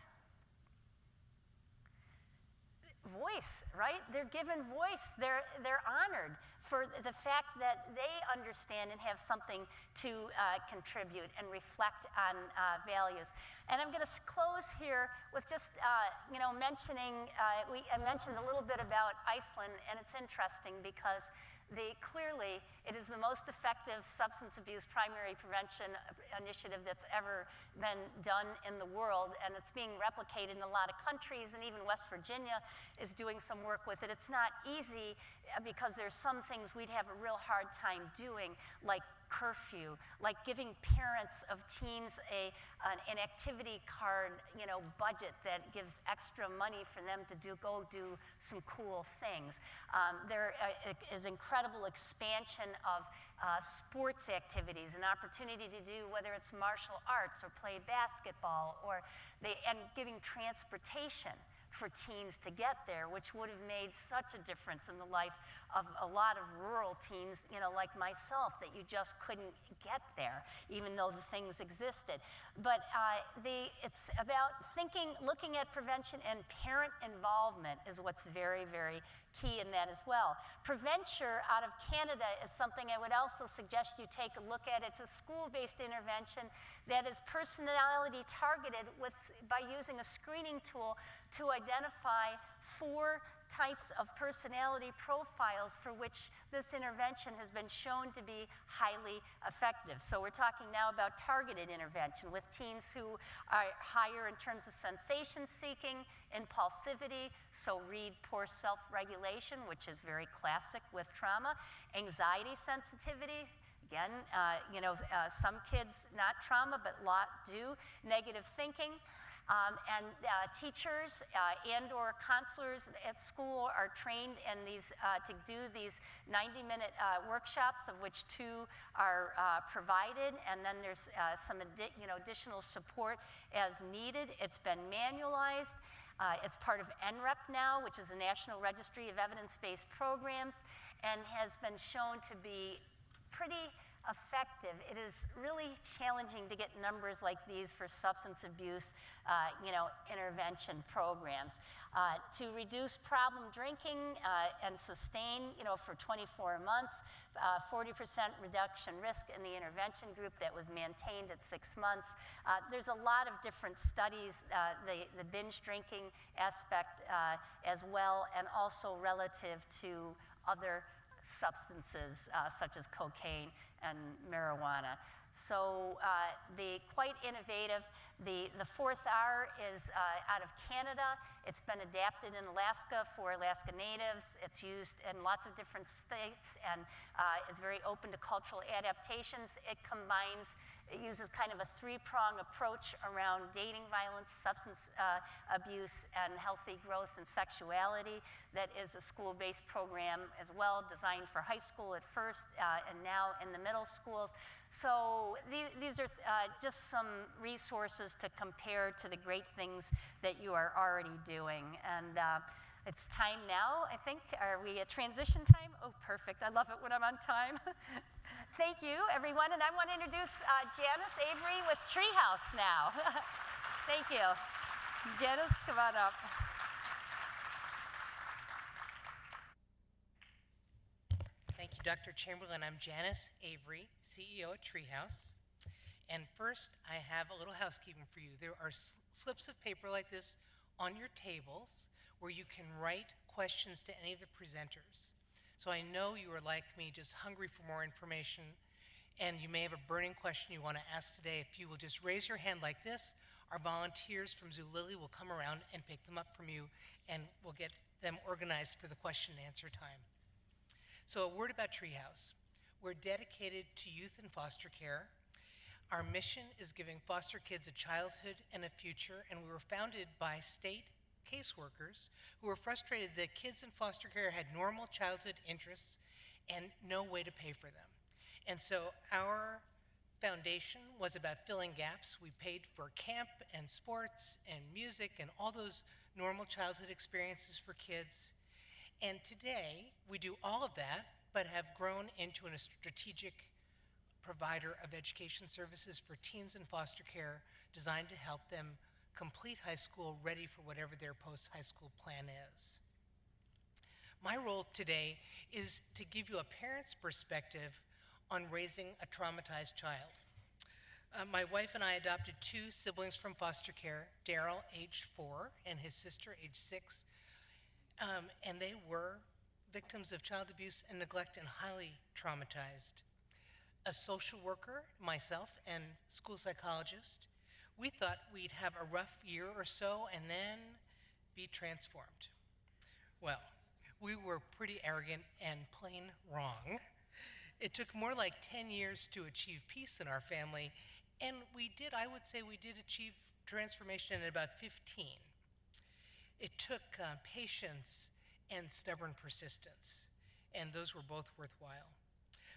Voice, right? They're given voice. They're honored for the fact that they understand and have something to contribute and reflect on values. And I'm going to close here with just mentioning, I mentioned a little bit about Iceland, and it's interesting because clearly it is the most effective substance abuse primary prevention initiative that's ever been done in the world, and it's being replicated in a lot of countries, and even West Virginia is doing some work with it. It's not easy because there's some things we'd have a real hard time doing, like curfew, like giving parents of teens an activity card, budget that gives extra money for them to go do some cool things. There is incredible expansion of sports activities, an opportunity to do whether it's martial arts or play basketball, and giving transportation for teens to get there, which would have made such a difference in the life of a lot of rural teens, like myself, that you just couldn't get there, even though the things existed. But it's about looking at prevention, and parent involvement is what's very, very key in that as well. Preventure out of Canada is something I would also suggest you take a look at. It's a school-based intervention that is personality targeted by using a screening tool to identify 4 types of personality profiles for which this intervention has been shown to be highly effective. So we're talking now about targeted intervention with teens who are higher in terms of sensation seeking, impulsivity, so read poor self-regulation, which is very classic with trauma, anxiety sensitivity. Again, some kids, not trauma, but a lot do. Negative thinking. Teachers and/or counselors at school are trained in these to do these 90-minute workshops, of which 2 are provided, and then there's some additional support as needed. It's been manualized. It's part of NREP now, which is the National Registry of Evidence-Based Programs, and has been shown to be pretty effective. It is really challenging to get numbers like these for substance abuse, intervention programs. To reduce problem drinking and sustain, for 24 months, 40% reduction risk in the intervention group that was maintained at 6 months. There's a lot of different studies, the binge drinking aspect as well, and also relative to other substances such as cocaine and marijuana. So quite innovative. The 4th R is out of Canada. It's been adapted in Alaska for Alaska Natives. It's used in lots of different states and is very open to cultural adaptations. It uses kind of a 3-prong approach around dating violence, substance abuse, and healthy growth and sexuality. That is a school-based program as well, designed for high school at first and now in the middle schools. So these are just some resources to compare to the great things that you are already doing. And it's time now, I think. Are we at transition time? Oh, perfect. I love it when I'm on time. Thank you, everyone. And I want to introduce Janice Avery with Treehouse now. Thank you. Janice, come on up. Thank you, Dr. Chamberlain. I'm Janice Avery, CEO at Treehouse. And first, I have a little housekeeping for you. There are slips of paper like this on your tables where you can write questions to any of the presenters. So I know you are like me, just hungry for more information, and you may have a burning question you want to ask today. If you will just raise your hand like this, our volunteers from Zulily will come around and pick them up from you, and we'll get them organized for the question and answer time. So a word about Treehouse. We're dedicated to youth in foster care. Our mission is giving foster kids a childhood and a future, and we were founded by state caseworkers who were frustrated that kids in foster care had normal childhood interests and no way to pay for them. And so our foundation was about filling gaps. We paid for camp and sports and music and all those normal childhood experiences for kids. And today, we do all of that, but have grown into a strategic provider of education services for teens in foster care designed to help them complete high school, ready for whatever their post-high school plan is. My role today is to give you a parent's perspective on raising a traumatized child. My wife and I adopted 2 siblings from foster care, Daryl, age 4, and his sister, age 6. And they were victims of child abuse and neglect and highly traumatized. A social worker, myself, and school psychologist, we thought we'd have a rough year or so and then be transformed. Well, we were pretty arrogant and plain wrong. It took more like 10 years to achieve peace in our family, and I would say we did achieve transformation in about 15. It took patience and stubborn persistence, and those were both worthwhile.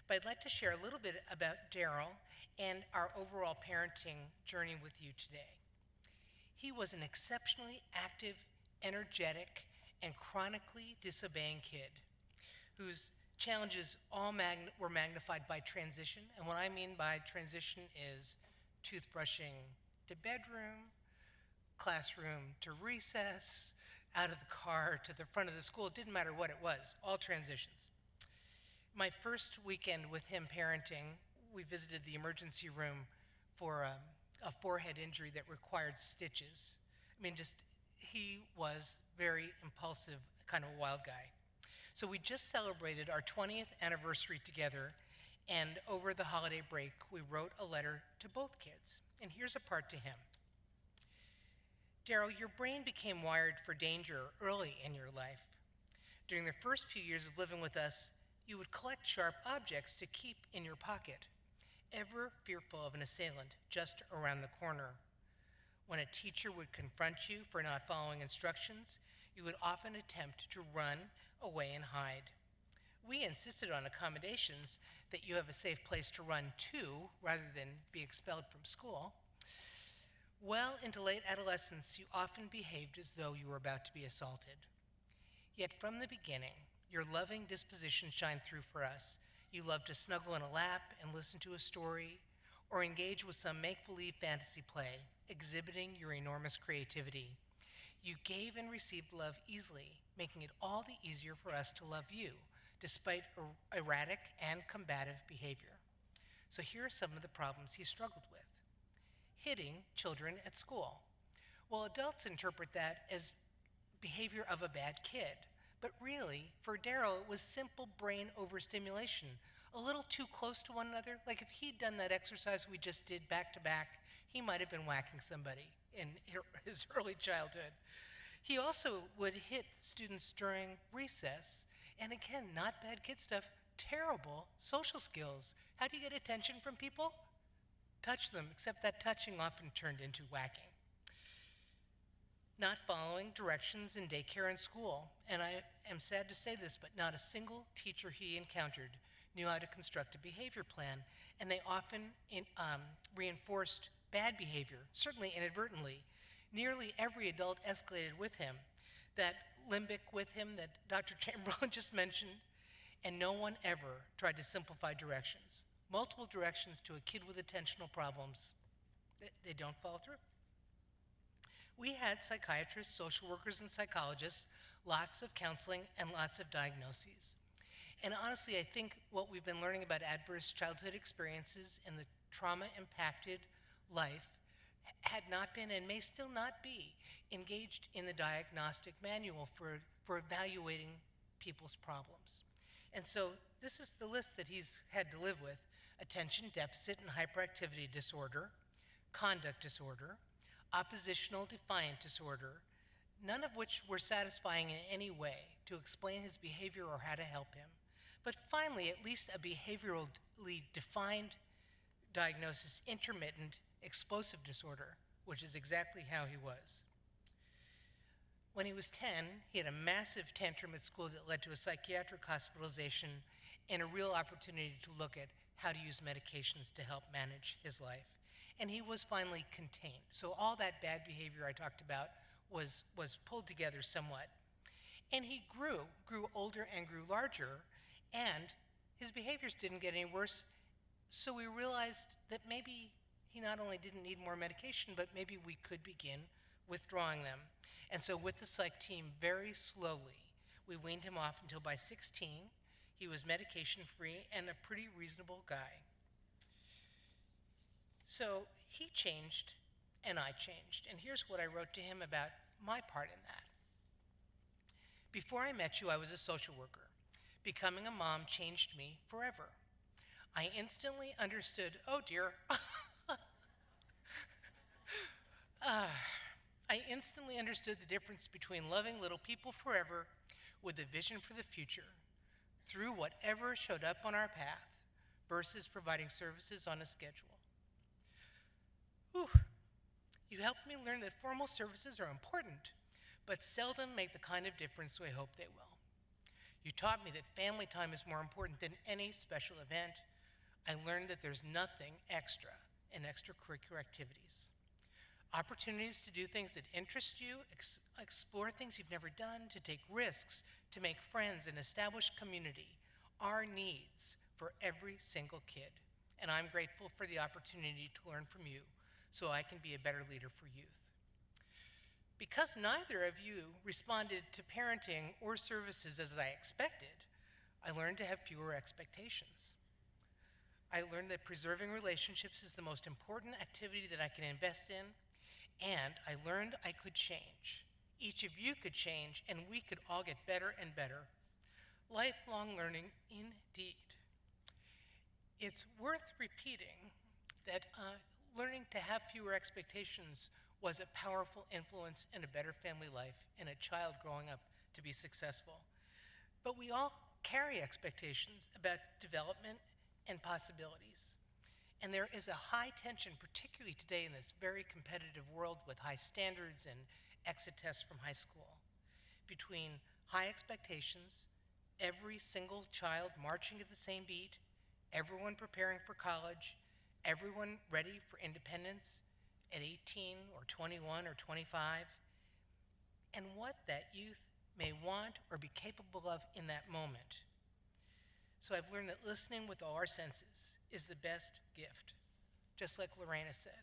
But I'd like to share a little bit about Daryl and our overall parenting journey with you today. He was an exceptionally active, energetic, and chronically disobeying kid whose challenges all were magnified by transition. And what I mean by transition is toothbrushing to bedroom, classroom to recess, out of the car to the front of the school. It didn't matter what it was, all transitions. My first weekend with him parenting, we visited the emergency room for a forehead injury that required stitches. I mean, he was very impulsive, kind of a wild guy. So we just celebrated our 20th anniversary together, and over the holiday break, we wrote a letter to both kids. And here's a part to him. Daryl, your brain became wired for danger early in your life. During the first few years of living with us, you would collect sharp objects to keep in your pocket, ever fearful of an assailant just around the corner. When a teacher would confront you for not following instructions, you would often attempt to run away and hide. We insisted on accommodations that you have a safe place to run to rather than be expelled from school. Well into late adolescence, you often behaved as though you were about to be assaulted. Yet from the beginning, your loving disposition shined through for us. You loved to snuggle in a lap and listen to a story, or engage with some make-believe fantasy play, exhibiting your enormous creativity. You gave and received love easily, making it all the easier for us to love you, despite erratic and combative behavior. So here are some of the problems he struggled with. Hitting children at school. Well, adults interpret that as behavior of a bad kid, but really, for Daryl, it was simple brain overstimulation, a little too close to one another. Like if he'd done that exercise we just did back to back, he might have been whacking somebody in his early childhood. He also would hit students during recess, and again, not bad kid stuff, terrible social skills. How do you get attention from people? Touch them, except that touching often turned into whacking. Not following directions in daycare and school, and I am sad to say this, but not a single teacher he encountered knew how to construct a behavior plan, and they often reinforced bad behavior, certainly inadvertently. Nearly every adult escalated with him, that limbic with him that Dr. Chamberlain just mentioned, and no one ever tried to simplify directions. Multiple directions to a kid with attentional problems, they don't follow through. We had psychiatrists, social workers, and psychologists, lots of counseling, and lots of diagnoses. And honestly, I think what we've been learning about adverse childhood experiences and the trauma-impacted life had not been, and may still not be, engaged in the diagnostic manual for evaluating people's problems. And so this is the list that he's had to live with: attention deficit and hyperactivity disorder, conduct disorder, oppositional defiant disorder, none of which were satisfying in any way to explain his behavior or how to help him. But finally, at least a behaviorally defined diagnosis: intermittent explosive disorder, which is exactly how he was. When he was 10, he had a massive tantrum at school that led to a psychiatric hospitalization and a real opportunity to look at how to use medications to help manage his life. And he was finally contained. So all that bad behavior I talked about was pulled together somewhat. And he grew older and grew larger, and his behaviors didn't get any worse. So we realized that maybe he not only didn't need more medication, but maybe we could begin withdrawing them. And so with the psych team, very slowly, we weaned him off until by 16, he was medication-free and a pretty reasonable guy. So he changed, and I changed. And here's what I wrote to him about my part in that. Before I met you, I was a social worker. Becoming a mom changed me forever. I instantly understood, oh dear, I instantly understood the difference between loving little people forever with a vision for the future through whatever showed up on our path versus providing services on a schedule. Whew. You helped me learn that formal services are important, but seldom make the kind of difference we hope they will. You taught me that family time is more important than any special event. I learned that there's nothing extra in extracurricular activities. Opportunities to do things that interest you, explore things you've never done, to take risks, to make friends and establish community are needs for every single kid. And I'm grateful for the opportunity to learn from you so I can be a better leader for youth. Because neither of you responded to parenting or services as I expected, I learned to have fewer expectations. I learned that preserving relationships is the most important activity that I can invest in, and I learned I could change. Each of you could change, and we could all get better and better. Lifelong learning indeed. It's worth repeating that learning to have fewer expectations was a powerful influence in a better family life and a child growing up to be successful. But we all carry expectations about development and possibilities. And there is a high tension, particularly today in this very competitive world with high standards and exit tests from high school, between high expectations, every single child marching at the same beat, everyone preparing for college, everyone ready for independence at 18 or 21 or 25, and what that youth may want or be capable of in that moment. So I've learned that listening with all our senses is the best gift, just like Lorena said.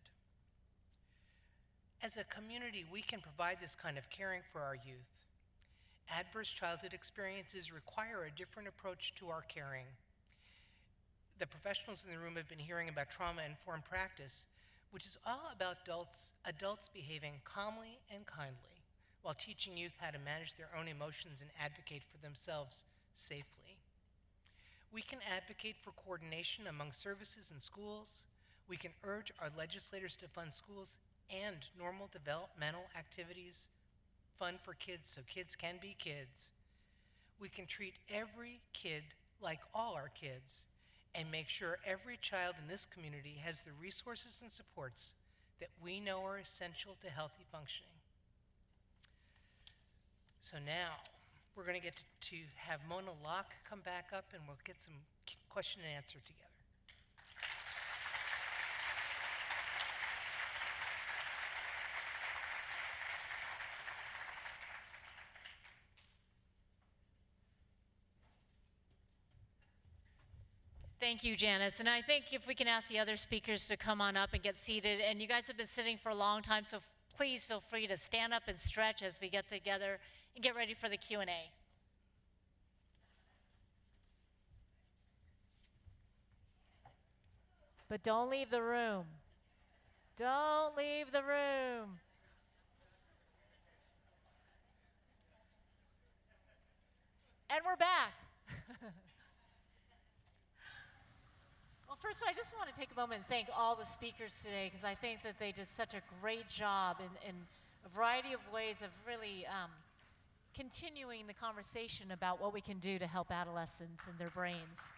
As a community, we can provide this kind of caring for our youth. Adverse childhood experiences require a different approach to our caring. The professionals in the room have been hearing about trauma-informed practice, which is all about adults behaving calmly and kindly while teaching youth how to manage their own emotions and advocate for themselves safely. We can advocate for coordination among services and schools. We can urge our legislators to fund schools and normal developmental activities, fun for kids so kids can be kids. We can treat every kid like all our kids and make sure every child in this community has the resources and supports that we know are essential to healthy functioning. So now, we're going to get to have Mona Locke come back up and we'll get some question and answer together. Thank you, Janice. And I think if we can ask the other speakers to come on up and get seated. And you guys have been sitting for a long time, so please feel free to stand up and stretch as we get together and get ready for the Q&A. But don't leave the room. Don't leave the room. And we're back. Well, first of all, I just want to take a moment and thank all the speakers today because I think that they did such a great job in a variety of ways of really continuing the conversation about what we can do to help adolescents and their brains.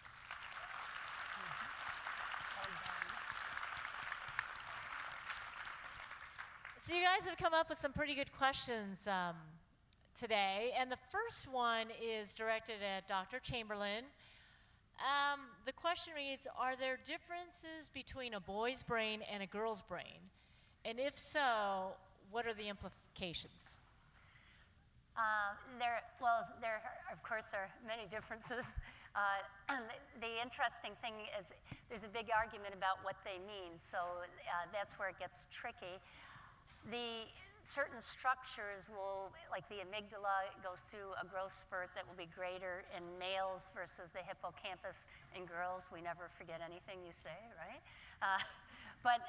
So you guys have come up with some pretty good questions today, and the first one is directed at Dr. Chamberlain. The question reads, are there differences between a boy's brain and a girl's brain? And if so, what are the implications? There of course are many differences. The interesting thing is there's a big argument about what they mean, so that's where it gets tricky. The certain structures will, like the amygdala goes through a growth spurt that will be greater in males versus the hippocampus in girls. We never forget anything you say, right? What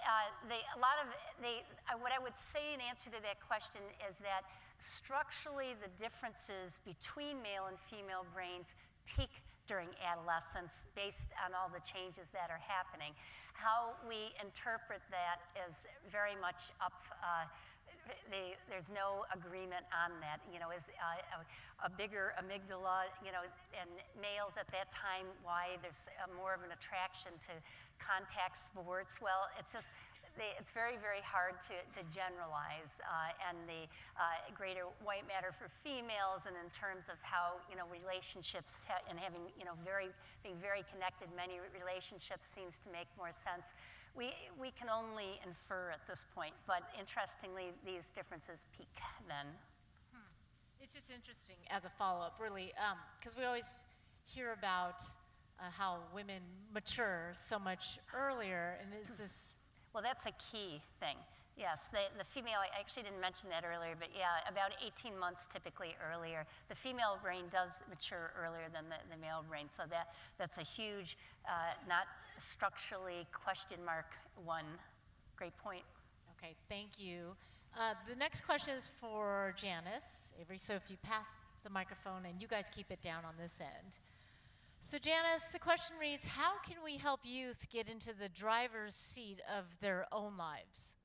I would say in answer to that question is that structurally the differences between male and female brains peak during adolescence based on all the changes that are happening. How we interpret that is very much up, there's no agreement on that. You know, is a bigger amygdala, you know, and males at that time, why there's more of an attraction to contact sports? Well, it's just, it's very, very hard to generalize, and the greater white matter for females, and in terms of how, you know, relationships and having, you know, being very connected, many relationships seems to make more sense. We can only infer at this point, but interestingly, these differences peak then. It's just interesting as a follow-up, really, because we always hear about how women mature so much earlier, and is this... Well, that's a key thing. Yes, the female, I actually didn't mention that earlier, but yeah, about 18 months typically earlier. The female brain does mature earlier than the male brain, so that's a huge, not structurally question mark one. Great point. Okay, thank you. The next question is for Janice Avery, so if you pass the microphone and you guys keep it down on this end. So Janice, the question reads, how can we help youth get into the driver's seat of their own lives?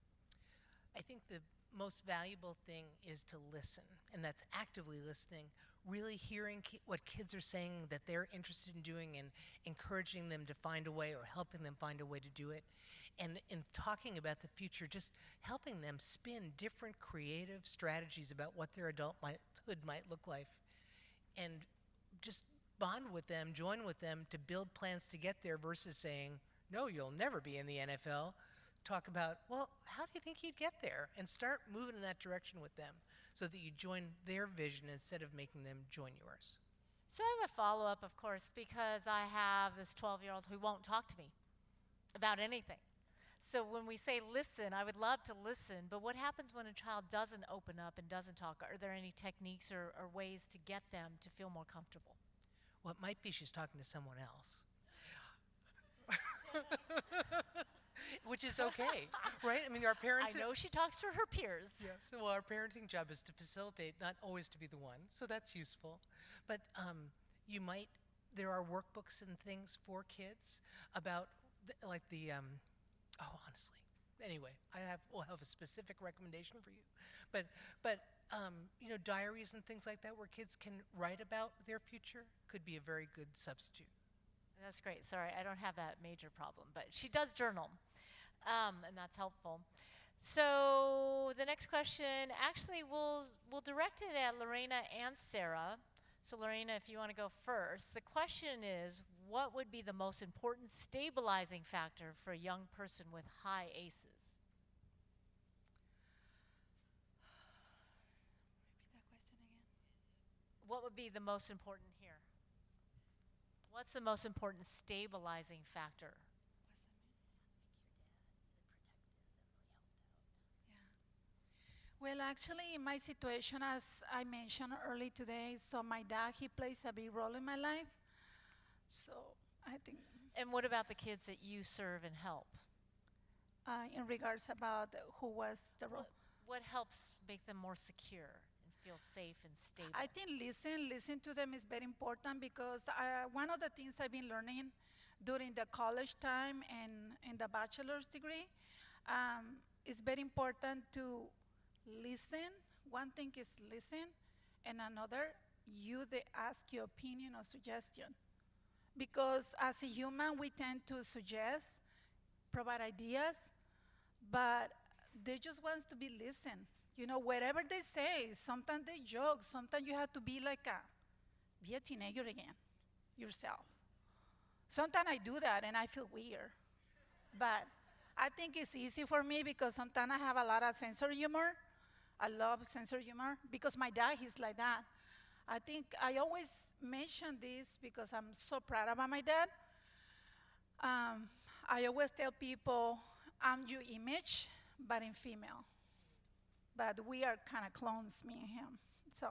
I think the most valuable thing is to listen, and that's actively listening, really hearing what kids are saying that they're interested in doing and encouraging them to find a way or helping them find a way to do it. And in talking about the future, just helping them spin different creative strategies about what their adulthood might look like. And just bond with them, join with them to build plans to get there versus saying, no, you'll never be in the NFL. Talk about, well, how do you think you'd get there? And start moving in that direction with them so that you join their vision instead of making them join yours. So I have a follow-up, of course, because I have this 12-year-old who won't talk to me about anything. So when we say listen, I would love to listen, but what happens when a child doesn't open up and doesn't talk? Are there any techniques or ways to get them to feel more comfortable? Well, it might be she's talking to someone else. Which is okay, right? I mean, our parents... I know she talks to her peers. Yes, well, our parenting job is to facilitate, not always to be the one, so that's useful. But there are workbooks and things for kids about, honestly. Anyway, we'll have a specific recommendation for you. But diaries and things like that where kids can write about their future could be a very good substitute. That's great. Sorry, I don't have that major problem, but she does journal, and that's helpful. So the next question, actually, we'll direct it at Lorena and Sarah. So Lorena, if you want to go first. The question is, what would be the most important stabilizing factor for a young person with high ACEs? Repeat that question again. What would be the most important here? What's the most important stabilizing factor? Well, actually, in my situation, as I mentioned early today, so my dad, he plays a big role in my life. So I think. And what about the kids that you serve and help? In regards about who was the role. What helps make them more secure and feel safe and stable? I think listen to them is very important because one of the things I've been learning during the college time and in the bachelor's degree, it's very important to listen. One thing is listen, and another, they ask your opinion or suggestion. Because as a human, we tend to suggest, provide ideas, but they just want to be listened. Whatever they say, sometimes they joke, sometimes you have to be be a teenager again, yourself. Sometimes I do that and I feel weird. But I think it's easy for me because sometimes I have a lot of sense of humor. I love sense of humor because my dad, he's like that. I think I always mention this because I'm so proud about my dad. I always tell people, I'm your image, but in female. But we are kind of clones, me and him. So.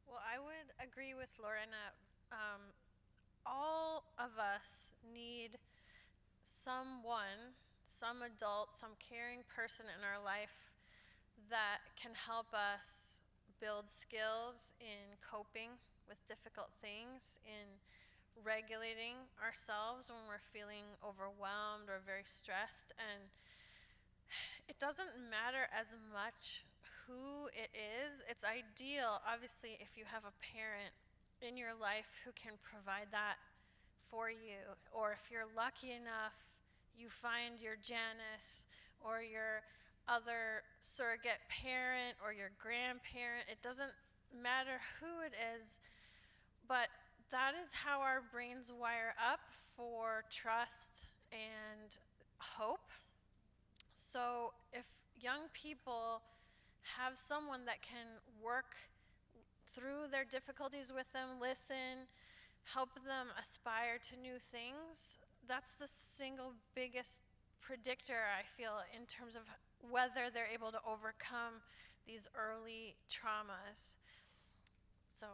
Well, I would agree with Lorena. All of us need someone, some adult, some caring person in our life that can help us build skills in coping with difficult things, in regulating ourselves when we're feeling overwhelmed or very stressed. And it doesn't matter as much who it is. It's ideal, obviously, if you have a parent in your life who can provide that for you, or if you're lucky enough, you find your Janice or your other surrogate parent or your grandparent. It doesn't matter who it is, but that is how our brains wire up for trust and hope. So if young people have someone that can work through their difficulties with them, listen, help them aspire to new things, that's the single biggest predictor, I feel, in terms of whether they're able to overcome these early traumas. So.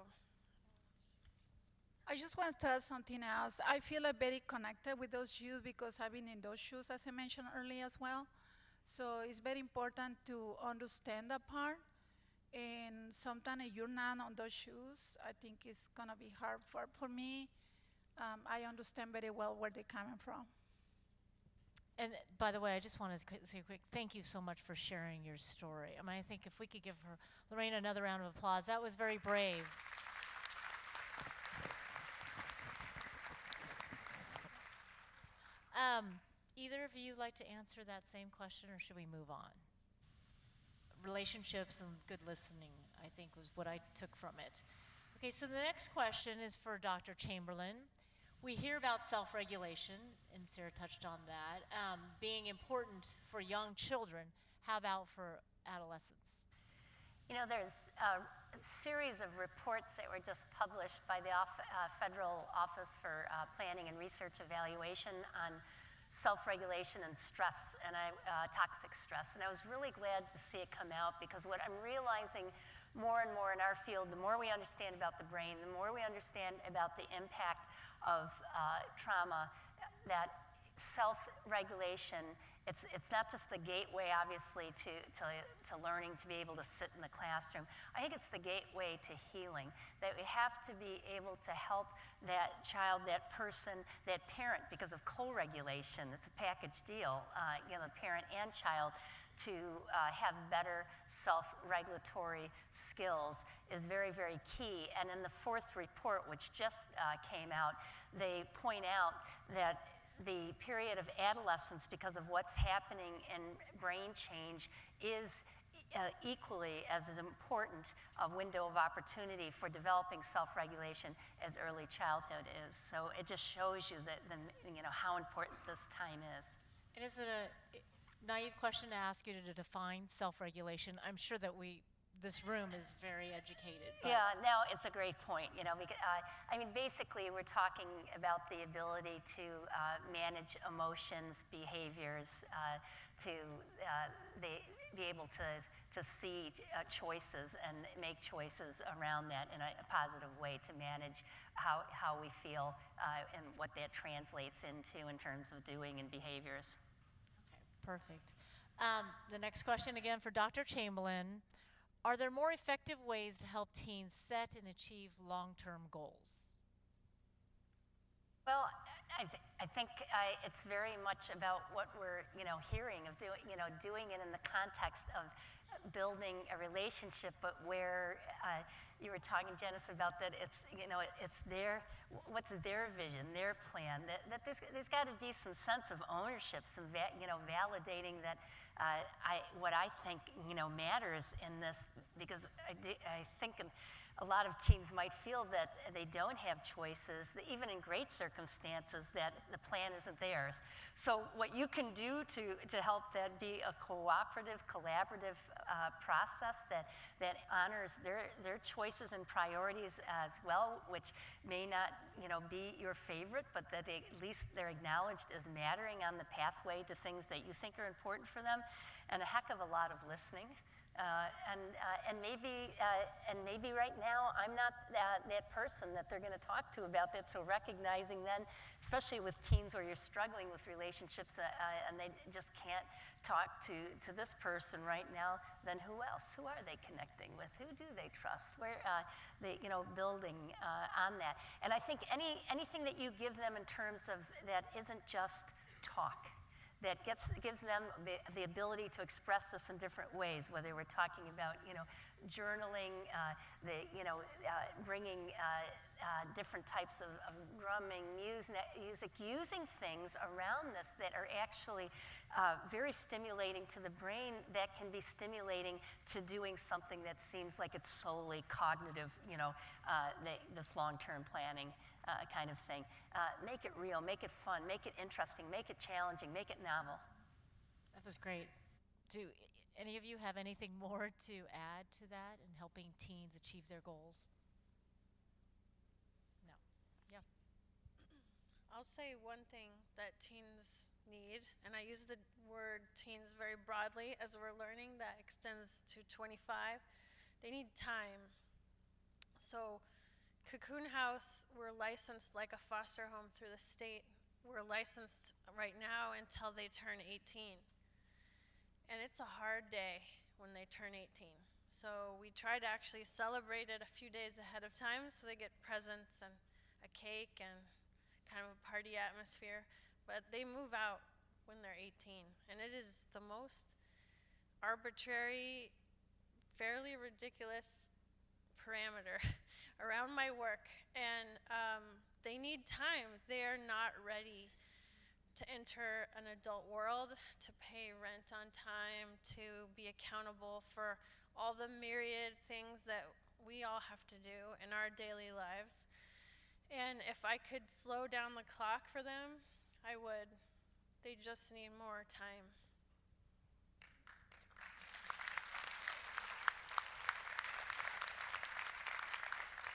I just want to add something else. I feel very connected with those youth because I've been in those shoes, as I mentioned earlier as well. So it's very important to understand that part. And sometimes if you're not on those shoes, I think it's going to be hard for me. I understand very well where they're coming from. And by the way, I just wanted to say a quick thank you so much for sharing your story. I mean, I think if we could give her, Lorraine, another round of applause, that was very brave. Either of you like to answer that same question, or should we move on? Relationships and good listening, I think, was what I took from it. Okay, so the next question is for Dr. Chamberlain. We hear about self-regulation, and Sarah touched on that, being important for young children. How about for adolescents? You know, there's a series of reports that were just published by the Federal Office for Planning and Research Evaluation on self-regulation and stress, and toxic stress. And I was really glad to see it come out, because what I'm realizing more and more in our field, the more we understand about the brain, the more we understand about the impact of trauma, that self-regulation, it's not just the gateway, obviously, to learning to be able to sit in the classroom. I think it's the gateway to healing, that we have to be able to help that child, that person, that parent, because of co-regulation. It's a package deal, you know, parent and child, to have better self-regulatory skills is very, very key. And in the fourth report, which just came out, they point out that the period of adolescence, because of what's happening in brain change, is equally as important a window of opportunity for developing self-regulation as early childhood is. So it just shows you that you know, how important this time is. And is it a naive question to ask you to define self-regulation? I'm sure that this room is very educated. Yeah, no, it's a great point. You know, because, I mean, basically, we're talking about the ability to manage emotions, behaviors, to be able to see choices and make choices around that in a positive way, to manage how we feel and what that translates into in terms of doing and behaviors. Okay, perfect. The next question again for Dr. Chamberlain. Are there more effective ways to help teens set and achieve long-term goals? Well, I think it's very much about what we're, you know, hearing of doing it in the context of building a relationship, but where you were talking, Janice, about that it's, you know, it's what's their vision, their plan, that there's got to be some sense of ownership, some you know, validating that what I think, you know, matters in this, because I think a lot of teens might feel that they don't have choices, that even in great circumstances, that the plan isn't theirs. So what you can do to help that be a cooperative, collaborative process that honors their choices and priorities as well, which may not, you know, be your favorite, but that at least they're acknowledged as mattering on the pathway to things that you think are important for them, and a heck of a lot of listening. And maybe right now I'm not that person that they're going to talk to about that. So recognizing then, especially with teens where you're struggling with relationships and they just can't talk to this person right now, then who else? Who are they connecting with? Who do they trust? Where they, you know, building on that. And I think anything that you give them in terms of that isn't just talk, that gives them the ability to express this in different ways, whether we're talking about, you know, journaling, bringing different types of drumming, music, using things around this that are actually very stimulating to the brain, that can be stimulating to doing something that seems like it's solely cognitive, you know, this long-term planning kind of thing. Make it real, make it fun, make it interesting, make it challenging, make it novel. That was great. Do any of you have anything more to add to that in helping teens achieve their goals? No. Yeah. I'll say one thing that teens need, and I use the word teens very broadly as we're learning, that extends to 25. They need time. So Cocoon House, we're licensed like a foster home through the state. We're licensed right now until they turn 18. And it's a hard day when they turn 18. So we try to actually celebrate it a few days ahead of time, so they get presents and a cake and kind of a party atmosphere. But they move out when they're 18. And it is the most arbitrary, fairly ridiculous parameter around my work. And they need time. They are not ready to enter an adult world, to pay rent on time, to be accountable for all the myriad things that we all have to do in our daily lives. And if I could slow down the clock for them, I would. They just need more time.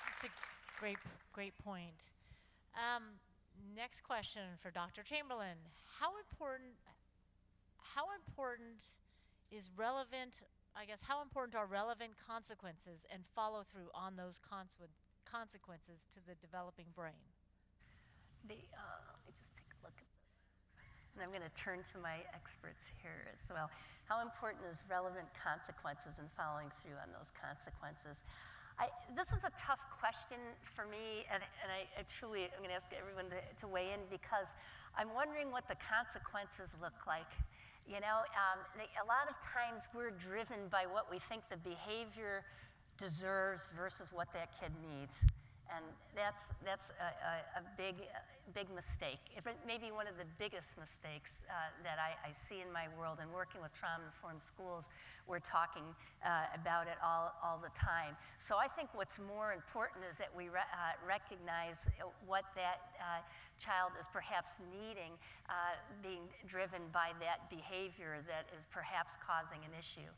That's a great point. Next question for Dr. Chamberlain. How important is relevant, how important are relevant consequences and follow through on those consequences to the developing brain? Let me just take a look at this. And I'm going to turn to my experts here as well. How important is relevant consequences and following through on those consequences? This is a tough question for me, and I truly am going to ask everyone to weigh in, because I'm wondering what the consequences look like. You know, a lot of times we're driven by what we think the behavior deserves versus what that kid needs. And that's a big mistake. It may be one of the biggest mistakes that I see in my world. And working with trauma-informed schools, we're talking about it all the time. So I think what's more important is that we recognize what that child is perhaps needing, being driven by that behavior that is perhaps causing an issue.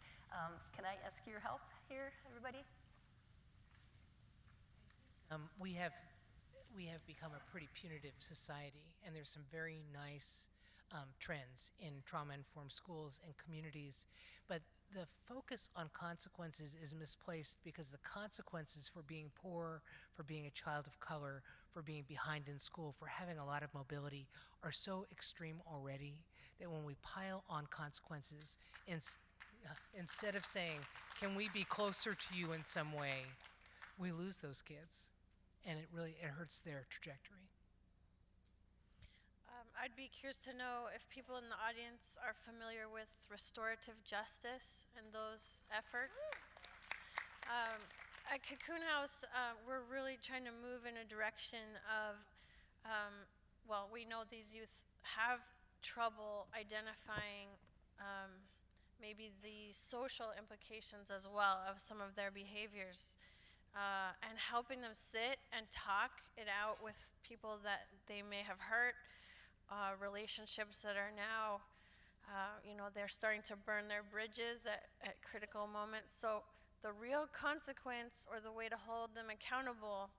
Can I ask your help here, everybody? We have become a pretty punitive society, and there's some very nice trends in trauma-informed schools and communities, but the focus on consequences is misplaced, because the consequences for being poor, for being a child of color, for being behind in school, for having a lot of mobility are so extreme already that when we pile on consequences, instead of saying, can we be closer to you in some way, we lose those kids. And it hurts their trajectory. I'd be curious to know if people in the audience are familiar with restorative justice and those efforts. At Cocoon House, we're really trying to move in a direction of, we know these youth have trouble identifying maybe the social implications as well of some of their behaviors. And helping them sit and talk it out with people that they may have hurt, relationships that are now, they're starting to burn their bridges at critical moments. So the real consequence, or the way to hold them accountable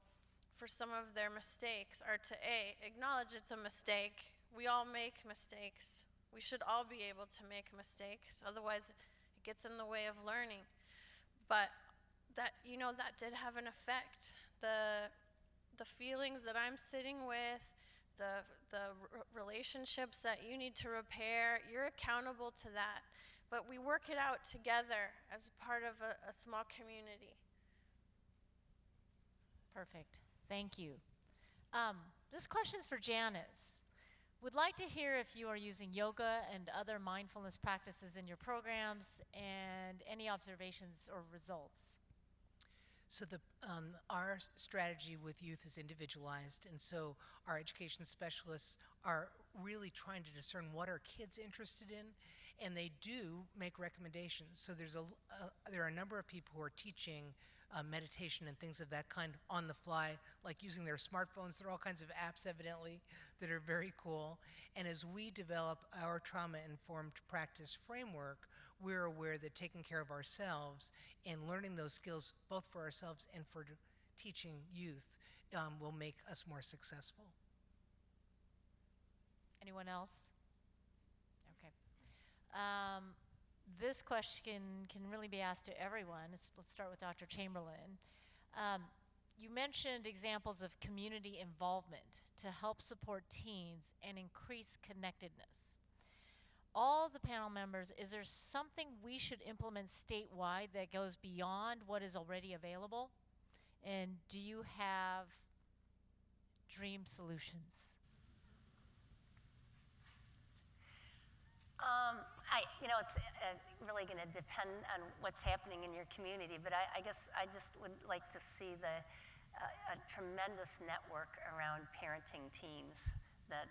for some of their mistakes, are to acknowledge it's a mistake. We all make mistakes. We should all be able to make mistakes, otherwise it gets in the way of learning. But that did have an effect. The feelings that I'm sitting with, the relationships that you need to repair, you're accountable to that. But we work it out together as part of a small community. Perfect. Thank you. This question's for Janice. Would like to hear if you are using yoga and other mindfulness practices in your programs, and any observations or results. So our strategy with youth is individualized, and so our education specialists are really trying to discern what are kids interested in, and they do make recommendations. So there are a number of people who are teaching meditation and things of that kind on the fly, like using their smartphones. There are all kinds of apps, evidently, that are very cool. And as we develop our trauma-informed practice framework, we're aware that taking care of ourselves and learning those skills, both for ourselves and for teaching youth, will make us more successful. Anyone else? Okay. This question can really be asked to everyone. Let's start with Dr. Chamberlain. You mentioned examples of community involvement to help support teens and increase connectedness. All the panel members, is there something we should implement statewide that goes beyond what is already available? And do you have dream solutions? it's really going to depend on what's happening in your community, but I guess I just would like to see a tremendous network around parenting teams that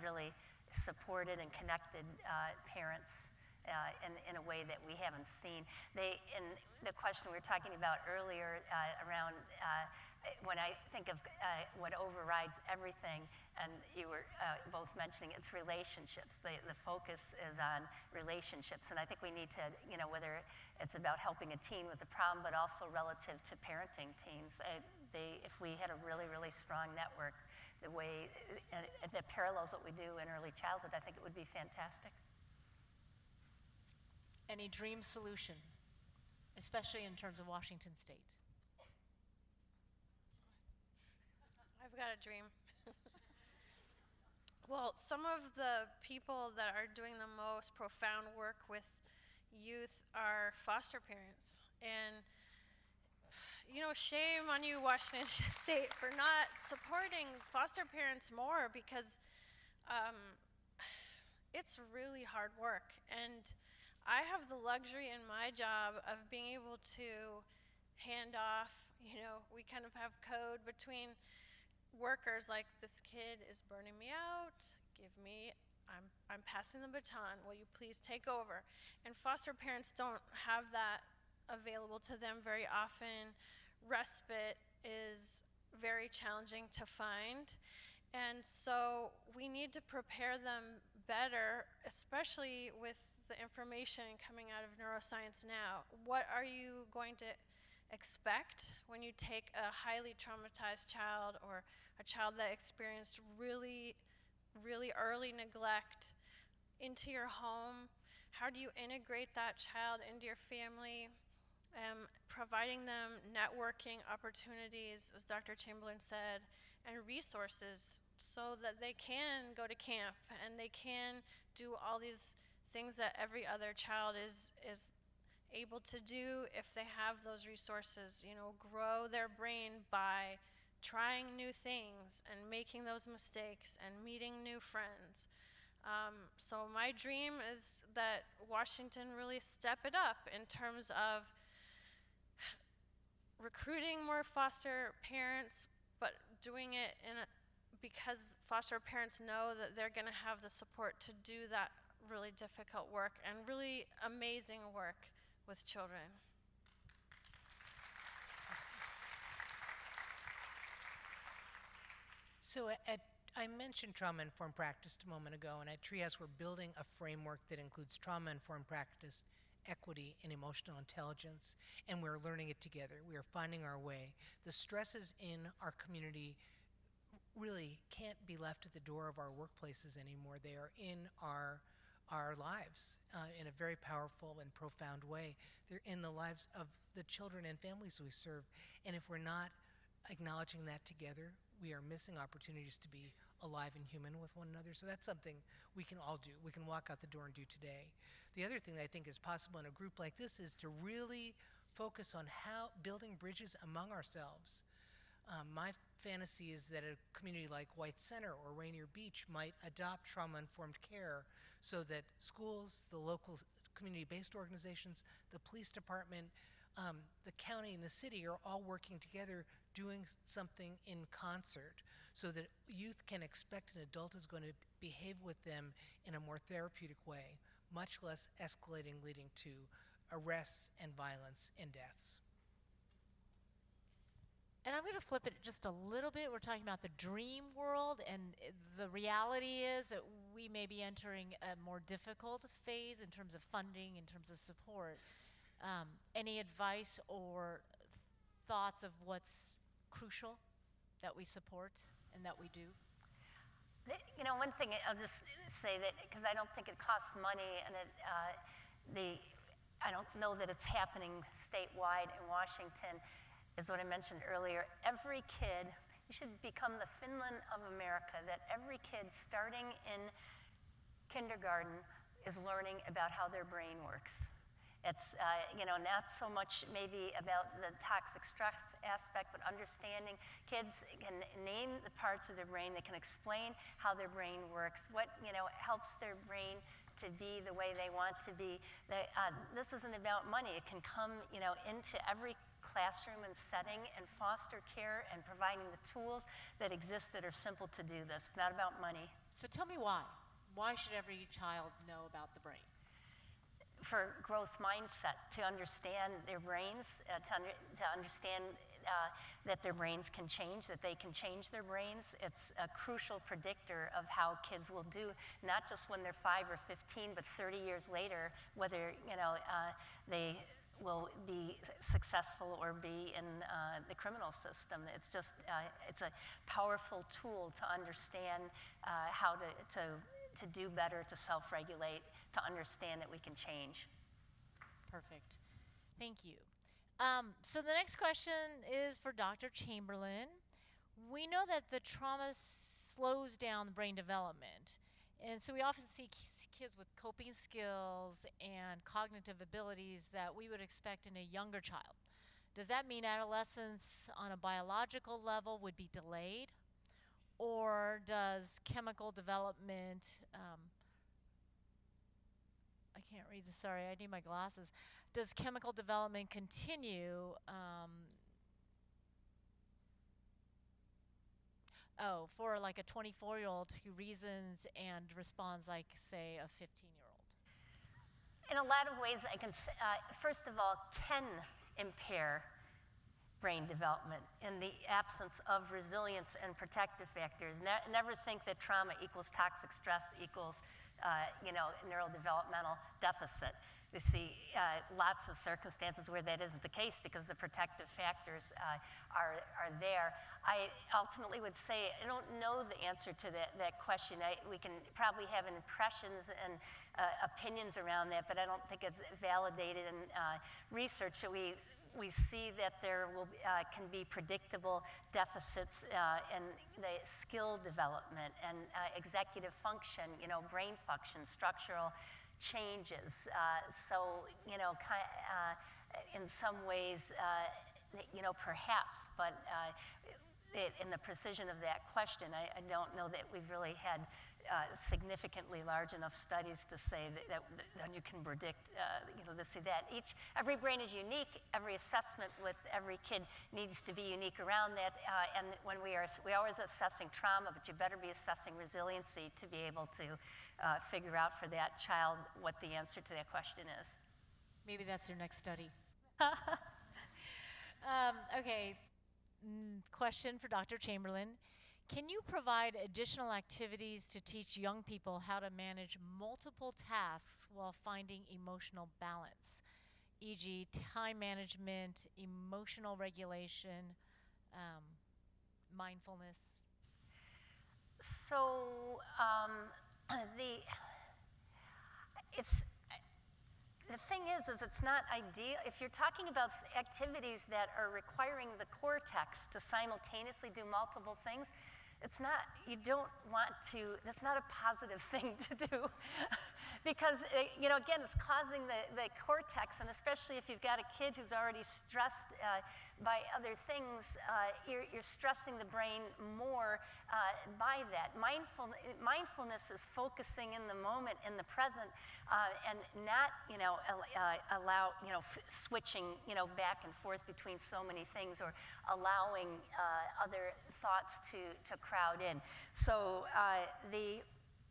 really supported and connected parents in a way that we haven't seen. In the question we were talking about earlier around when I think of what overrides everything, and you were both mentioning, it's relationships. The focus is on relationships, and I think we need to, whether it's about helping a teen with a problem, but also relative to parenting teens. If we had a really, really strong network, the way that parallels what we do in early childhood, I think it would be fantastic. Any dream solution, especially in terms of Washington State? I've got a dream. Well, some of the people that are doing the most profound work with youth are foster parents. And, shame on you, Washington State, for not supporting foster parents more, because it's really hard work. And I have the luxury in my job of being able to hand off, we kind of have code between workers, like, this kid is burning me out, I'm passing the baton, will you please take over? And foster parents don't have that available to them very often. Respite is very challenging to find, and so we need to prepare them better, especially with the information coming out of neuroscience now. What are you going to expect when you take a highly traumatized child, or a child that experienced really, really early neglect, into your home? How do you integrate that child into your family? Providing them networking opportunities, as Dr. Chamberlain said, and resources so that they can go to camp and they can do all these things that every other child is able to do if they have those resources. Grow their brain by trying new things and making those mistakes and meeting new friends. So my dream is that Washington really step it up in terms of recruiting more foster parents, but doing it because foster parents know that they're going to have the support to do that really difficult work and really amazing work with children. So I mentioned trauma-informed practice a moment ago, and at Treehouse we're building a framework that includes trauma-informed practice, equity, and emotional intelligence, and we're learning it together. We are finding our way. The stresses in our community really can't be left at the door of our workplaces anymore. They are in our lives in a very powerful and profound way. They're in the lives of the children and families we serve, and if we're not acknowledging that together, we are missing opportunities to be alive and human with one another. So that's something we can all do. We can walk out the door and do today. The other thing that I think is possible in a group like this is to really focus on how building bridges among ourselves. My fantasy is that a community like White Center or Rainier Beach might adopt trauma-informed care so that schools, the local community-based organizations, the police department, the county and the city are all working together doing something in concert so that youth can expect an adult is going to behave with them in a more therapeutic way, much less escalating, leading to arrests and violence and deaths. And I'm going to flip it just a little bit. We're talking about the dream world, and the reality is that we may be entering a more difficult phase in terms of funding, in terms of support. Any advice or thoughts of what's crucial that we support and that we do? One thing I'll just say that, because I don't think it costs money, and I don't know that it's happening statewide in Washington, is what I mentioned earlier. Every kid, you should become the Finland of America, that every kid starting in kindergarten is learning about how their brain works. It's not so much maybe about the toxic stress aspect, but understanding. Kids can name the parts of their brain, they can explain how their brain works, what helps their brain to be the way they want to be. This isn't about money. It can come, into every classroom and setting, and foster care and providing the tools that exist that are simple to do this. It's not about money. So tell me why. Why should every child know about the brain? For growth mindset, to understand their brains, to understand that their brains can change, that they can change their brains. It's a crucial predictor of how kids will do, not just when they're 5 or 15, but 30 years later, whether they will be successful or be in the criminal system. It's just, it's a powerful tool to understand how to do better, to self-regulate, to understand that we can change. Perfect. Thank you. So the next question is for Dr. Chamberlain. We know that the trauma slows down the brain development. And so we often see kids with coping skills and cognitive abilities that we would expect in a younger child. Does that mean adolescence on a biological level would be delayed? Or does chemical development, I can't read this, sorry, I need my glasses. Does chemical development continue for like a 24-year-old who reasons and responds like, say, a 15-year-old? In a lot of ways, I can, first of all, can impair brain development in the absence of resilience and protective factors. Never think that trauma equals toxic stress equals, neurodevelopmental deficit. We see lots of circumstances where that isn't the case because the protective factors are there. I ultimately would say I don't know the answer to that question. We can probably have impressions and opinions around that, but I don't think it's validated in research. We see that there can be predictable deficits in the skill development and executive function, brain function, structural changes. In some ways, perhaps, but in the precision of that question, I don't know that we've really had significantly large enough studies to say that you can predict, to see that. Every brain is unique. Every assessment with every kid needs to be unique around that. And when we always assessing trauma, but you better be assessing resiliency to be able to figure out for that child what the answer to that question is. Maybe that's your next study. Okay, question for Dr. Chamberlain. Can you provide additional activities to teach young people how to manage multiple tasks while finding emotional balance, e.g. time management, emotional regulation, mindfulness? So the thing is it's not ideal. If you're talking about activities that are requiring the cortex to simultaneously do multiple things, that's not a positive thing to do. Because, again, it's causing the cortex, and especially if you've got a kid who's already stressed by other things, you're stressing the brain more by that. Mindfulness is focusing in the moment, in the present, and not, switching, back and forth between so many things or allowing other thoughts to crowd in. So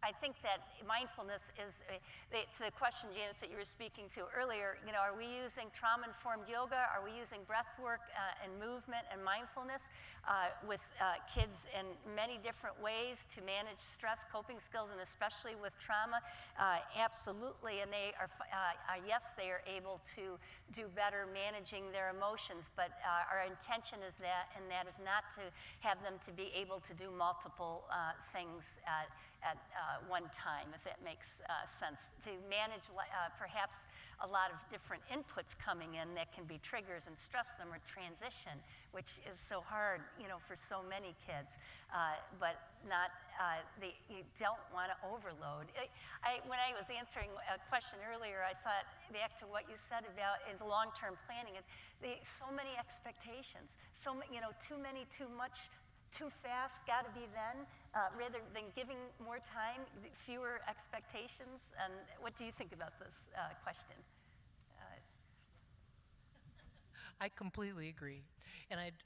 I think that mindfulness is, to the question, Janice, that you were speaking to earlier, are we using trauma-informed yoga? Are we using breath work and movement and mindfulness with kids in many different ways to manage stress, coping skills, and especially with trauma? Absolutely, and they are, yes, they are able to do better managing their emotions, but our intention is that, and that is not to have them to be able to do multiple things at one time, if that makes sense. To manage perhaps a lot of different inputs coming in that can be triggers and stress them or transition, which is so hard, for so many kids. But not, you don't want to overload. When I was answering a question earlier, I thought back to what you said about the long-term planning. So many expectations, too many, too much, too fast, got to be then. rather than giving more time, fewer expectations? And what do you think about this question? I completely agree. And I'd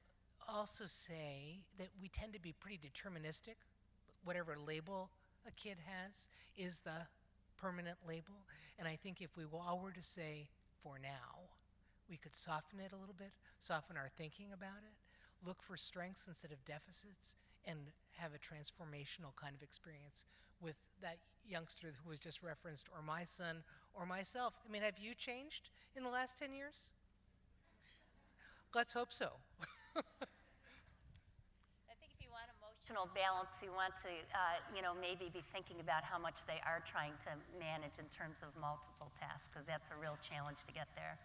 also say that we tend to be pretty deterministic. Whatever label a kid has is the permanent label. And I think if we all were to say, for now, we could soften it a little bit, soften our thinking about it, look for strengths instead of deficits, and have a transformational kind of experience with that youngster who was just referenced, or my son, or myself. I mean, have you changed in the last 10 years? Let's hope so. I think if you want emotional balance, you want to, maybe be thinking about how much they are trying to manage in terms of multiple tasks, because that's a real challenge to get there.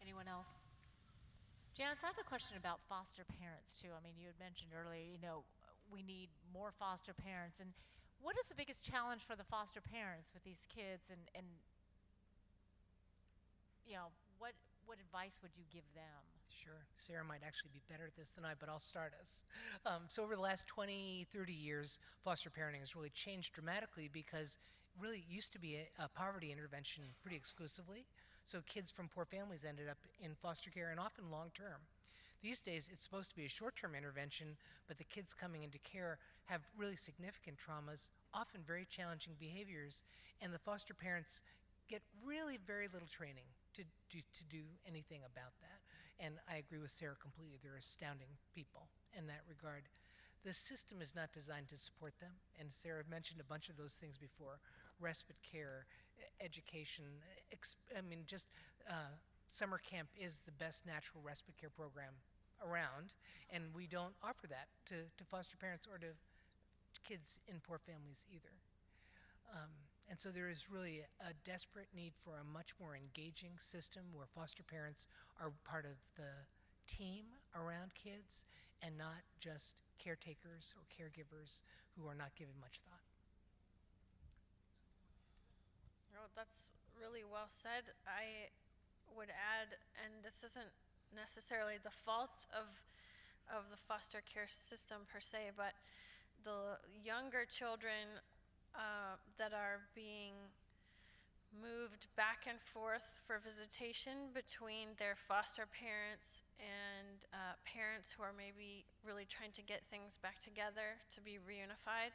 Anyone else? Janice, I have a question about foster parents too. I mean, you had mentioned earlier, we need more foster parents. And what is the biggest challenge for the foster parents with these kids? And what advice would you give them? Sure. Sarah might actually be better at this than I, but I'll start us. So over the last 20, 30 years, foster parenting has really changed dramatically because really it used to be a poverty intervention pretty exclusively. So kids from poor families ended up in foster care, and often long-term. These days, it's supposed to be a short-term intervention, but the kids coming into care have really significant traumas, often very challenging behaviors, and the foster parents get really very little training to do anything about that. And I agree with Sarah completely. They're astounding people in that regard. The system is not designed to support them, and Sarah mentioned a bunch of those things before: respite care, education. Summer camp is the best natural respite care program around, and we don't offer that to foster parents or to kids in poor families either. And so there is really a desperate need for a much more engaging system where foster parents are part of the team around kids and not just caretakers or caregivers who are not given much thought. Oh, that's really well said. I would add, and this isn't necessarily the fault of the foster care system per se, but the younger children that are being moved back and forth for visitation between their foster parents and parents who are maybe really trying to get things back together to be reunified,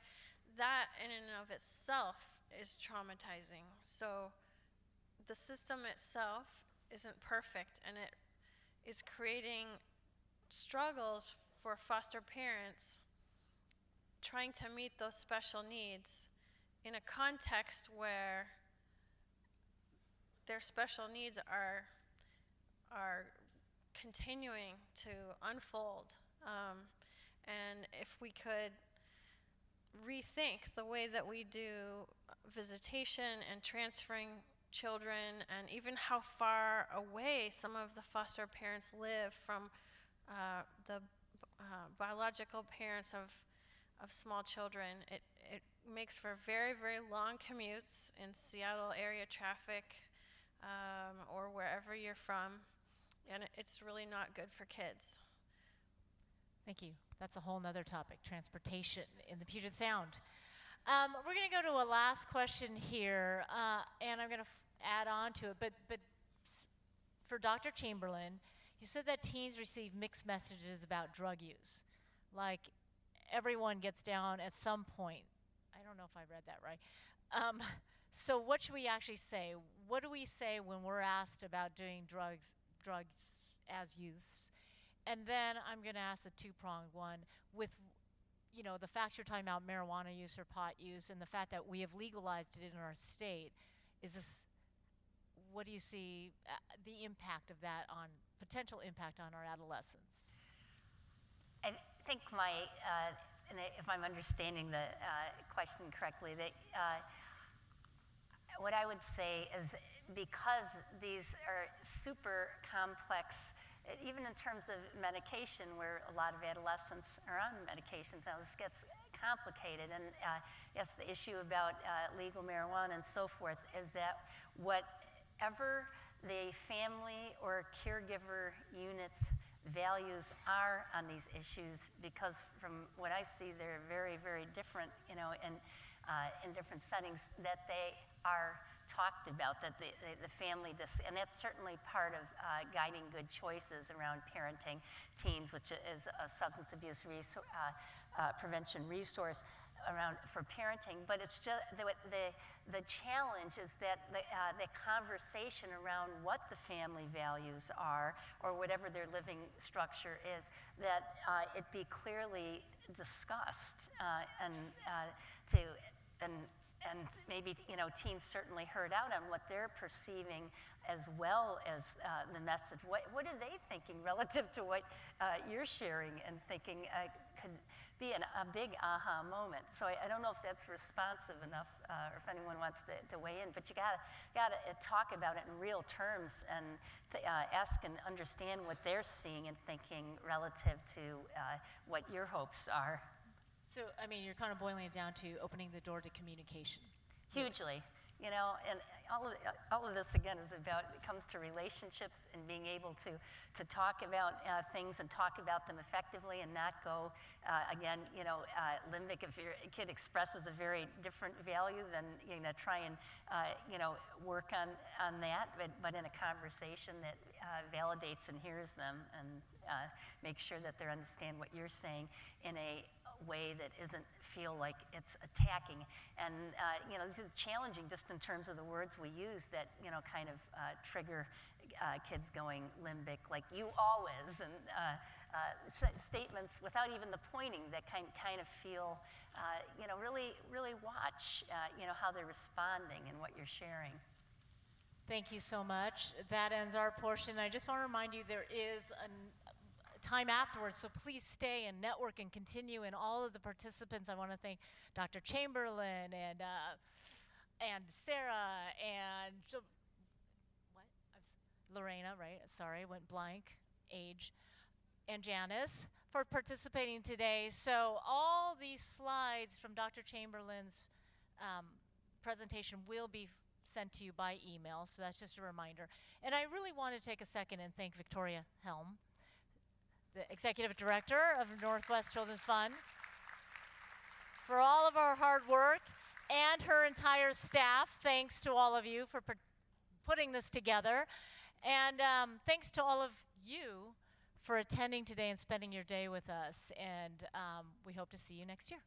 that in and of itself is traumatizing. So the system itself isn't perfect, and it is creating struggles for foster parents trying to meet those special needs in a context where their special needs are continuing to unfold. And if we could rethink the way that we do visitation and transferring children, and even how far away some of the foster parents live from the biological parents of small children, it makes for very, very long commutes in Seattle area traffic or wherever you're from, and it's really not good for kids. Thank you. That's a whole nother topic, transportation in the Puget Sound. We're going to go to a last question here, and I'm going to add on to it, but for Dr. Chamberlain, you said that teens receive mixed messages about drug use. Like, everyone gets down at some point. I don't know if I read that right. So what should we actually say? What do we say when we're asked about doing drugs as youths? And then I'm going to ask a two-pronged one with, the fact you're talking about marijuana use or pot use, and the fact that we have legalized it in our state. What do you see the impact of that potential impact on our adolescents? I think and if I'm understanding the question correctly, that what I would say is, because these are super complex, even in terms of medication, where a lot of adolescents are on medications now, this gets complicated. And yes, the issue about legal marijuana and so forth is that whatever the family or caregiver units values are on these issues, because from what I see, they're very, very different, you know, in different settings, that they are talked about, that the family, and that's certainly part of guiding good choices around parenting teens, which is a substance abuse prevention resource around for parenting. But it's just the challenge is that the conversation around what the family values are, or whatever their living structure is, that it be clearly discussed, and maybe, you know, teens certainly heard out on what they're perceiving, as well as the message. What are they thinking relative to what you're sharing and thinking could be a big aha moment. So I don't know if that's responsive enough, or if anyone wants to weigh in, but you gotta talk about it in real terms, and ask and understand what they're seeing and thinking relative to what your hopes are. So, I mean, you're kind of boiling it down to opening the door to communication. Hugely, you know, and all of this, again, is about, it comes to relationships and being able to talk about things and talk about them effectively, and not go, again, you know, limbic. If your kid expresses a very different value, then, you know, try and, you know, work on that, but in a conversation that validates and hears them, and make sure that they understand what you're saying in a way that isn't feel like it's attacking. And you know, this is challenging just in terms of the words we use that, you know, kind of trigger kids going limbic, like "you always," and statements without even the pointing that kind of feel, you know, really watch, you know, how they're responding and what you're sharing. Thank you so much. That ends our portion. I just want to remind you there is time afterwards, so please stay and network and continue. And all of the participants, I want to thank Dr. Chamberlain and Sarah and Lorena, right? Sorry, went blank, age, and Janice for participating today. So all these slides from Dr. Chamberlain's presentation will be sent to you by email, so that's just a reminder. And I really want to take a second and thank Victoria Helm, the Executive Director of Northwest Children's Fund, for all of our hard work, and her entire staff. Thanks to all of you for putting this together. And thanks to all of you for attending today and spending your day with us. And we hope to see you next year.